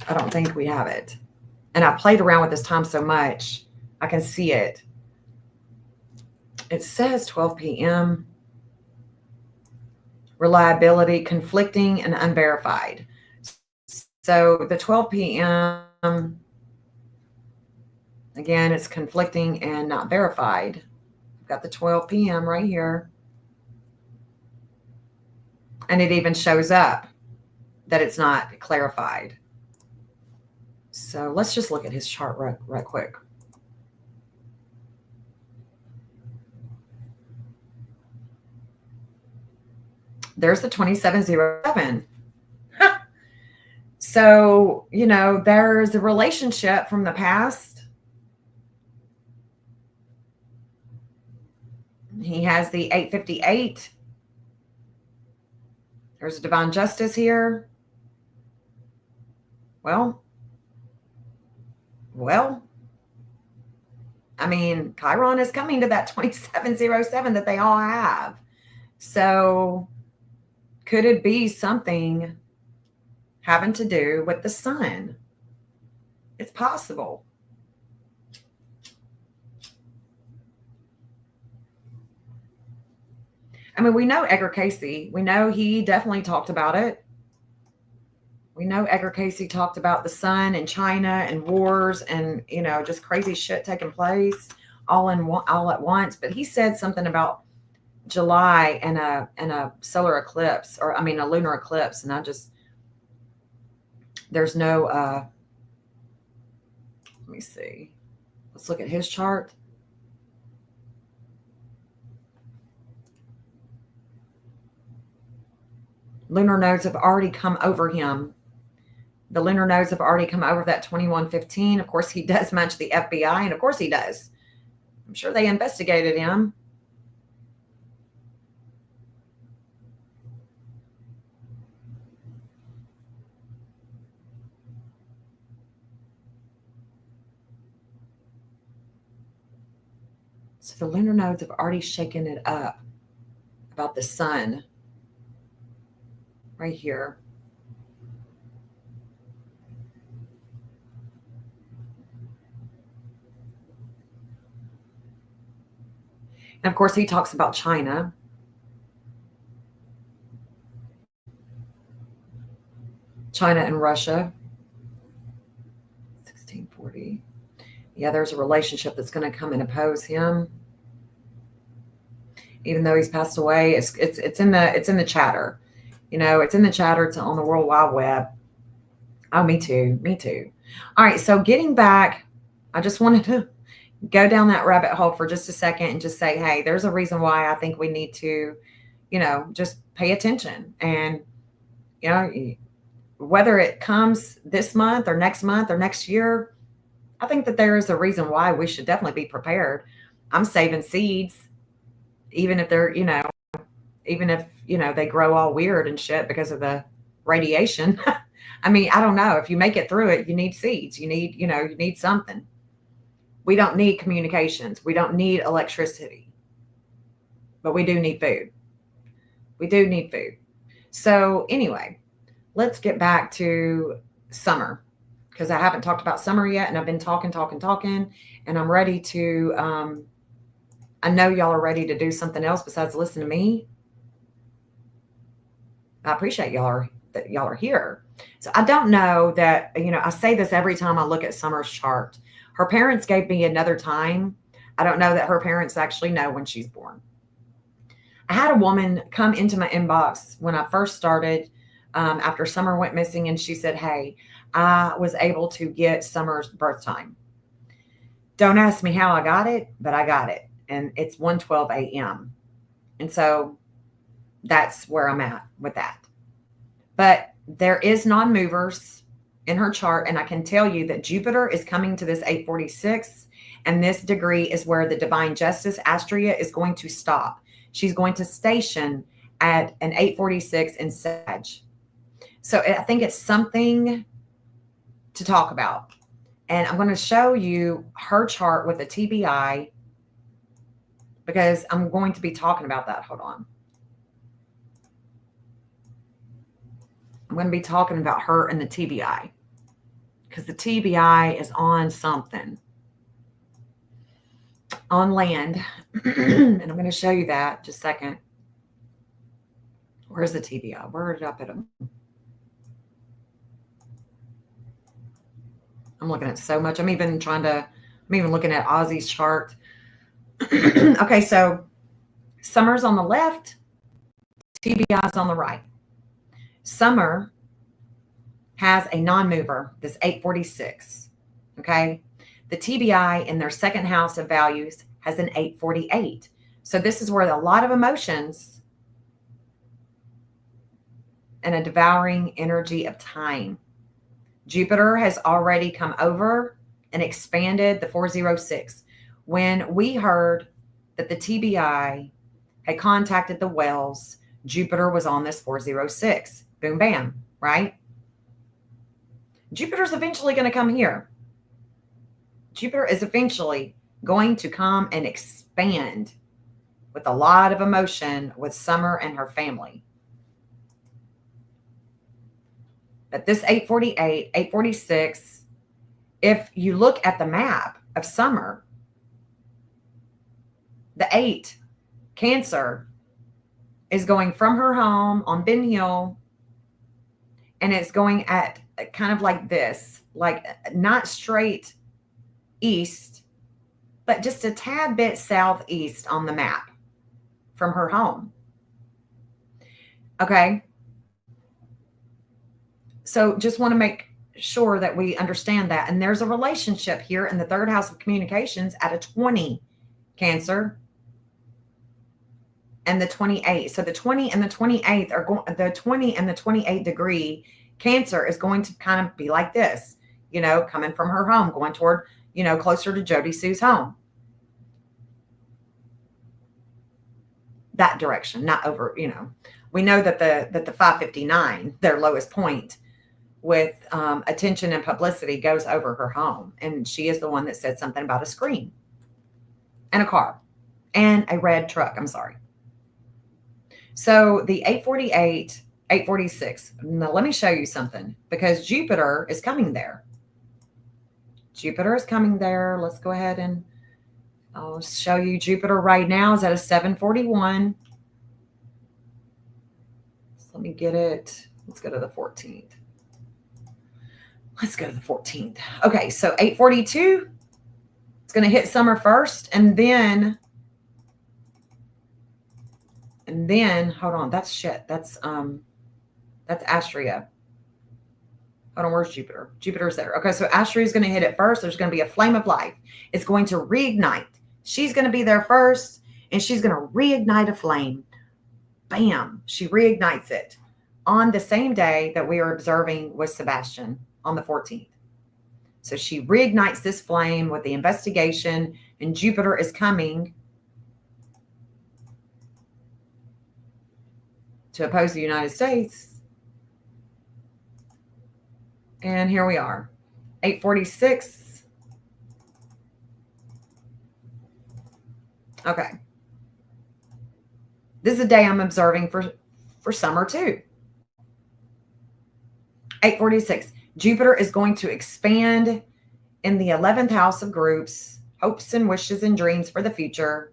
I don't think we have it. And I've played around with this time so much, I can see it. It says 12 p.m. Reliability, conflicting, and unverified. So the 12 p.m., again, it's conflicting and not verified. I've got the 12 p.m. right here. And it even shows up that it's not clarified. So let's just look at his chart right quick. There's the 2707. So, there's a relationship from the past. He has the 858. There's divine justice here. Well, I mean, Chiron is coming to that 2707 that they all have. So could it be something having to do with the sun? It's possible. I mean, we know Edgar Casey. We know he definitely talked about it. We know Edgar Casey talked about the sun and China and wars and, just crazy shit taking place all at once. But he said something about July and a solar eclipse, or a lunar eclipse. And there's no, let me see. Let's look at his chart. Lunar nodes have already come over him. The lunar nodes have already come over that 2115. Of course, he does match the FBI, and of course he does. I'm sure they investigated him. So the lunar nodes have already shaken it up about the sun right here. And of course, he talks about China. China and Russia. 1640. Yeah, there's a relationship that's going to come and oppose him. Even though he's passed away, it's in the chatter. It's in the chatter. It's on the World Wide Web. Oh, me too. Me too. All right. So getting back, I just wanted to go down that rabbit hole for just a second and just say, hey, there's a reason why I think we need to, just pay attention. And, whether it comes this month or next year, I think that there is a reason why we should definitely be prepared. I'm saving seeds, even if they're, they grow all weird and shit because of the radiation. I mean, I don't know. If you make it through it, you need seeds. You need something. We don't need communications. We don't need electricity. But we do need food. We do need food. So anyway, let's get back to summer, because I haven't talked about summer yet, and I've been talking, and I'm ready to, I know y'all are ready to do something else besides listen to me. I appreciate that y'all are here. So I don't know that, I say this every time I look at Summer's chart. Her parents gave me another time. I don't know that her parents actually know when she's born. I had a woman come into my inbox when I first started, after Summer went missing, and she said, hey, I was able to get Summer's birth time. Don't ask me how I got it, but I got it. And it's 1:12 a.m. And so that's where I'm at with that. But there is non-movers in her chart, and I can tell you that Jupiter is coming to this 846, and this degree is where the divine justice Astrea is going to stop. She's going to station at an 846 in Sag. So I think it's something to talk about. And I'm going to show you her chart with a TBI, because I'm going to be talking about that. Hold on. I'm going to be talking about her and the TBI, because the TBI is on something, on land. And I'm going to show you that just a second. Where's the TBI? Where did I put them? I'm looking at so much. I'm even looking at Ozzy's chart. Okay, so Summer's on the left, TBI's on the right. Summer has a non-mover, this 846. Okay. The TBI in their second house of values has an 848. So this is where a lot of emotions and a devouring energy of time. Jupiter has already come over and expanded the 406. When we heard that the TBI had contacted the Wells, Jupiter was on this 406. Boom, bam, right? Jupiter's eventually going to come here. Jupiter is eventually going to come and expand with a lot of emotion with Summer and her family. But this 848, 846, if you look at the map of Summer, the 8, Cancer, is going from her home on Ben Hill, and it's going at kind of like this, like not straight east, but just a tad bit southeast on the map from her home. Okay. So just want to make sure that we understand that. And there's a relationship here in the third house of communications at a 20, Cancer, and the 28. So the 20 and the 28th are going, the 20 and the 28 degree Cancer is going to kind of be like this, coming from her home, going toward, closer to Jody Sue's home. That direction, not over, we know that the 559, their lowest point with attention and publicity, goes over her home. And she is the one that said something about a screen and a car and a red truck. I'm sorry. So the 848, 846. Now let me show you something, because Jupiter is coming there. Jupiter is coming there. Let's go ahead and I'll show you Jupiter right now is at a 741. So let me get it. Let's go to the 14th. Let's go to the 14th. Okay, so 842, it's going to hit summer first, and then, hold on, that's shit. That's Astrea. Hold on, where's Jupiter? Jupiter's there. Okay, so Astrea is going to hit it first. There's going to be a flame of life. It's going to reignite. She's going to be there first, and she's going to reignite a flame. Bam, she reignites it on the same day that we are observing with Sebastian on the 14th. So she reignites this flame with the investigation, and Jupiter is coming to oppose the United States. And here we are, 846. Okay. This is a day I'm observing for summer too. 846. Jupiter is going to expand in the 11th house of groups, hopes and wishes and dreams for the future.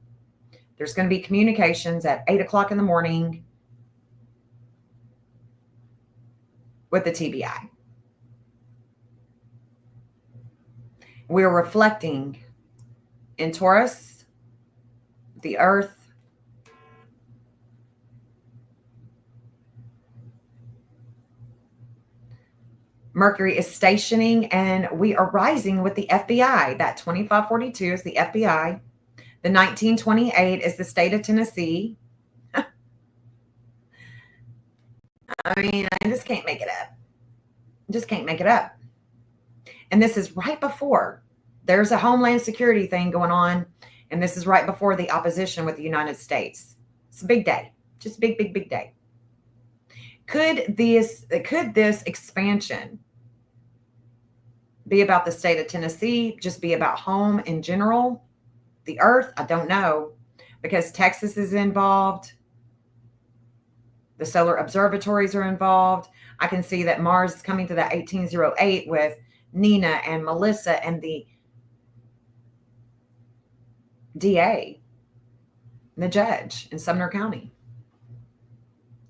There's going to be communications at 8 o'clock in the morning with the TBI. We're reflecting in Taurus, the Earth, Mercury is stationing, and we are rising with the FBI. That 2542 is the FBI. The 1928 is the state of Tennessee. I mean, I just can't make it up. Just can't make it up. And this is right before there's a Homeland Security thing going on, and this is right before the opposition with the United States. It's a big day. Just a big, big, big day. Could this expansion be about the state of Tennessee, just be about home in general, the Earth? I don't know, because Texas is involved. The solar observatories are involved. I can see that Mars is coming to that 1808 with Nina and Melissa and the DA, and the judge in Sumner County.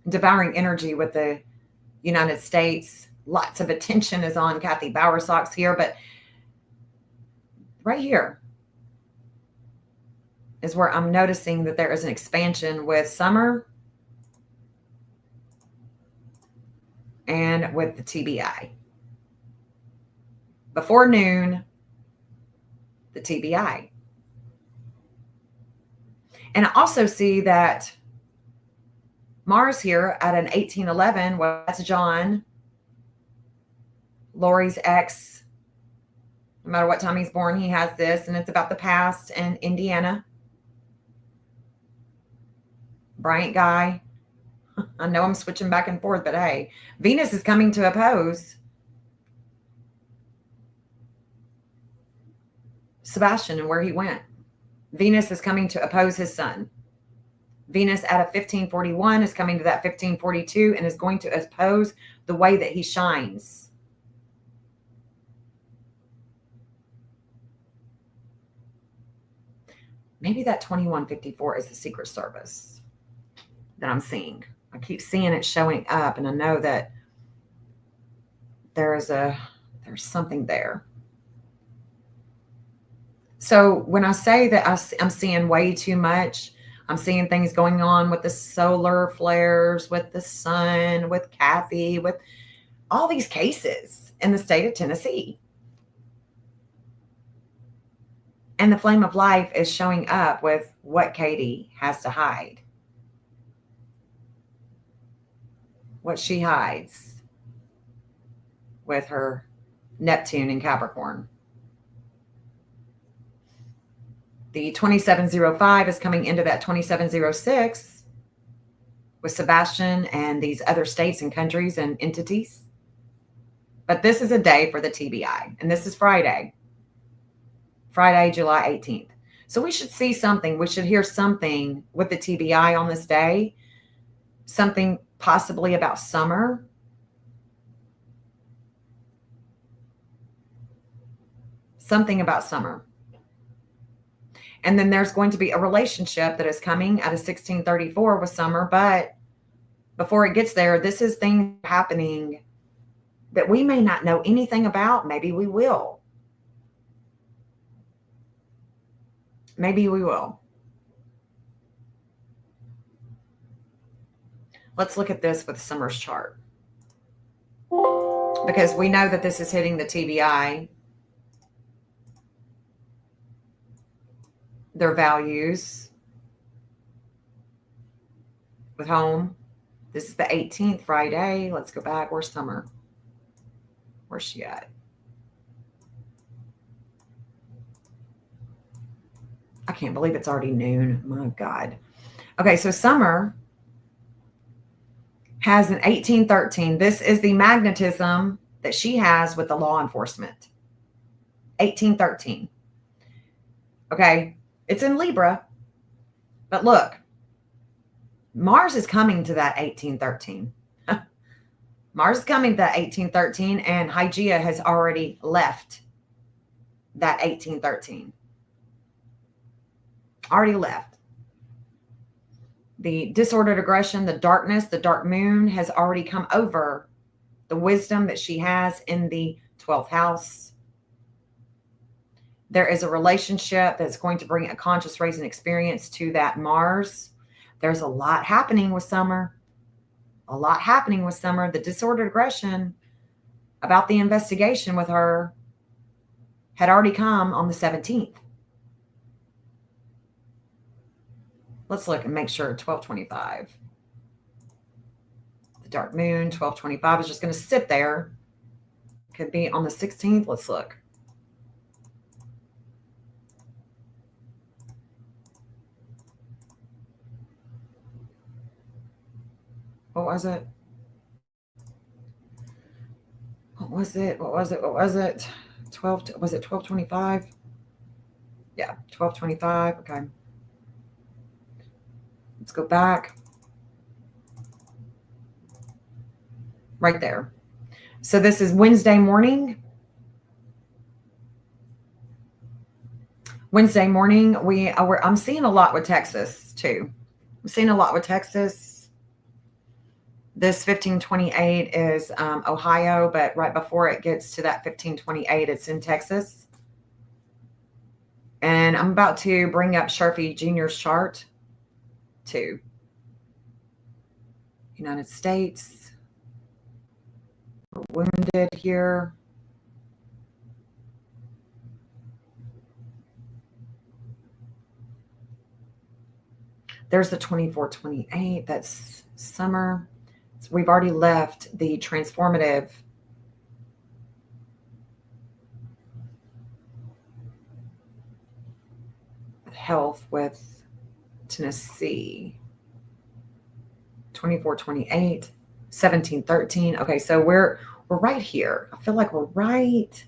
Devouring energy with the United States. Lots of attention is on Kathy Bowersox here, but right here is where I'm noticing that there is an expansion with summer and with the TBI. Before noon, the TBI. And I also see that Mars here at an 1811, well, that's John, Lori's ex. No matter what time he's born, he has this, and it's about the past and Indiana. Bryant guy. I know I'm switching back and forth, but hey, Venus is coming to oppose Sebastian and where he went. Venus is coming to oppose his sun. Venus at a 1541 is coming to that 1542 and is going to oppose the way that he shines. Maybe that 2154 is the Secret Service that I'm seeing. I keep seeing it showing up, and I know that there's something there. So when I say that I'm seeing way too much, I'm seeing things going on with the solar flares, with the sun, with Kathy, with all these cases in the state of Tennessee. And the flame of life is showing up with what Katie has to hide. What she hides with her Neptune in Capricorn. The 2705 is coming into that 2706 with Sebastian and these other states and countries and entities. But this is a day for the TBI, and this is Friday, July 18th. So we should see something. We should hear something with the TBI on this day, something possibly about summer. Something about summer. And then there's going to be a relationship that is coming at a 1634 with summer. But before it gets there, this is things happening that we may not know anything about. Maybe we will. Maybe we will. Let's look at this with Summer's chart. Because we know that this is hitting the TBI, their values with home. This is the 18th Friday. Let's go back. Where's Summer? Where's she at? I can't believe it's already noon. My God. Okay, so Summer has an 1813. This is the magnetism that she has with the law enforcement. 1813. Okay, it's in Libra. But look, Mars is coming to that 1813. Mars is coming to that 1813, and Hygeia has already left that 1813. Already left. The disordered aggression, the darkness, the dark moon has already come over the wisdom that she has in the 12th house. There is a relationship that's going to bring a conscious raising experience to that Mars. There's a lot happening with Summer. A lot happening with Summer. The disordered aggression about the investigation with her had already come on the 17th. Let's look and make sure 1225. The dark moon, 1225 is just going to sit there. Could be on the 16th. Let's look. What was it? What was it? 12, was it 1225? Yeah, 1225. Okay. Let's go back. Right there. So this is Wednesday morning. Wednesday morning, I'm seeing a lot with Texas too. I'm seeing a lot with Texas. This 1528 is Ohio, but right before it gets to that 1528, it's in Texas. And I'm about to bring up Sharfie Jr.'s chart too. United States. We're wounded here. There's the 2428. That's Summer. So we've already left the transformative health with Tennessee. 2428, 1713. Okay, so we're right here. I feel like we're right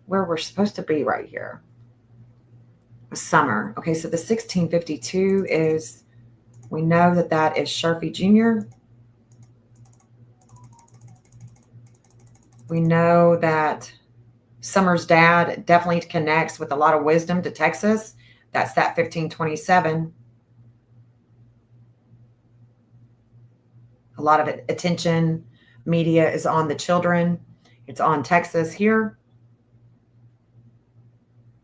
where we're supposed to be right here. Summer. Okay, so the 1652 is, we know that is Sharfie Jr. We know that Summer's dad definitely connects with a lot of wisdom to Texas. That's that 1527. A lot of attention, media is on the children. It's on Texas here.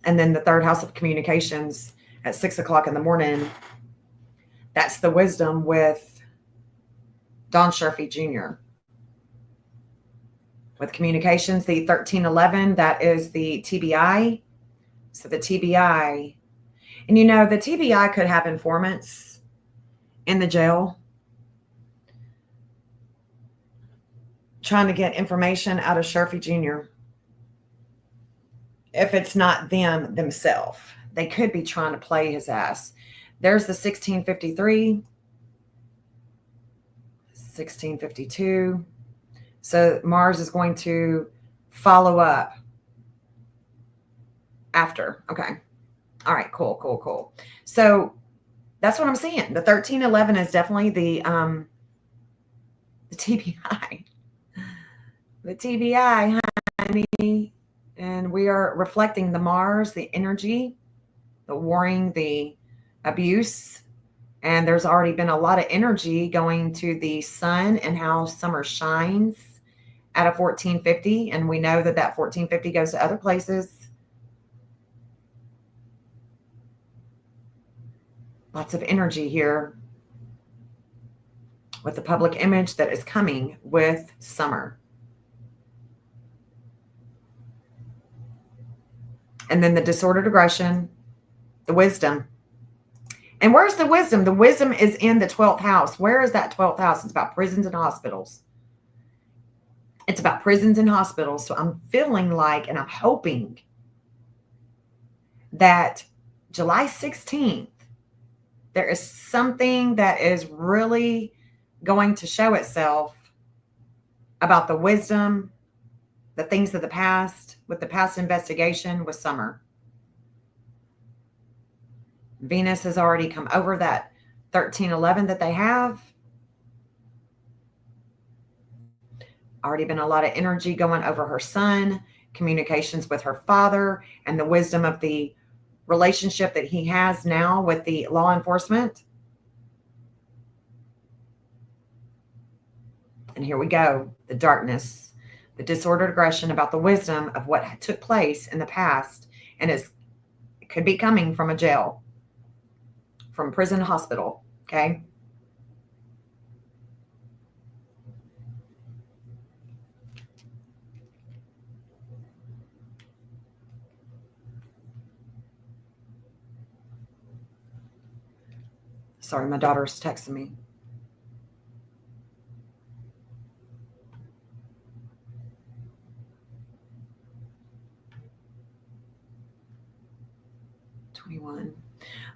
And then the third house of communications at 6 o'clock in the morning. That's the wisdom with Don Sharfie Jr. With communications, the 1311, that is the TBI. So the TBI, and the TBI could have informants in the jail trying to get information out of Sharfie Jr. If it's not them themselves, they could be trying to play his ass. There's the 1653, 1652. So Mars is going to follow up after. Okay. All right. Cool. So that's what I'm seeing. The 1311 is definitely the TBI. The TBI, honey. And we are reflecting the Mars, the energy, the warring, the abuse. And there's already been a lot of energy going to the sun and how Summer shines at a 1450, and we know that that 1450 goes to other places. Lots of energy here with the public image that is coming with summer. And then the disordered aggression, the wisdom. And where's the wisdom? The wisdom is in the 12th house. Where is that 12th house? It's about prisons and hospitals. It's about prisons and hospitals. So I'm feeling like, and I'm hoping that July 16th, there is something that is really going to show itself about the wisdom, the things of the past, with the past investigation with summer. Venus has already come over that 1311 that they have. Already been a lot of energy going over her son, communications with her father, and the wisdom of the relationship that he has now with the law enforcement. And here we go, the darkness, the disordered aggression about the wisdom of what took place in the past, and it could be coming from a jail, from prison, hospital, okay? Sorry, my daughter's texting me.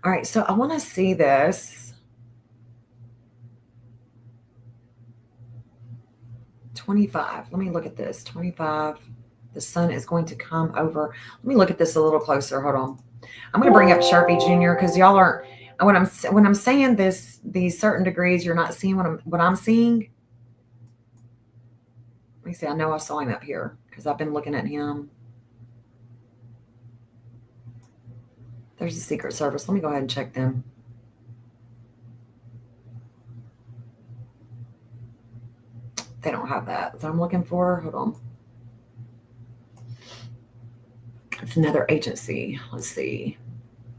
All right, so I want to see this. 25. Let me look at this. 25. The sun is going to come over. Let me look at this a little closer. Hold on. I'm going to bring up Sharpie Jr. because y'all aren't. When I'm saying this, these certain degrees, you're not seeing what I'm seeing. Let me see. I know I saw him up here because I've been looking at him. There's the Secret Service. Let me go ahead and check them. They don't have that I'm looking for. Hold on. It's another agency. Let's see.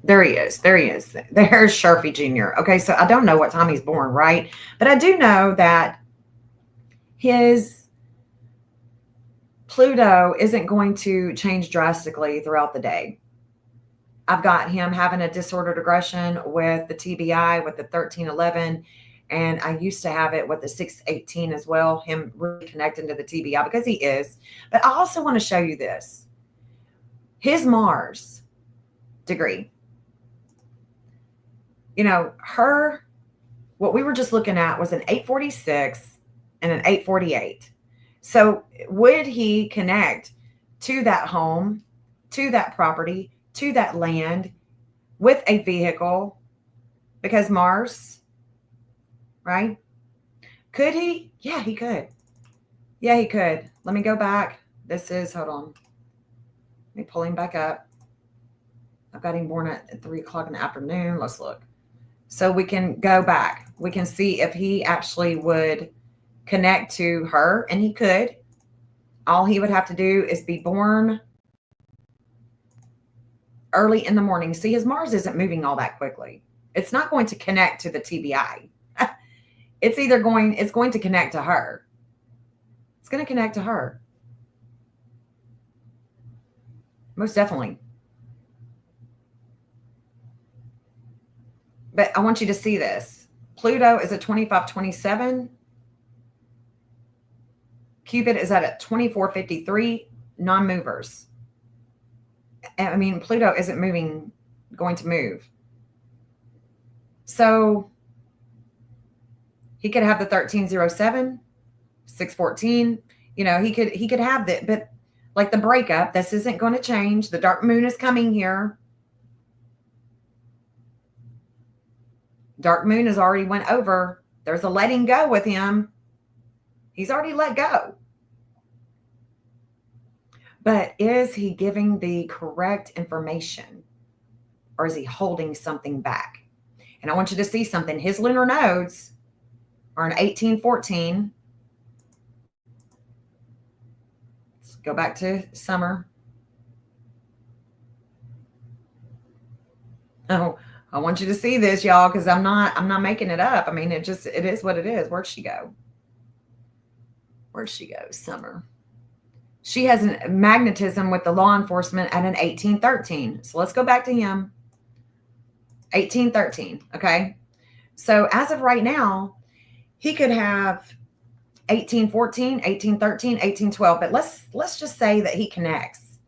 There he is. There he is. There's Sharpie Jr. Okay, so I don't know what time he's born, right? But I do know that his Pluto isn't going to change drastically throughout the day. I've got him having a disordered aggression with the TBI, with the 1311, and I used to have it with the 618 as well, him really connecting to the TBI because he is. But I also want to show you this. His Mars degree. You know, what we were just looking at was an 846 and an 848. So would he connect to that home, to that property, to that land with a vehicle? Because Mars, right? Could he? Yeah, he could. Yeah, he could. Let me go back. Hold on. Let me pull him back up. I've got him born at 3 o'clock in the afternoon. Let's look. So we can go back. We can see if he actually would connect to her, and he could. All he would have to do is be born early in the morning. See, his Mars isn't moving all that quickly. It's not going to connect to the TBI. It's going to connect to her. It's going to connect to her. Most definitely. But I want you to see this. Pluto is at 2527. Cupid is at a 2453. Non-movers. I mean, Pluto isn't going to move. So he could have the 1307, 614. You know, he could have that, but like the breakup, this isn't going to change. The dark moon is coming here. Dark moon has already went over. There's a letting go with him. He's already let go. But is he giving the correct information, or is he holding something back? And I want you to see something. His lunar nodes are in 1814. Go back to summer. Oh, I want you to see this, y'all, because I'm not making it up. I mean, it is what it is. Where'd she go? Where'd she go? Summer. She has a magnetism with the law enforcement at an 1813. So let's go back to him. 1813. Okay. So as of right now, he could have 1814, 1813, 1812. But let's just say that he connects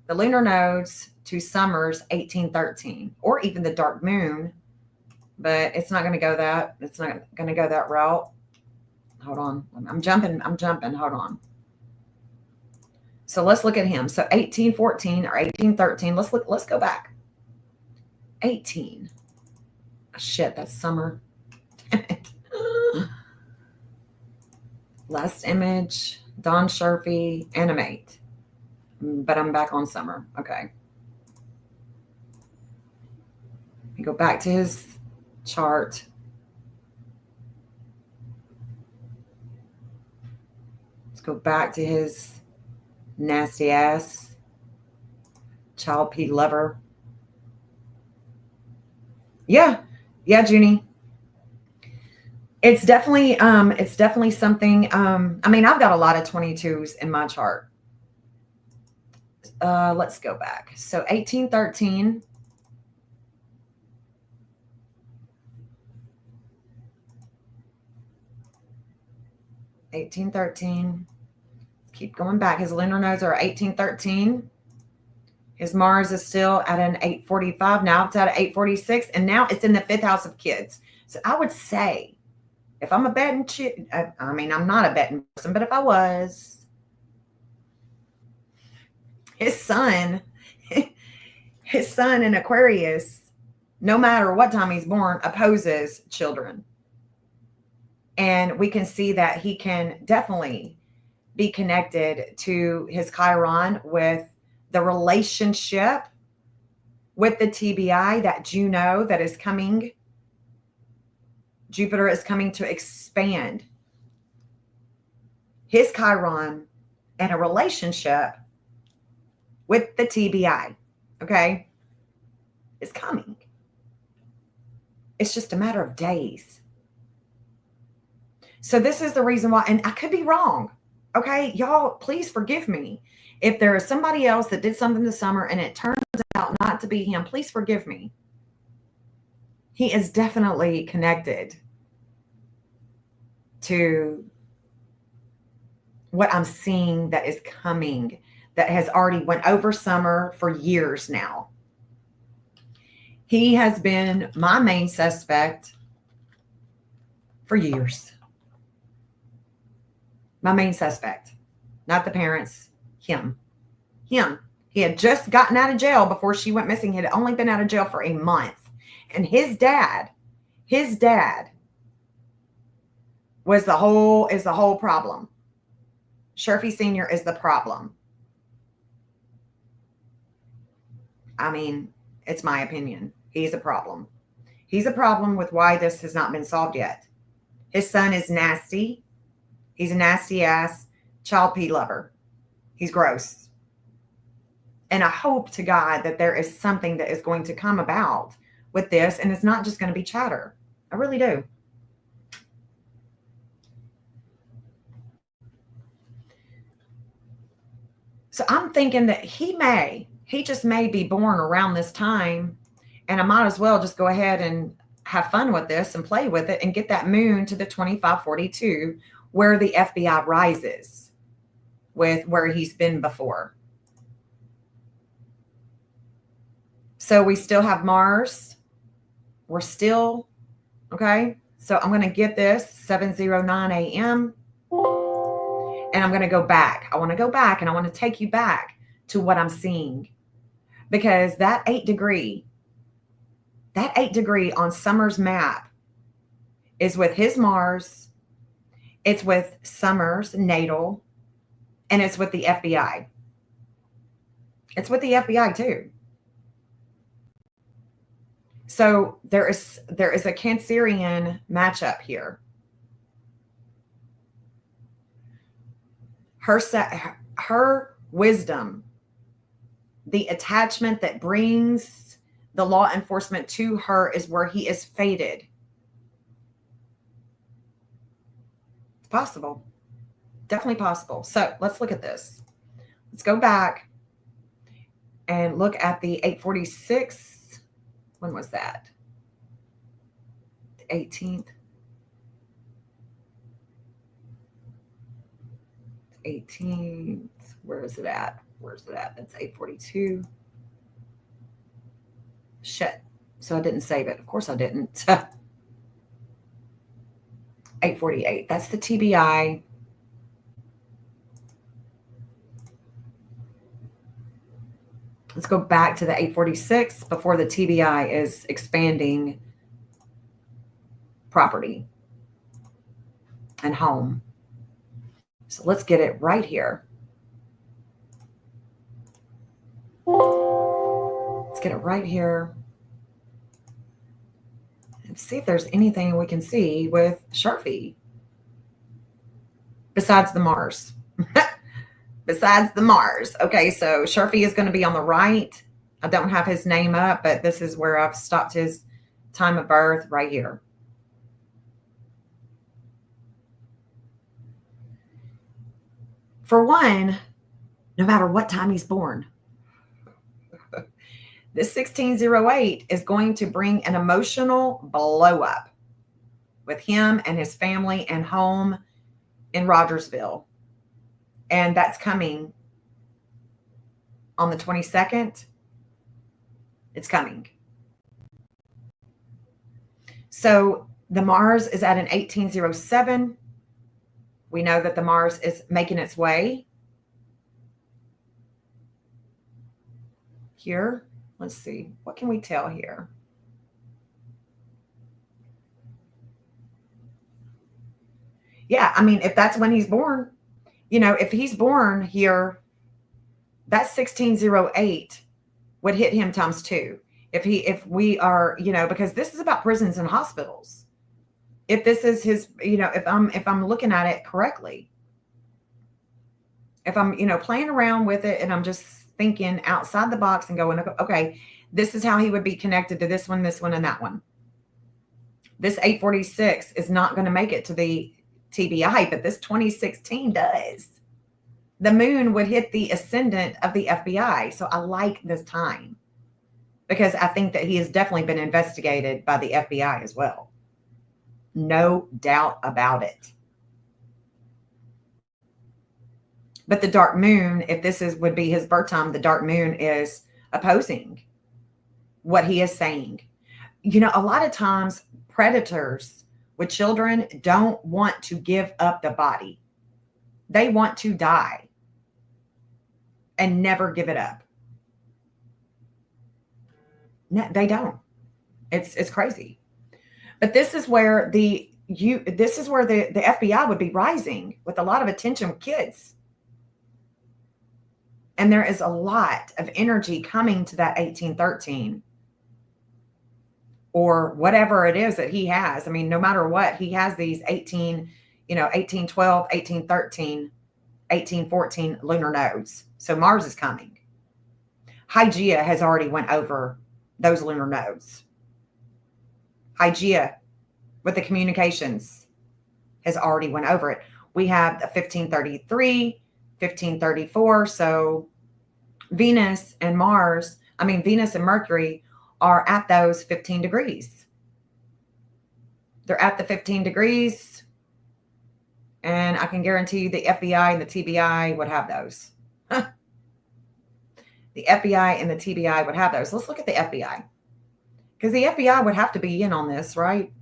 the lunar nodes to Summer's 1813, or even the dark moon. But it's not going to go that. It's not going to go that route. Hold on. I'm jumping. Hold on. So let's look at him. So 1814 or 1813. Let's go back. 18. Oh, shit, that's Summer. Last image, Don Sharpie, animate. But I'm back on Summer. Okay. We go back to his chart. Let's go back to his nasty ass child P lover. Yeah, Junie. It's definitely something. I mean, I've got a lot of 22s in my chart. Let's go back. So 1813. Keep going back. His lunar nodes are 1813. His Mars is still at an 845. Now it's at an 846. And now it's in the 5th house of kids. So I would say, if I'm a betting I mean, I'm not a betting person, but if I was, his sun in Aquarius, no matter what time he's born, opposes children. And we can see that he can definitely be connected to his Chiron with the relationship with the TBI, that Juno that is coming. Jupiter is coming to expand his Chiron and a relationship with the TBI. Okay? It's coming. It's just a matter of days. So this is the reason why, and I could be wrong. Okay, y'all, please forgive me. If there is somebody else that did something this summer and it turns out not to be him, please forgive me. He is definitely connected to what I'm seeing that is coming, that has already went over summer for years now. He has been my main suspect for years. My main suspect, not the parents, him. He had just gotten out of jail before she went missing. He had only been out of jail for a month. And his dad is the whole problem. Sharpie Sr. is the problem. I mean, it's my opinion. He's a problem. He's a problem with why this has not been solved yet. His son is nasty. He's a nasty ass child P lover. He's gross. And I hope to God that there is something that is going to come about with this, and it's not just going to be chatter. I really do. So I'm thinking that he just may be born around this time, and I might as well just go ahead and have fun with this and play with it and get that moon to the 2542 where the FBI rises with where he's been before. So we still have Mars. We're still, okay. So I'm going to get this 7:09 a.m. and I'm going to go back. I want to go back and I want to take you back to what I'm seeing, because that 8 degree on Summer's map is with his Mars. It's with Summer's natal, and it's with the FBI. It's with the FBI too. So there is a Cancerian matchup here. her wisdom, the attachment that brings the law enforcement to her is where he is fated. It's possible. Definitely possible. So let's look at this. Let's go back and look at the 846. When was that? The 18th. 18th. Where is it at? Where's it at? That's 842. Shit. So I didn't save it. Of course I didn't. 848. That's the TBI. Let's go back to the 846 before the TBI is expanding property and home. So let's get it right here. Let's get it right here. And see if there's anything we can see with Sharpie besides the Mars. Besides the Mars. Okay, so Sharpie is going to be on the right. I don't have his name up, but this is where I've stopped his time of birth right here. For one, no matter what time he's born, this 1608 is going to bring an emotional blow up with him and his family and home in Rogersville. And that's coming on the 22nd. It's coming. So the Mars is at an 1807. We know that the Mars is making its way here. Let's see. What can we tell here? Yeah, I mean, if that's when he's born, if he's born here, that 1608 would hit him times 2. If we are, because this is about prisons and hospitals. If this is his, if I'm looking at it correctly, if I'm, playing around with it and I'm just thinking outside the box and going, okay, this is how he would be connected to this one, and that one. This 846 is not going to make it to the TBI, but this 2016 does. The moon would hit the ascendant of the FBI. So I like this time because I think that he has definitely been investigated by the FBI as well. No doubt about it. But the dark moon, if this would be his birth time, the dark moon is opposing what he is saying. A lot of times predators with children don't want to give up the body. They want to die and never give it up. No, they don't. It's crazy. But this is where the FBI would be rising with a lot of attention with kids. And there is a lot of energy coming to that 1813 or whatever it is that he has. I mean, no matter what, he has these 1812, 1813, 1814 lunar nodes. So Mars is coming. Hygeia has already went over those lunar nodes. Hygeia with the communications has already went over it. We have the 1533, 1534. So Venus and Mercury are at those 15 degrees. They're at the 15 degrees. And I can guarantee you the FBI and the TBI would have those. The FBI and the TBI would have those. Let's look at the FBI. Because the FBI would have to be in on this, right?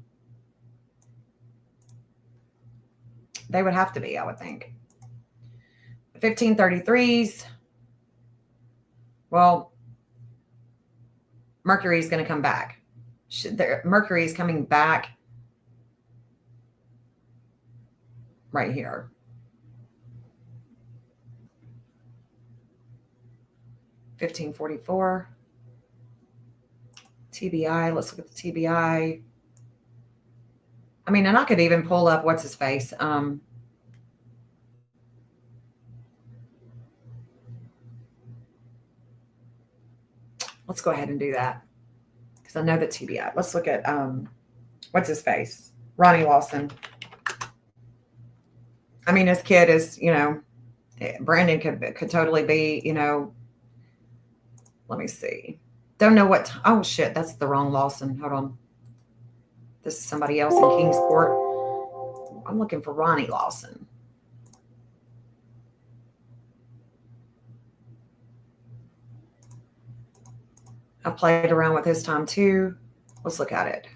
They would have to be, I would think. 1533s. Well, Mercury is going to come back. Mercury is coming back right here. $15.44. TBI. Let's look at the TBI. I mean, and I could even pull up what's his face. Let's go ahead and do that because I know the TBI. Let's look at what's his face? Ronnie Lawson. I mean, his kid is, Brandon could totally be, let me see. Don't know what. Oh, shit. That's the wrong Lawson. Hold on. This is somebody else in Kingsport. I'm looking for Ronnie Lawson. I've played around with his time too. Let's look at it.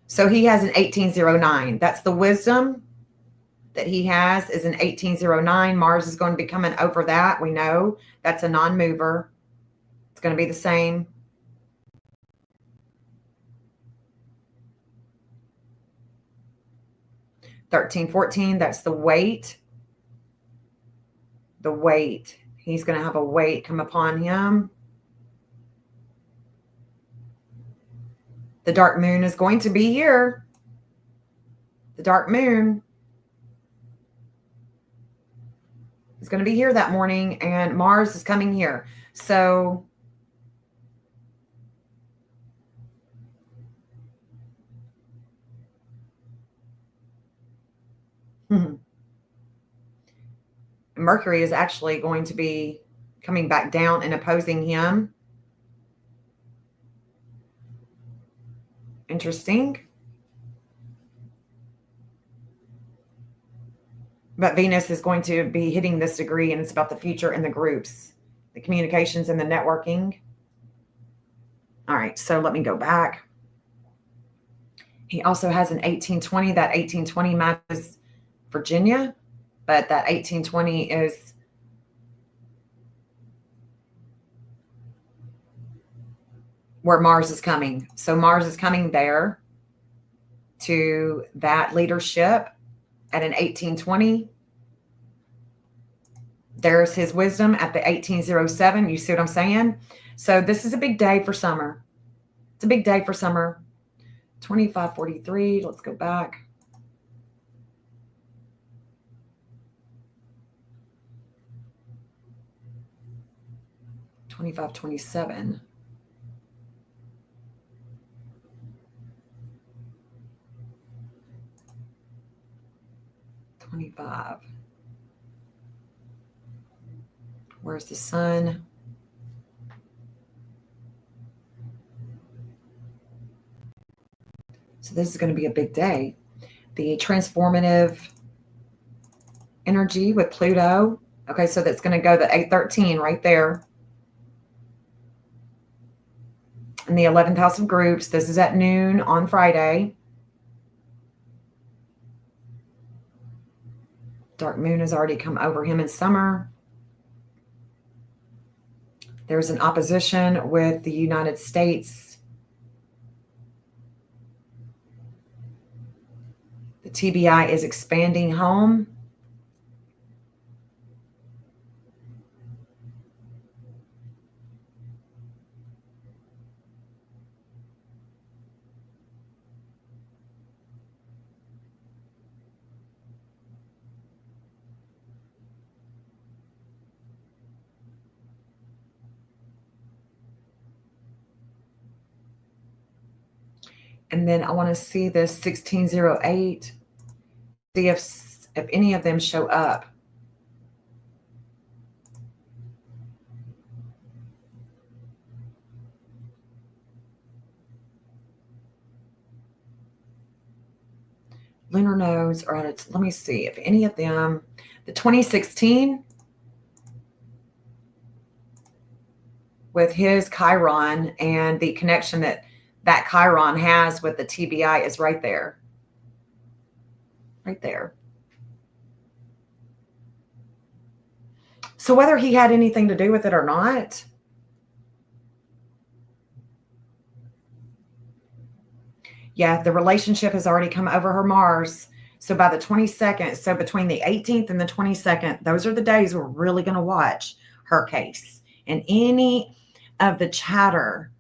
So he has an 1809. That's the wisdom that he has is an 1809. Mars is going to be coming over that. We know that's a non-mover. It's going to be the same. (1314). That's the weight. The weight. He's going to have a weight come upon him. The dark moon is going to be here. The dark moon is going to be here that morning, and Mars is coming here. So Mercury is actually going to be coming back down and opposing him. Interesting. But Venus is going to be hitting this degree, and it's about the future and the groups, the communications and the networking. All right, so let me go back. He also has an 1820. That 1820 matches Virginia, but that 1820 is where Mars is coming. So Mars is coming there to that leadership at an 1820. There's his wisdom at the 1807. You see what I'm saying? So this is a big day for summer. It's a big day for summer. 2543. Let's go back. $25.27. $25. Where's the sun? So this is going to be a big day. The transformative energy with Pluto. Okay, so that's going to go to 813 right there. In the 11th house of groups. This is at noon on Friday. Dark moon has already come over him in summer. There's an opposition with the United States. The TBI is expanding home. And then I want to see this 1608. See if any of them show up. Lunar nodes are at its, let me see if any of them, the 2016 with his Chiron and the connection that Chiron has with the TBI is right there. Right there. So whether he had anything to do with it or not, yeah, the relationship has already come over her Mars. So by the 22nd, so between the 18th and the 22nd, those are the days we're really going to watch her case. And any of the chatter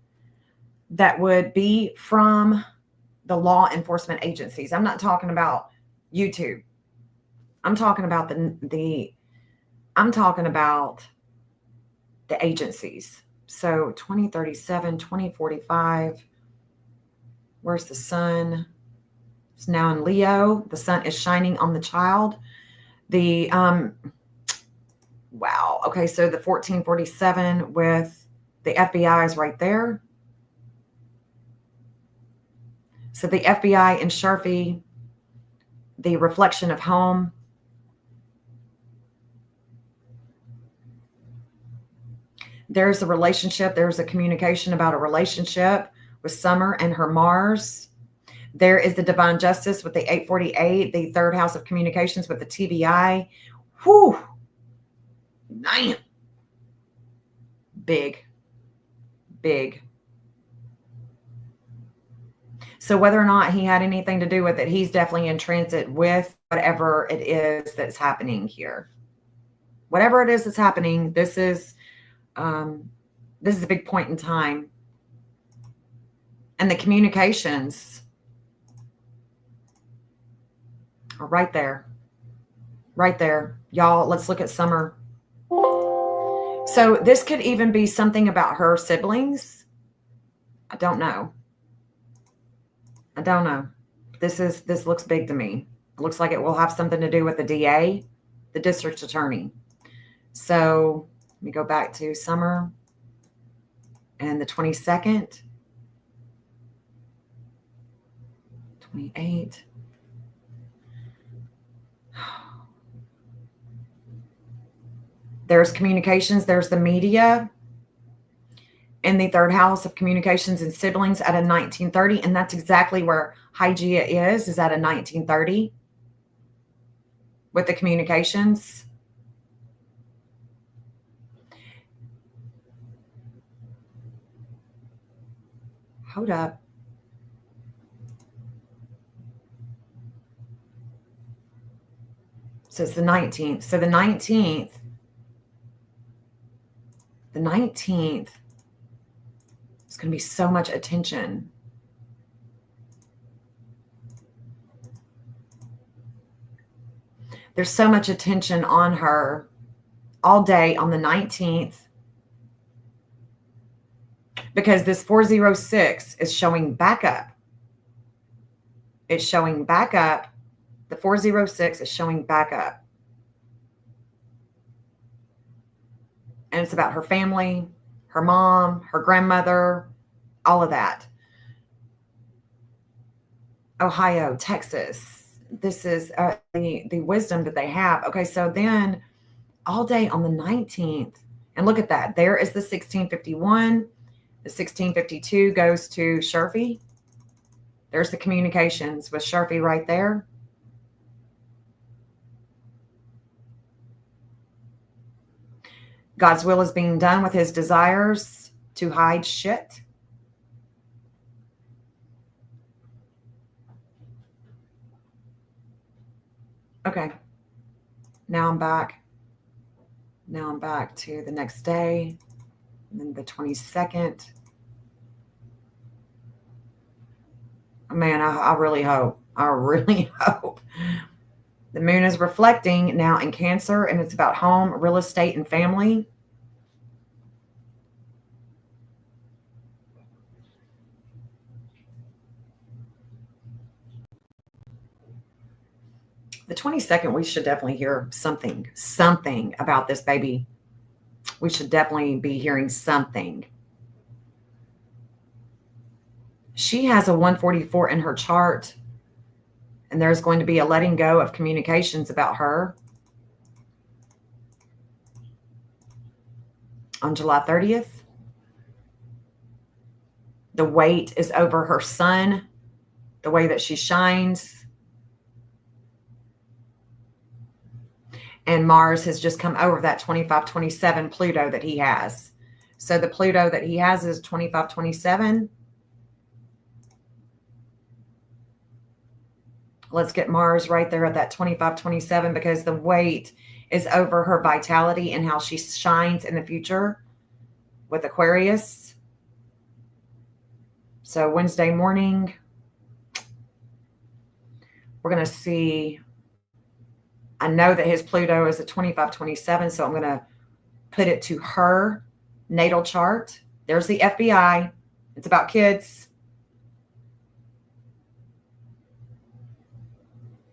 that would be from the law enforcement agencies. I'm not talking about YouTube. I'm talking about I'm talking about the agencies. So 2037, 2045. Where's the sun? It's now in Leo. The sun is shining on the child. The wow. Okay, so the 1447 with the FBI is right there. So the FBI and Sharpie, the reflection of home. There's a relationship. There's a communication about a relationship with Summer and her Mars. There is the divine justice with the 848, the third house of communications with the TBI. Whew. Damn. Big. Big. So whether or not he had anything to do with it, he's definitely in transit with whatever it is that's happening here. Whatever it is that's happening, this is a big point in time. And the communications are right there. Right there. Y'all, let's look at Summer. So this could even be something about her siblings. I don't know. I don't know. This looks big to me. It looks like it will have something to do with the DA, the district attorney. So let me go back to Summer and the 22nd, 28. There's communications. There's the media in the third house of communications and siblings at a 1930. And that's exactly where Hygeia is at a 1930 with the communications. Hold up. So it's the 19th. So the 19th is going to be so much attention. There's so much attention on her all day on the 19th because this 406 is showing back up. It's showing back up. The 406 is showing back up. And it's about her family, her mom, her grandmother, all of that. Ohio, Texas. This is the wisdom that they have. Okay, so then all day on the 19th, and look at that. There is the 1651. The 1652 goes to Sharpie. There's the communications with Sharpie right there. God's will is being done with his desires to hide shit. Okay. Now I'm back. Now I'm back to the next day. And then the 22nd. Man, I really hope. I really hope. The moon is reflecting now in Cancer, and it's about home, real estate, and family. The 22nd, we should definitely hear something about this baby. We should definitely be hearing something. She has a 144 in her chart, and there's going to be a letting go of communications about her on July 30th. The weight is over her sun, the way that she shines. And Mars has just come over that 2527 Pluto that he has. So the Pluto that he has is 2527. Let's get Mars right there at that 2527 because the weight is over her vitality and how she shines in the future with Aquarius. So Wednesday morning, we're going to see, I know that his Pluto is a 2527, so I'm going to put it to her natal chart. There's the FBI. It's about kids.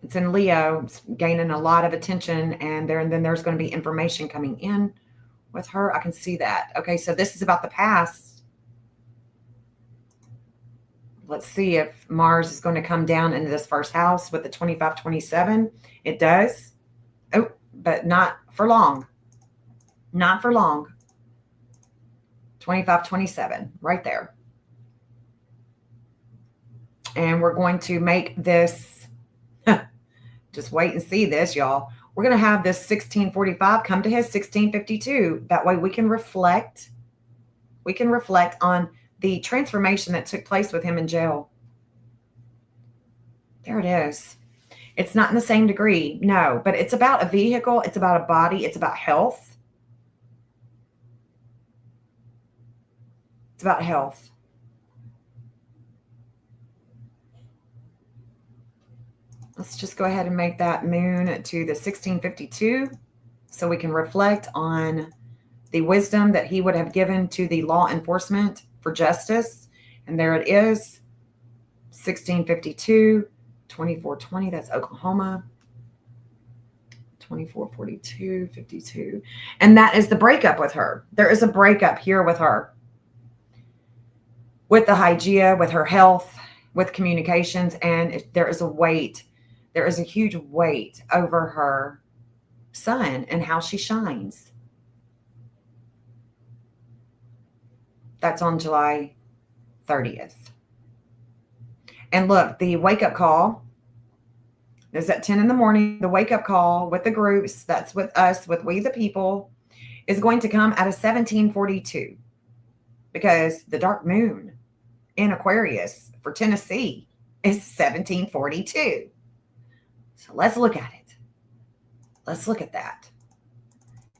It's in Leo. It's gaining a lot of attention, and then there's going to be information coming in with her. I can see that. Okay, so this is about the past. Let's see if Mars is going to come down into this first house with the 25-27. It does. Oh, but not for long. Not for long. 25-27, right there. And we're going to make this, just wait and see this, y'all. We're going to have this 1645 come to his 1652. That way we can reflect. We can reflect on the transformation that took place with him in jail. There it is. It's not in the same degree, no, but it's about a vehicle. It's about a body. It's about health. It's about health. Let's just go ahead and make that moon to the 1652 so we can reflect on the wisdom that he would have given to the law enforcement for justice. And there it is, 1652, 2420, that's Oklahoma, 2442, 52. And that is the breakup with her. There is a breakup here with her, with the Hygeia, with her health, with communications, and there is a weight. There is a huge weight over her sun and how she shines. That's on July 30th. And look, the wake-up call is at 10 in the morning. The wake-up call with the groups, that's with us, with We the People, is going to come at a 1742 because the dark moon in Aquarius for Tennessee is 1742. So let's look at it. Let's look at that.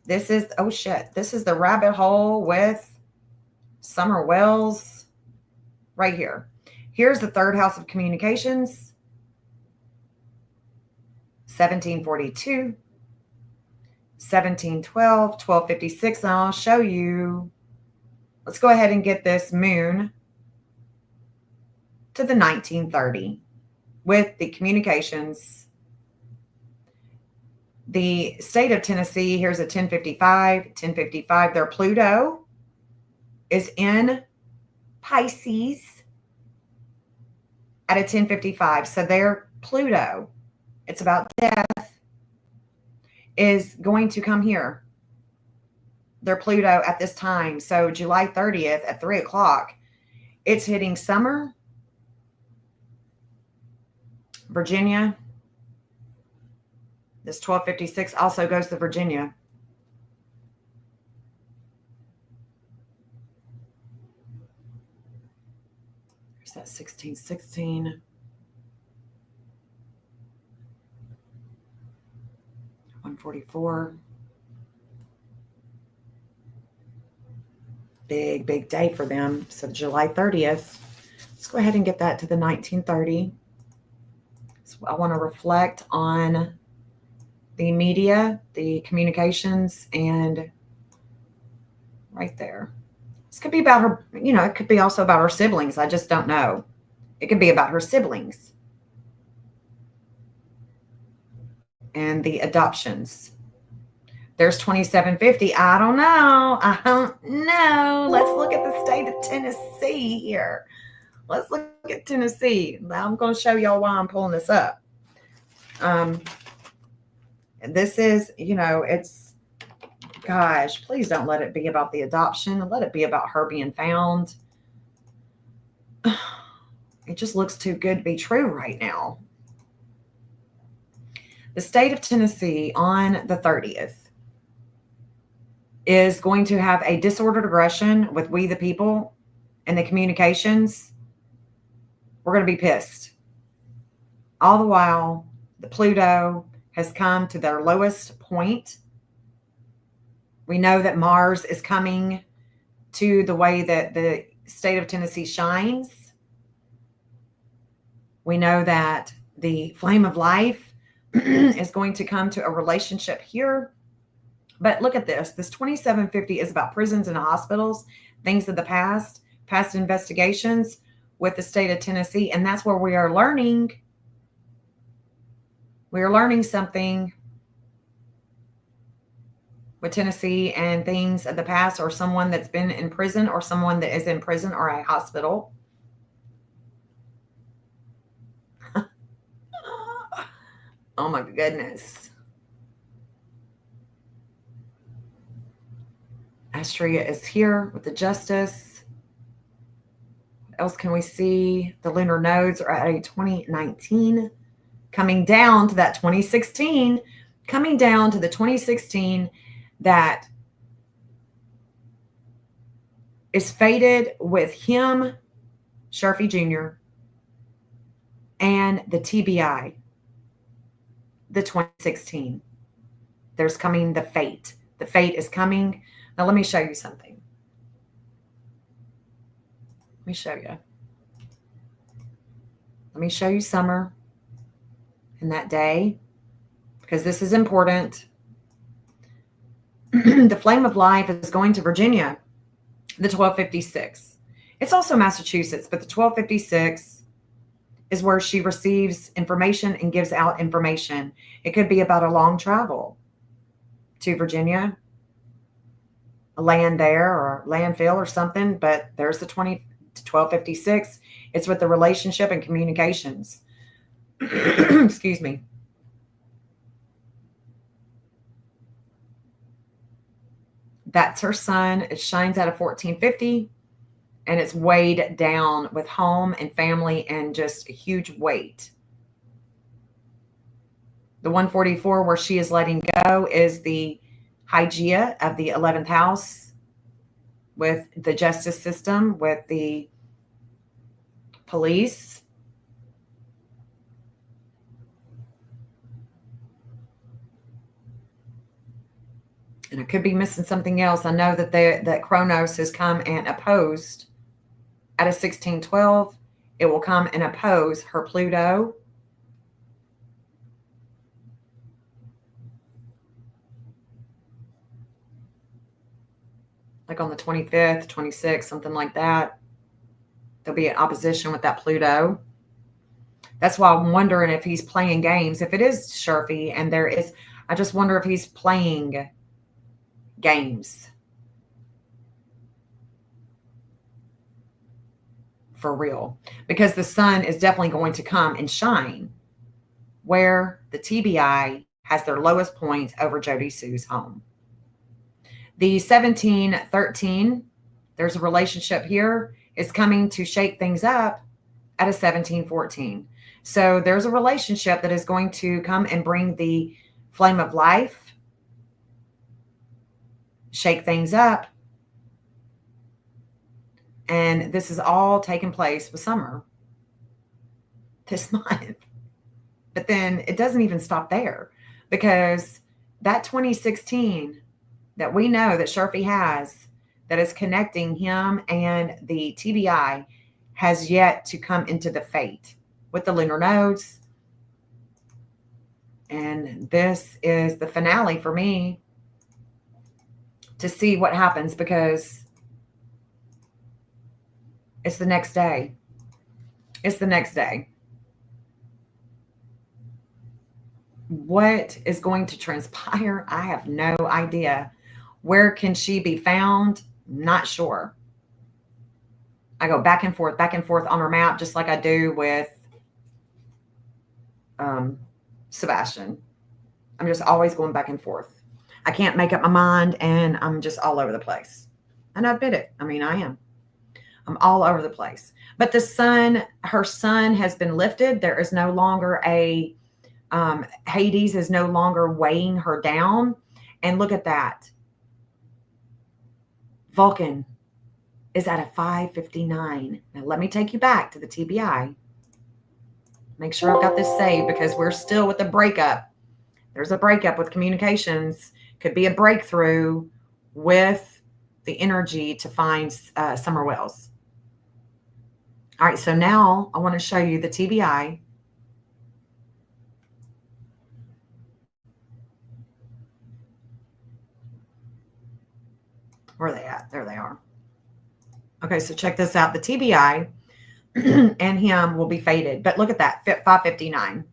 This is, oh shit, this is the rabbit hole with Summer Wells right here. Here's the third house of communications, 1742, 1712, 1256, and I'll show you. Let's go ahead and get this moon to the 1930 with the communications. The state of Tennessee, here's a 1055, 1055. Their Pluto is in Pisces at a 1055. So their Pluto, it's about death, is going to come here. Their Pluto at this time. So July 30th at 3 o'clock, it's hitting Summer, Virginia. This 1256 also goes to Virginia. There's that 1616. 144. Big, big day for them. So July 30th. Let's go ahead and get that to the 1930. So I want to reflect on the media, the communications, and right there. This could be about her, it could be also about her siblings. I just don't know. It could be about her siblings and the adoptions. There's 2750. I don't know. Let's look at the state of Tennessee here. Let's look at Tennessee. Now I'm going to show y'all why I'm pulling this up. This is, it's, gosh, please don't let it be about the adoption. Let it be about her being found. It just looks too good to be true right now. The state of Tennessee on the 30th is going to have a disordered aggression with We the People and the communications. We're going to be pissed. All the while, the Pluto has come to their lowest point. We know that Mars is coming to the way that the state of Tennessee shines. We know that the flame of life is going to come to a relationship here But look at this. This 2750 is about prisons and hospitals, things of the past, past investigations with the state of Tennessee. And that's where we are learning. We are learning something with Tennessee and things of the past, or someone that's been in prison, or someone that is in prison or a hospital. Oh my goodness. Astrea is here with the justice. What else can we see? The lunar nodes are at a 2019, coming down to that 2016, coming down to the 2016 that is fated with him, Sharfie Jr., and the TBI, the 2016. There's coming the fate. The fate is coming. Now, let me show you something. Let me show you. Let me show you summer in that day, because this is important. The flame of life is going to Virginia, the 1256. It's also Massachusetts, but the 1256 is where she receives information and gives out information. It could be about a long travel to Virginia, a land there or landfill or something, but there's the 1256. It's with the relationship and communications. Excuse me. That's her sun. It shines out of 1450, and it's weighed down with home and family and just a huge weight. The 144, where she is letting go, is the Hygeia of the 11th house, with the justice system, with the police. And I could be missing something else. I know that that Kronos has come and opposed at a 1612. It will come and oppose her Pluto. Like on the 25th, 26th, something like that. There'll be an opposition with that Pluto. That's why I'm wondering if he's playing games. If it is Sharfie and there is, I just wonder if he's playing games for real, because the sun is definitely going to come and shine where the TBI has their lowest point over Jody Sue's home. The 1713, there's a relationship here, is coming to shake things up at a 1714. So there's a relationship that is going to come and bring the flame of life, shake things up. And this is all taking place with summer this month. But then it doesn't even stop there, because that 2016 that we know that Sharfie has, that is connecting him and the TBI, has yet to come into the fate with the lunar nodes. And this is the finale for me to see what happens, because it's the next day. It's the next day. What is going to transpire? I have no idea. Where can she be found? Not sure. I go back and forth on her map, just like I do with Sebastian. I'm just always going back and forth. I can't make up my mind, and I'm just all over the place. And I admit it. I mean, I am. I'm all over the place. But the sun, her sun has been lifted. There is no longer a, Hades is no longer weighing her down. And look at that. Vulcan is at a 559. Now, let me take you back to the TBI. Make sure I've got this saved, because we're still with the breakup. There's a breakup with communications. Could be a breakthrough with the energy to find Summer Wells. All right, so now I want to show you the TBI. There they are. Okay, so check this out. The TBI and him will be fated. But look at that, 559.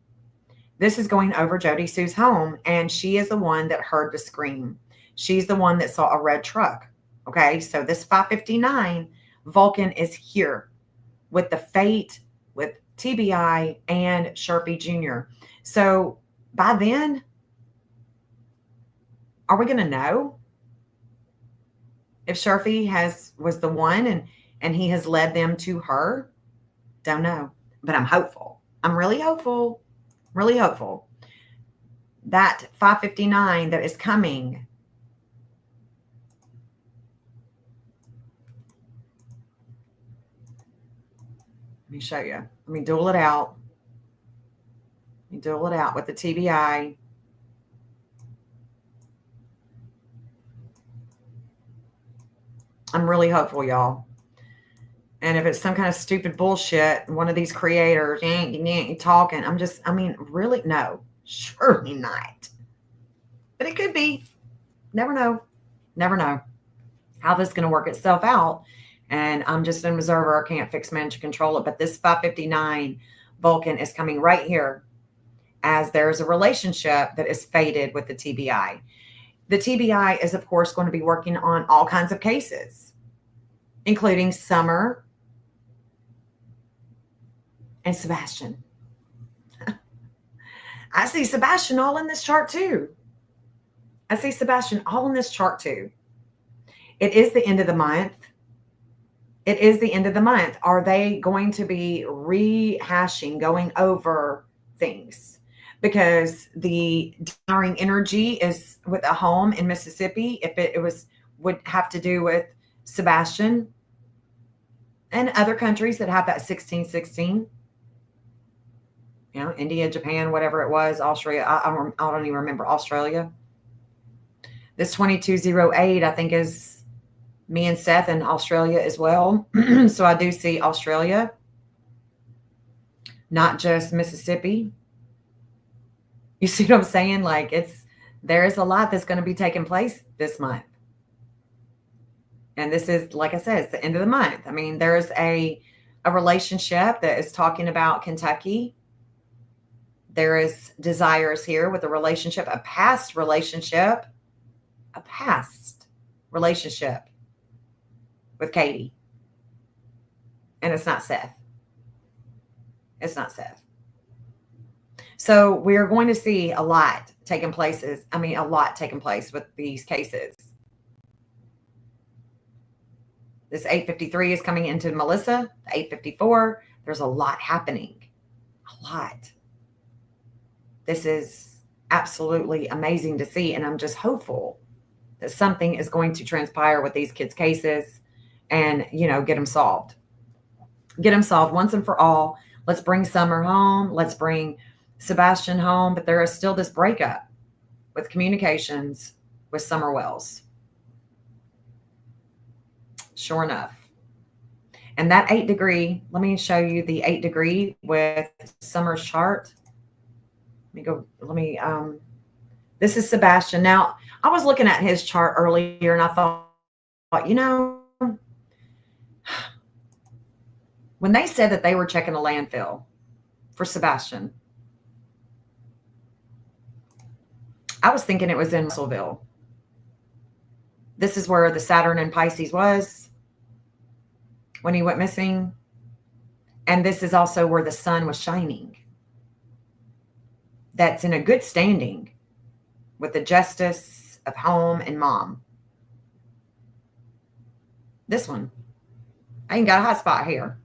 This is going over Jody Sue's home, and she is the one that heard the scream. She's the one that saw a red truck. Okay, so this 559, Vulcan is here with the fate, with TBI and Sharpie Jr. So by then, are we going to know if Sharpie was the one and he has led them to her? Don't know, but I'm hopeful. I'm really hopeful. Really hopeful that 559 that is coming. Let me show you. Let me duel it out. Let me duel it out with the TBI. I'm really hopeful, y'all. And if it's some kind of stupid bullshit, one of these creators talking, I mean, really, no, surely not. But it could be. Never know. Never know how this is going to work itself out. And I'm just an observer. I can't fix, manage, control it. But this 559 Vulcan is coming right here as there's a relationship that is fated with the TBI. The TBI is, of course, going to be working on all kinds of cases, including Summer and Sebastian. I see Sebastian all in this chart too. I see Sebastian all in this chart too. It is the end of the month. It is the end of the month. Are they going to be rehashing, going over things? Because the devouring energy is with a home in Mississippi. If it would have to do with Sebastian and other countries that have that 1616. You know, India, Japan, whatever it was, Australia. I don't even remember Australia. This 2208, I think, is me and Seth in Australia as well. So I do see Australia, not just Mississippi. You see what I'm saying? Like there is a lot that's going to be taking place this month. And this is, like I said, it's the end of the month. I mean, there's a relationship that is talking about Kentucky. There is desires here with a relationship, a past relationship with Katie. And it's not Seth. It's not Seth. So we're going to see a lot taking place with these cases. This 853 is coming into Melissa, the 854. There's a lot happening. A lot. This is absolutely amazing to see. And I'm just hopeful that something is going to transpire with these kids' cases and, get them solved. Get them solved once and for all. Let's bring Summer home. Let's bring Sebastian home. But there is still this breakup with communications with Summer Wells. Sure enough. And that 8 degree, let me show you the 8 degree with Summer's chart. This is Sebastian. Now, I was looking at his chart earlier and I thought, when they said that they were checking a landfill for Sebastian, I was thinking it was in Russellville. This is where the Saturn and Pisces was when he went missing. And this is also where the sun was shining. That's in a good standing with the justice of home and mom. This one. I ain't got a hot spot here.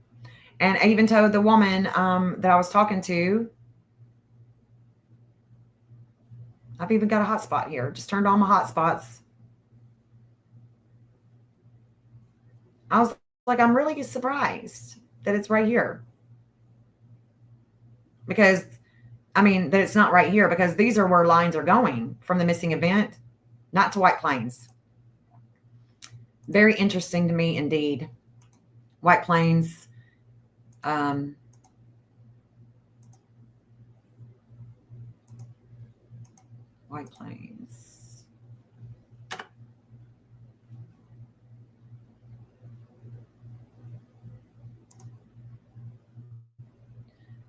And I even told the woman that I was talking to, I've even got a hot spot here. Just turned on my hot spots. I was like, I'm really surprised that it's right here. Because, that it's not right here, because these are where lines are going from the missing event, not to White Plains. Very interesting to me indeed. White Plains. White Plains.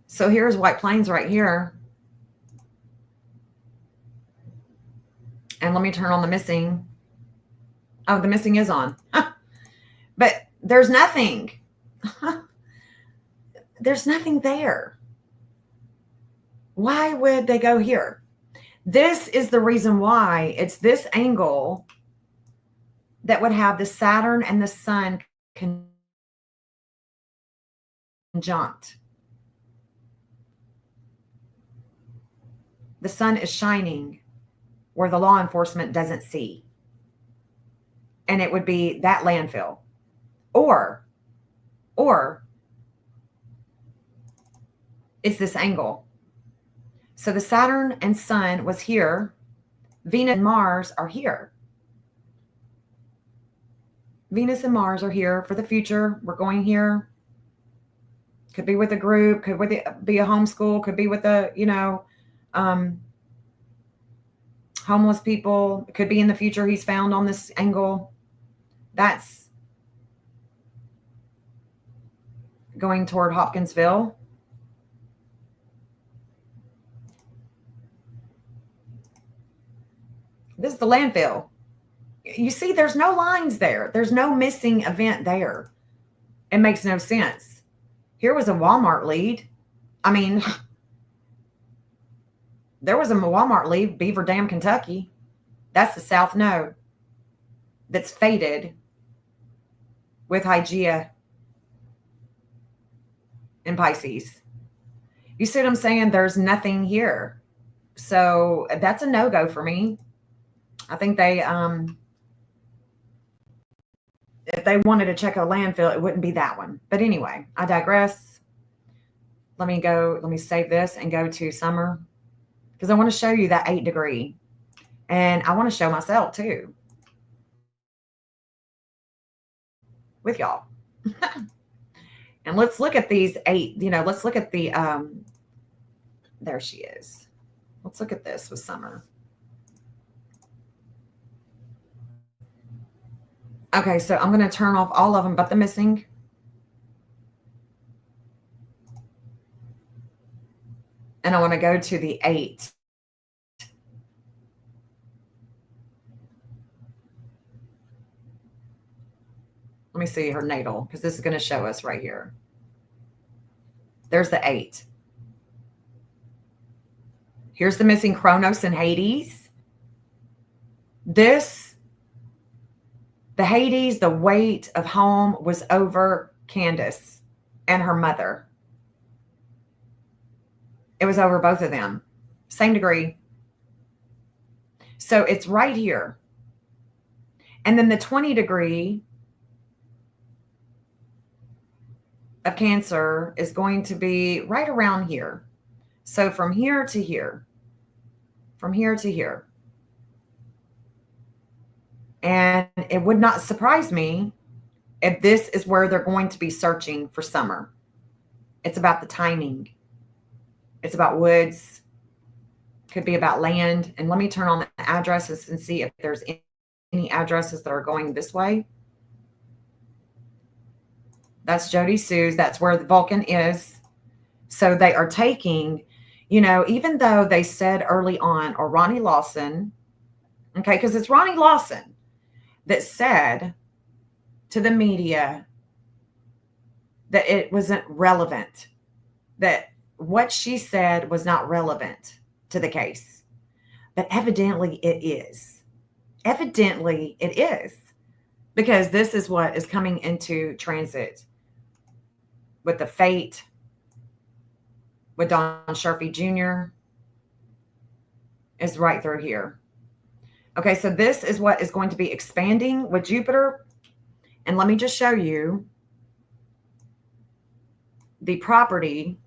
So here's White Plains right here. And let me turn on the missing. Oh, the missing is on. But there's nothing. There's nothing there. Why would they go here? This is the reason why it's this angle that would have the Saturn and the Sun conjunct. The sun is shining where the law enforcement doesn't see. And it would be that landfill. Or it's this angle. So the Saturn and Sun was here. Venus and Mars are here. Venus and Mars are here for the future. We're going here. Could be with a group, could be a homeschool, could be with a, homeless people. It could be in the future he's found on this angle. That's going toward Hopkinsville. This is the landfill. You see, there's no lines there. There's no missing event there. It makes no sense. Here was a Walmart lead. I mean, there was a Walmart lead, Beaver Dam, Kentucky. That's the South Node that's faded with Hygeia in Pisces. You see what I'm saying? There's nothing here. So that's a no-go for me. I think they, if they wanted to check a landfill, it wouldn't be that one. But anyway, I digress. Let me save this and go to summer because I want to show you that 8 degree. And I want to show myself too with y'all. And let's look at these 8, let's look at the, there she is. Let's look at this with summer. Okay, so I'm going to turn off all of them but the missing. And I want to go to the 8. Let me see her natal because this is going to show us right here. There's the 8. Here's the missing Kronos and Hades. The Hades, the weight of home was over Candace and her mother. It was over both of them. Same degree. So it's right here. And then the 20 degree of Cancer is going to be right around here. So from here to here. From here to here. And it would not surprise me if this is where they're going to be searching for summer. It's about the timing. It's about woods. Could be about land. And let me turn on the addresses and see if there's any addresses that are going this way. That's Jody Sue's. That's where the Vulcan is. So they are taking, even though they said early on, or Ronnie Lawson, okay, because it's Ronnie Lawson that said to the media that it wasn't relevant, that what she said was not relevant to the case. But evidently it is. Evidently it is. Because this is what is coming into transit with the fate, with Don Sharpie Jr. is right through here. Okay, so this is what is going to be expanding with Jupiter. And let me just show you the property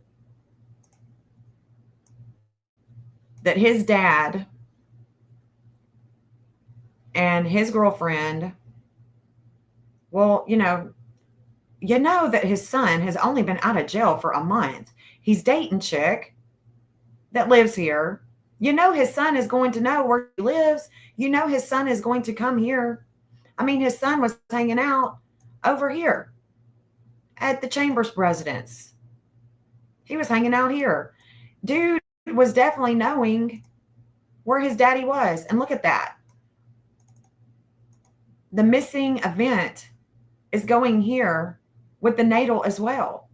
that his dad and his girlfriend, well, you know that his son has only been out of jail for a month. He's dating chick that lives here. His son is going to know where he lives. His son is going to come here. I mean, his son was hanging out over here at the Chambers residence. He was hanging out here. Dude was definitely knowing where his daddy was. And look at that. The missing event is going here with the natal as well.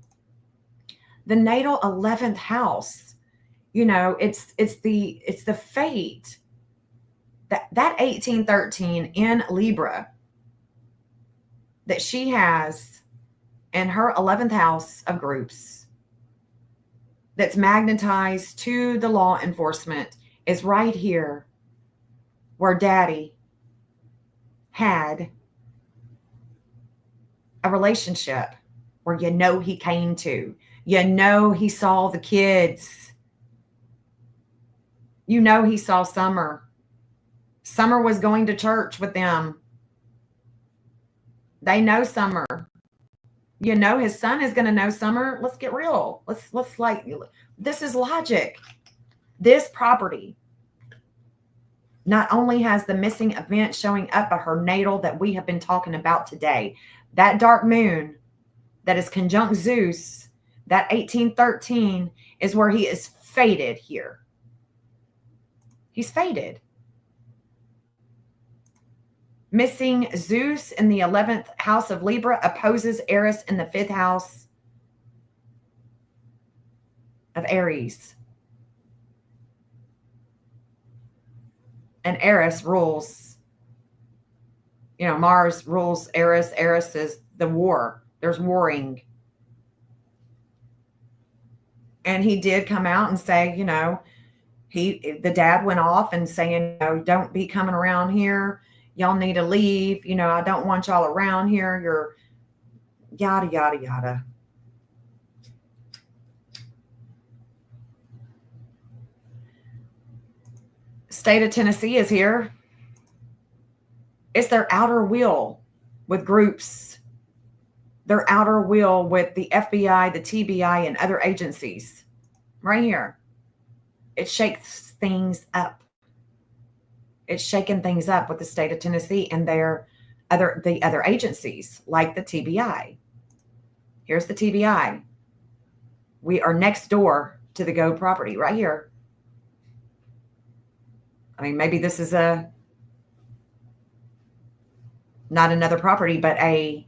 The natal 11th house, it's the fate that 1813 in Libra that she has in her 11th house of groups that's magnetized to the law enforcement is right here where daddy had a relationship where he came to. He saw the kids. He saw Summer. Summer was going to church with them. They know Summer. His son is going to know Summer. Let's get real. Let's this is logic. This property not only has the missing event showing up at her natal that we have been talking about today, that dark moon that is conjunct Zeus, that 1813 is where he is fated here. He's fated. Missing Zeus in the 11th house of Libra opposes Eris in the 5th house of Aries. And Eris rules, Mars rules Eris. Eris is the war. There's warring. And he did come out and say, the dad went off and saying, don't be coming around here. Y'all need to leave. I don't want y'all around here. You're yada, yada, yada. State of Tennessee is here. It's their outer wheel with groups. Their outer wheel with the FBI, the TBI, and other agencies. Right here. It shakes things up. It's shaking things up with the state of Tennessee and the other agencies, like the TBI. Here's the TBI. We are next door to the Go property, right here. I mean, maybe this is not another property, but a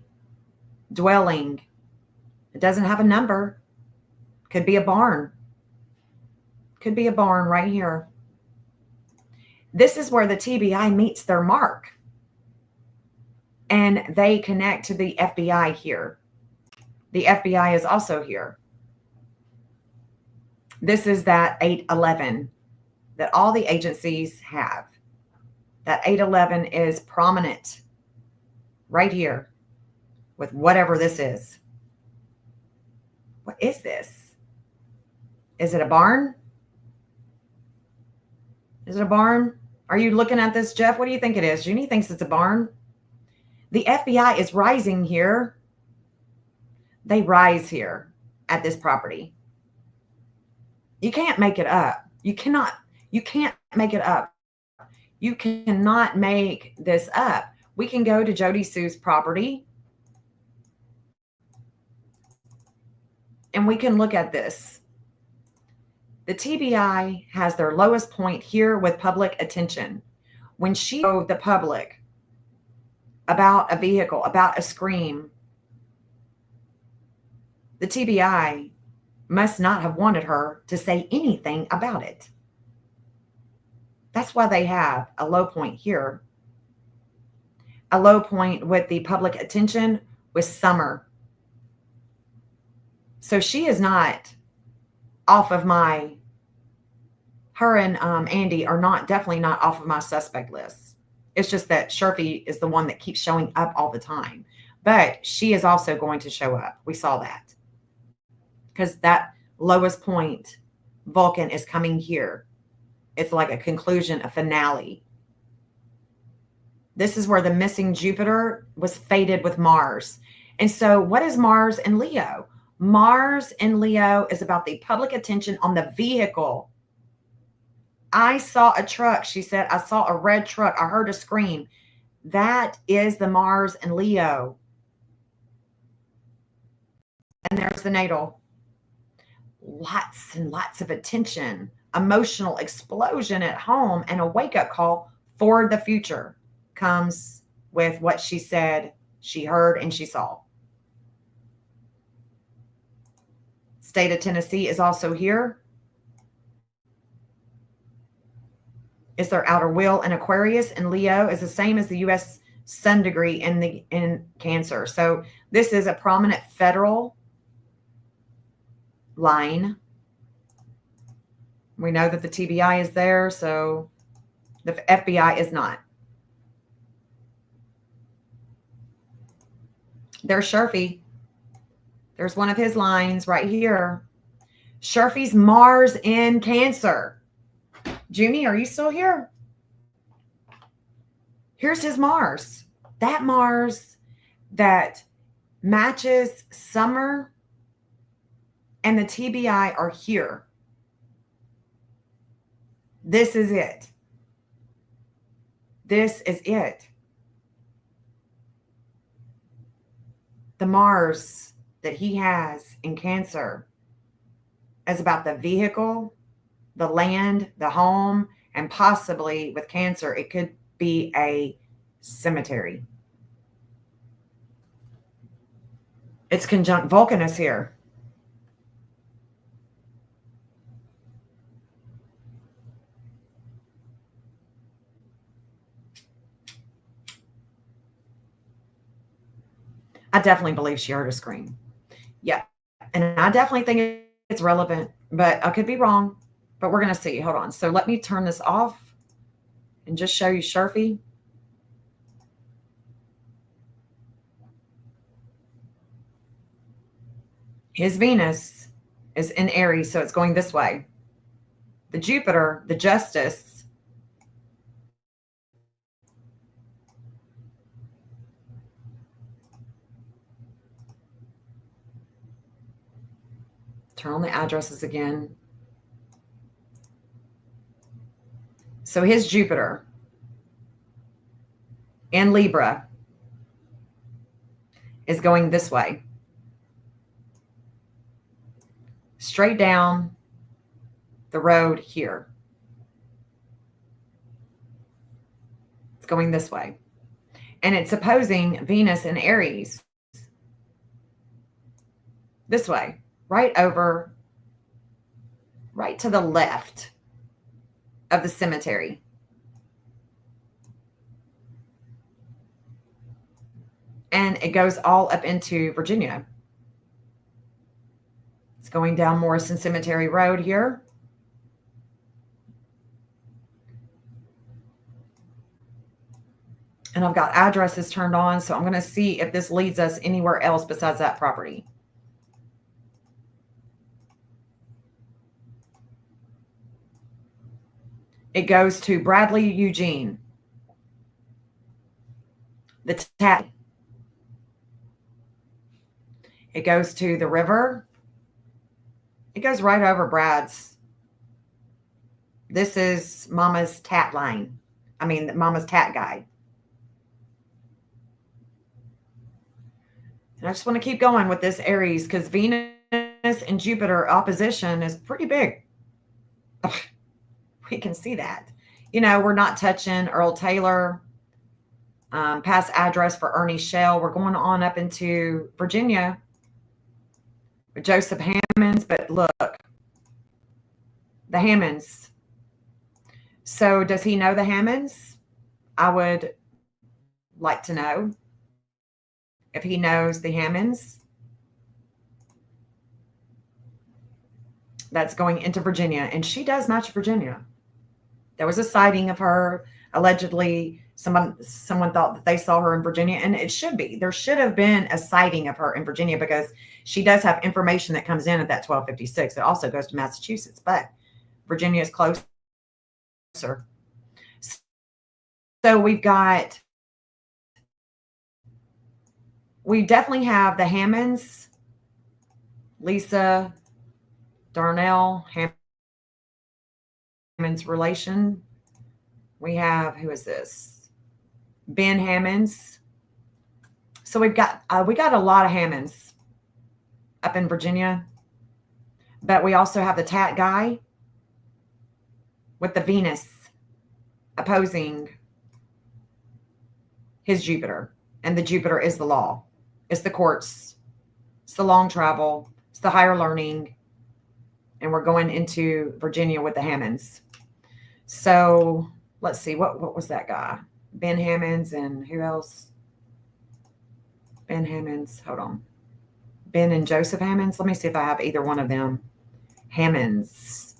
dwelling. It doesn't have a number. Could be a barn. Could be a barn right here. This is where the TBI meets their mark. And they connect to the FBI here. The FBI is also here. This is that 811 that all the agencies have. That 811 is prominent right here with whatever this is. What is this? Is it a barn? Is it a barn? Are you looking at this, Jeff? What do you think it is? Jeannie thinks it's a barn. The FBI is rising here. They rise here at this property. You can't make it up. You can't make it up. You cannot make this up. We can go to Jody Sue's property and we can look at this. The TBI has their lowest point here with public attention. When she told the public about a vehicle, about a scream, the TBI must not have wanted her to say anything about it. That's why they have a low point here. A low point with the public attention with Summer. So she is not off of her and Andy are definitely not off of my suspect list. It's just that Sharpie is the one that keeps showing up all the time. But she is also going to show up. We saw that. Because that lowest point, Vulcan, is coming here. It's like a conclusion, a finale. This is where the missing Jupiter was fated with Mars. And so what is Mars in Leo? Mars in Leo is about the public attention on the vehicle. I saw a truck, she said. I saw a red truck. I heard a scream. That is the Mars in Leo. And there's the natal. lots and lots of attention, emotional explosion at home, and a wake-up call for the future comes with what she said, she heard, and she saw. State of Tennessee is also here. Is their outer wheel in Aquarius, and Leo is the same as the U.S. Sun degree in Cancer. So this is a prominent federal line. We know that the TBI is there, so the FBI is not. There's Sherfy. There's one of his lines right here. Sherfy's Mars in Cancer. Junie, are you still here? Here's his Mars. That Mars that matches summer and the TBI are here. This is it. This is it. The Mars that he has in Cancer is about the vehicle, the land, the home, and possibly with Cancer, it could be a cemetery. It's conjunct Vulcanus here. I definitely believe she heard a scream. Yeah. And I definitely think it's relevant, but I could be wrong. But we're going to see. Hold on. So let me turn this off and just show you Sherfy. His Venus is in Aries, so it's going this way. The Jupiter, the Justice, turn on the addresses again. So his Jupiter in Libra is going this way. Straight down the road here. It's going this way. And it's opposing Venus in Aries this way, right over, right to the left of the cemetery. And it goes all up into Virginia. It's going down Morrison Cemetery Road here. And I've got addresses turned on, so I'm going to see if this leads us anywhere else besides that property. It goes to Bradley, Eugene. The Tat. It goes to the river. It goes right over Brad's. This is Mama's Tat line. I mean, Mama's Tat guy. And I just want to keep going with this Aries because Venus and Jupiter opposition is pretty big. We can see that. You know, we're not touching Earl Taylor, past address for Ernie Shell. We're going on up into Virginia with Joseph Hammonds. But look, the Hammonds. So does he know the Hammonds? I would like to know if he knows the Hammonds. That's going into Virginia. And she does match Virginia. There was a sighting of her. Allegedly, someone thought that they saw her in Virginia, and it should be. There should have been a sighting of her in Virginia because she does have information that comes in at that 1256. It also goes to Massachusetts, but Virginia is closer. So we definitely have the Hammonds, Lisa Darnell, Hammond's relation. We have, who is this? Ben Hammonds. So we got a lot of Hammonds up in Virginia. But we also have the Tat guy with the Venus opposing his Jupiter. And the Jupiter is the law. It's the courts. It's the long travel. It's the higher learning. And we're going into Virginia with the Hammonds. So let's see. What was that guy? Ben Hammonds and who else? Ben Hammonds. Hold on. Ben and Joseph Hammonds. Let me see if I have either one of them. Hammonds.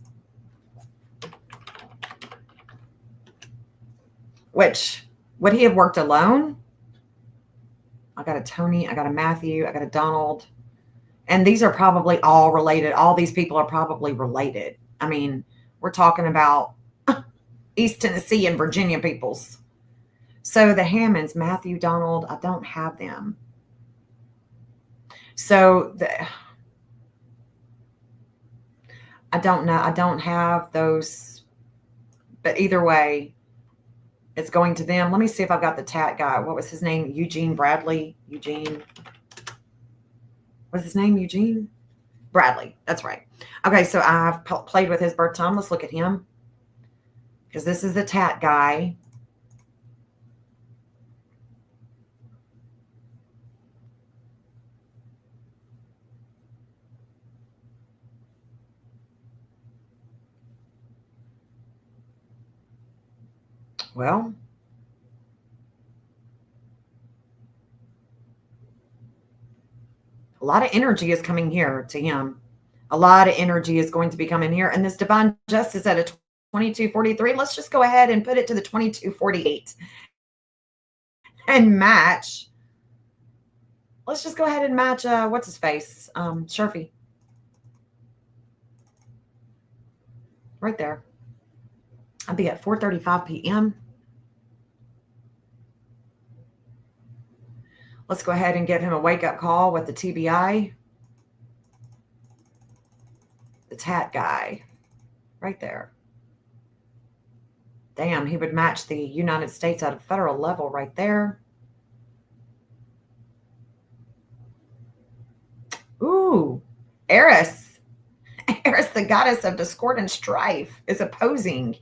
Which, would he have worked alone? I got a Tony. I got a Matthew. I got a Donald. And these are probably all related. All these people are probably related. I mean, we're talking about East Tennessee and Virginia peoples. So the Hammonds, Matthew, Donald, I don't have them. So I don't know. I don't have those. But either way, it's going to them. Let me see if I've got the Tat guy. What was his name? Eugene Bradley. Eugene. What's his name? Eugene Bradley. That's right. Okay, so I've played with his birth time. Let's look at him. Because this is the Tat guy. Well, a lot of energy is coming here to him. A lot of energy is going to be coming here. And this divine justice at a 2243, let's just go ahead and put it to the 2248 and match. Let's just go ahead and match, what's his face? Sharpie. Right there. I'll be at 4:35 p.m. Let's go ahead and give him a wake-up call with the TBI. The Tat guy. Right there. Damn, he would match the United States at a federal level right there. Ooh, Eris. Eris, the goddess of discord and strife, is opposing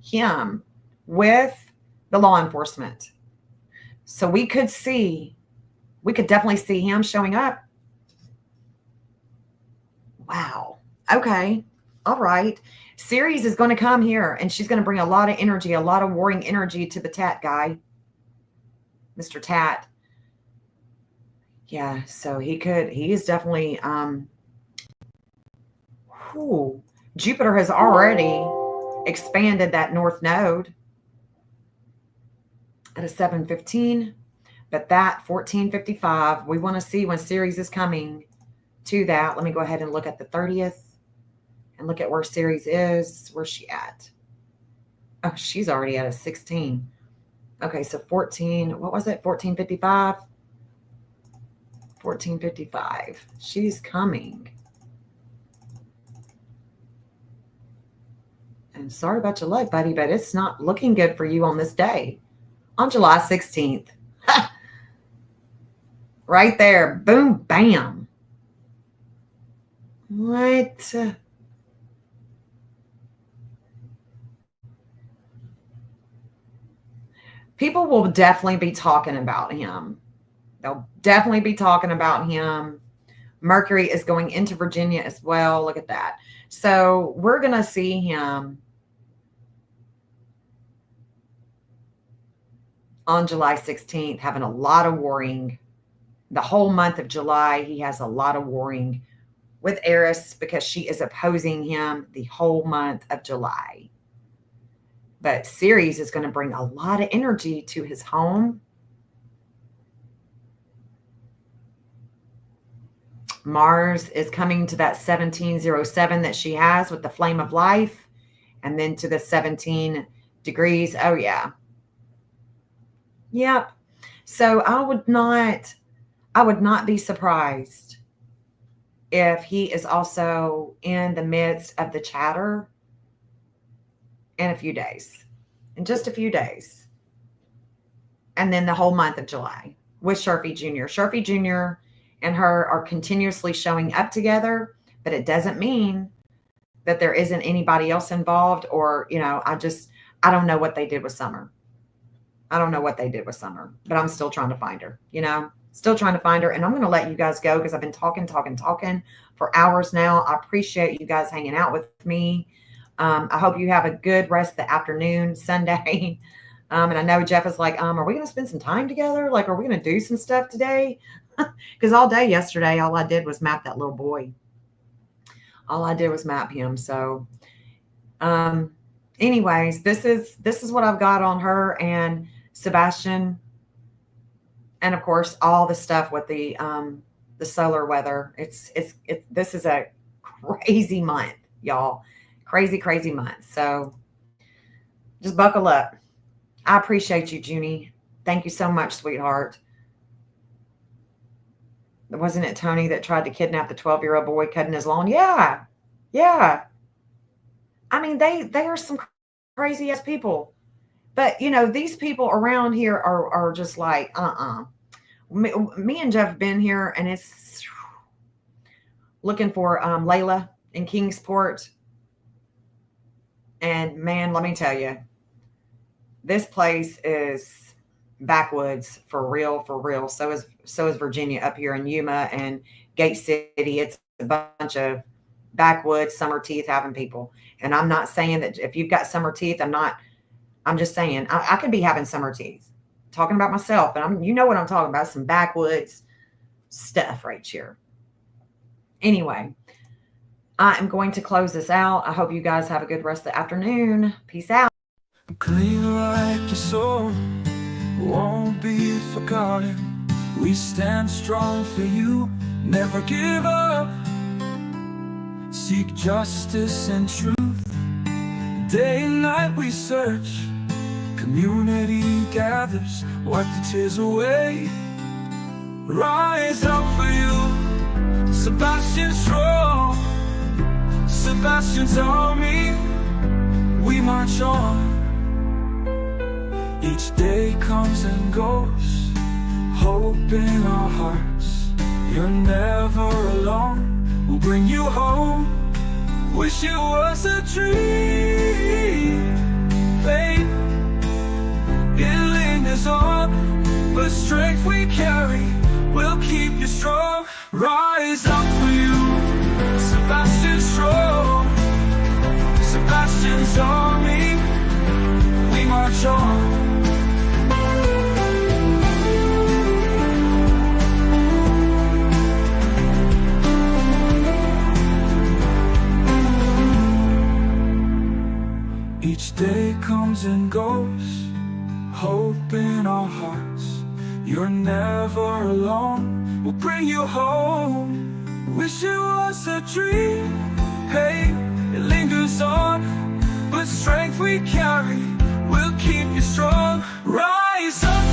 him with the law enforcement. So we could definitely see him showing up. Wow. Okay. All right. Ceres is going to come here and she's going to bring a lot of energy, a lot of warring energy to the Tat guy. Mr. Tat. Yeah, so he is definitely, Jupiter has already expanded that north node at a 7:15, but that 14:55, we want to see when Ceres is coming to that. Let me go ahead and look at the 30th and look at where Ceres is. Where's she at? Oh, she's already at a 16. Okay, so 14, what was it? 14:55? 14:55. She's coming. And sorry about your luck, buddy, but it's not looking good for you on this day. On July 16th. Right there. Boom, bam. What? People will definitely be talking about him. They'll definitely be talking about him. Mercury is going into Virginia as well. Look at that. So we're going to see him on July 16th, having a lot of warring. The whole month of July, he has a lot of warring with Eris because she is opposing him the whole month of July. But Ceres is going to bring a lot of energy to his home. Mars is coming to that 1707 that she has with the flame of life, and then to the 17 degrees. Oh, yeah. Yep. So I would not be surprised if he is also in the midst of the chatter in a few days, in just a few days. And then the whole month of July with Sharpie Jr. Sharpie Jr. and her are continuously showing up together, but it doesn't mean that there isn't anybody else involved. Or, I don't know what they did with Summer. I don't know what they did with Summer, but I'm still trying to find her, still trying to find her. And I'm going to let you guys go because I've been talking for hours now. I appreciate you guys hanging out with me. I hope you have a good rest of the afternoon, Sunday. And I know Jeff is like, are we going to spend some time together? Like, are we going to do some stuff today? Because all day yesterday, all I did was map that little boy. All I did was map him. So, anyways, this is what I've got on her and Sebastian. And of course, all the stuff with the solar weather. This is a crazy month, y'all. Crazy month. So just buckle up. I appreciate you, Junie. Thank you so much, sweetheart. Wasn't it Tony that tried to kidnap the 12-year-old boy cutting his lawn? Yeah. I mean, they are some crazy ass people. But these people around here are just like, Me and Jeff have been here, and it's looking for Layla in Kingsport. And man, let me tell you, this place is backwoods for real. So is Virginia up here in Yuma and Gate City. It's a bunch of backwoods summer teeth having people. And I'm not saying that if you've got summer teeth, I'm just saying I could be having summer teeth. Talking about myself, but you know what I'm talking about, some backwoods stuff right here. Anyway, I am going to close this out. I hope you guys have a good rest of the afternoon. Peace out.
Clean like your soul, won't be forgotten. We stand strong for you, never give up. Seek justice and truth. Day and night we search. Community gathers, wipe the tears away. Rise up for you, Sebastian strong. Sebastian's army, we march on. Each day comes and goes, hope in our hearts. You're never alone, we'll bring you home. Wish it was a dream, babe. It lingers on, but strength we carry will keep you strong. Rise up for you, Sebastian strong. Sebastian's army, we march on. Each day comes and goes, hope in our hearts. You're never alone, we'll bring you home. Wish it was a dream, hey, it lingers on, but strength we carry will keep you strong. Rise up.